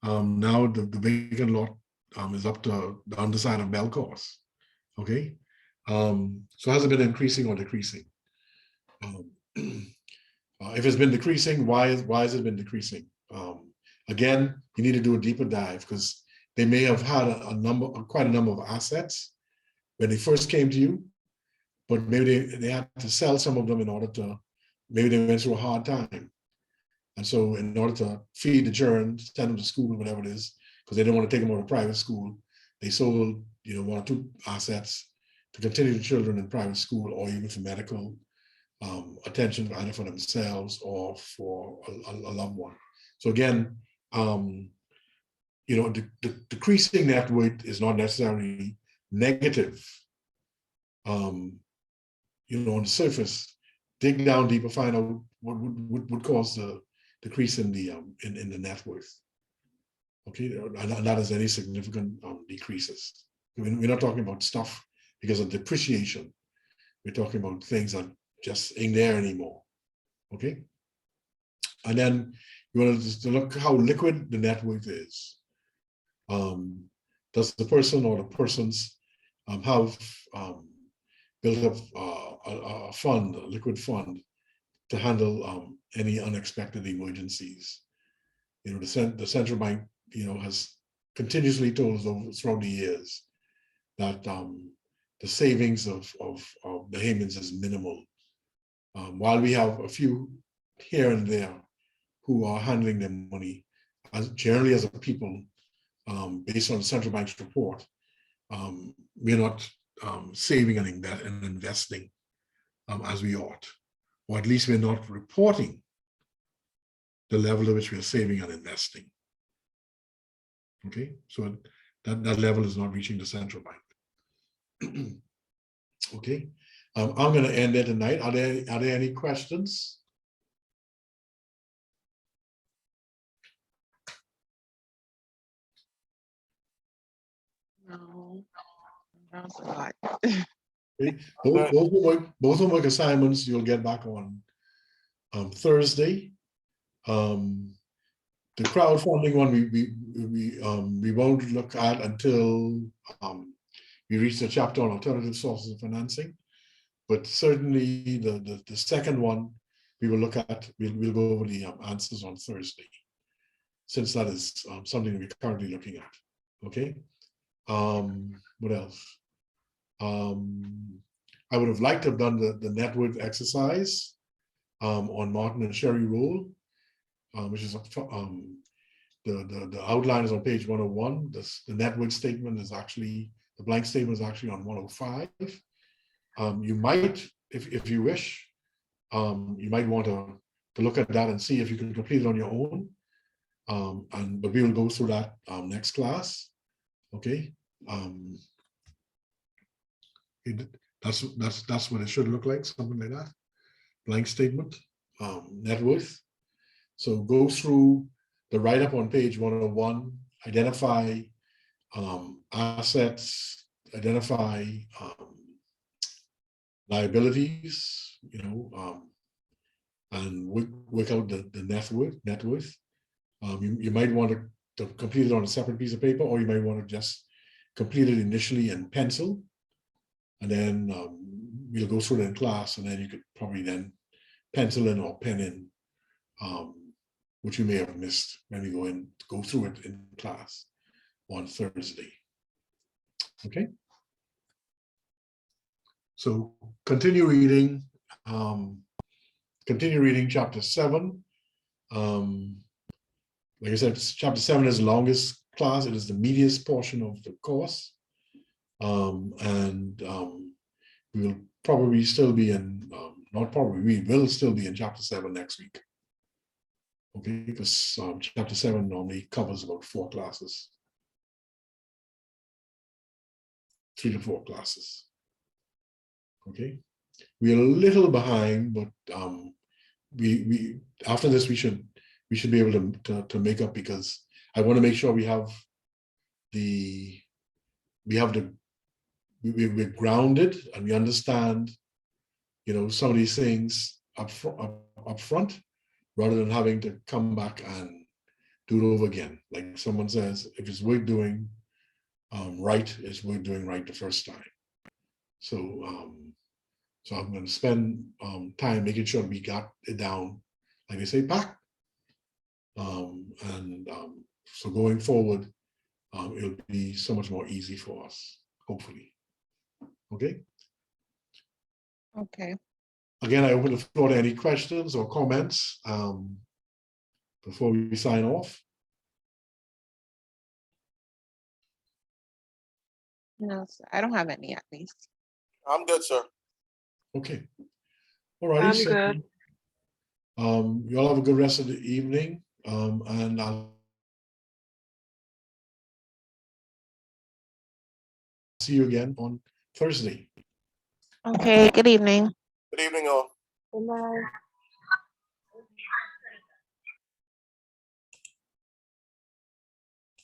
Now the vacant lot is up to the underside of Bell course. Okay. So has it been increasing or decreasing? If it's been decreasing, why has it been decreasing? Again, you need to do a deeper dive because they may have had quite a number of assets when they first came to you, but maybe they had to sell some of them in order to, maybe they went through a hard time. And so in order to feed the children, send them to school, whatever it is, because they didn't want to take them out of private school, they sold, 1 or 2 assets to continue the children in private school or even for medical attention either for themselves or for a loved one. So again, the decreasing net worth is not necessarily negative. On the surface, dig down deeper, find out what would cause the decrease in the net worth. Okay, and that is any significant decreases. We're not talking about stuff because of depreciation. We're talking about things that just ain't there anymore. Okay, and then you want to look how liquid the net worth is. Does the person or the persons have built up a fund, a liquid fund, to handle any unexpected emergencies? The central bank, has continuously told us throughout the years that the savings of Bahamians is minimal. While we have a few here and there who are handling their money, generally as a people, based on the central bank's report, we're not saving and investing as we ought, or at least we're not reporting the level at which we are saving and investing. Okay, so that level is not reaching the central bank. Okay, I'm going to end there tonight. Are there any questions? No, that's a lot. Okay. Both homework assignments you'll get back on Thursday. The crowdfunding one we won't look at until we reach the chapter on alternative sources of financing. But certainly the second one we will look at. We'll go over the answers on Thursday, since that is something we're currently looking at. Okay. What else? I would have liked to have done the net worth exercise on Martin and Sherry rule, which is the outline is on page 101. The net worth statement is actually, the blank statement is actually on 105. You might, if you wish, you might want to look at that and see if you can complete it on your own. But we will go through that next class. Okay. That's what it should look like, something like that. Blank statement, net worth. So go through the write-up on page 101, identify assets, identify liabilities, and work out the net worth. You might want to complete it on a separate piece of paper, or you might want to just complete it initially in pencil, and then we'll go through it in class, and then you could probably then pencil in or pen in which you may have missed when we go through it in class on Thursday. Okay. So continue reading chapter 7. Like I said, chapter 7 is the longest class. It is the meatiest portion of the course. We will probably still be in, not probably, we will still be in chapter 7 next week. Okay, because chapter 7 normally covers about 4 classes. 3 to 4 classes. Okay, we are a little behind, but we after this we should be able to make up, because I want to make sure we're grounded and we understand, some of these things up front, rather than having to come back and do it over again. Like someone says, if it's worth doing right, it's worth doing right the first time. So I'm going to spend time making sure we got it down, like they say, back. So going forward, it'll be so much more easy for us, hopefully. Okay. Okay. Again, I open the floor to any questions or comments before we sign off. No, sir, I don't have any, at least. I'm good, sir. Okay. All righty. I'm so, good. You all have a good rest of the evening. And I'll see you again on Thursday. Okay, good evening. Good evening, all. Good night.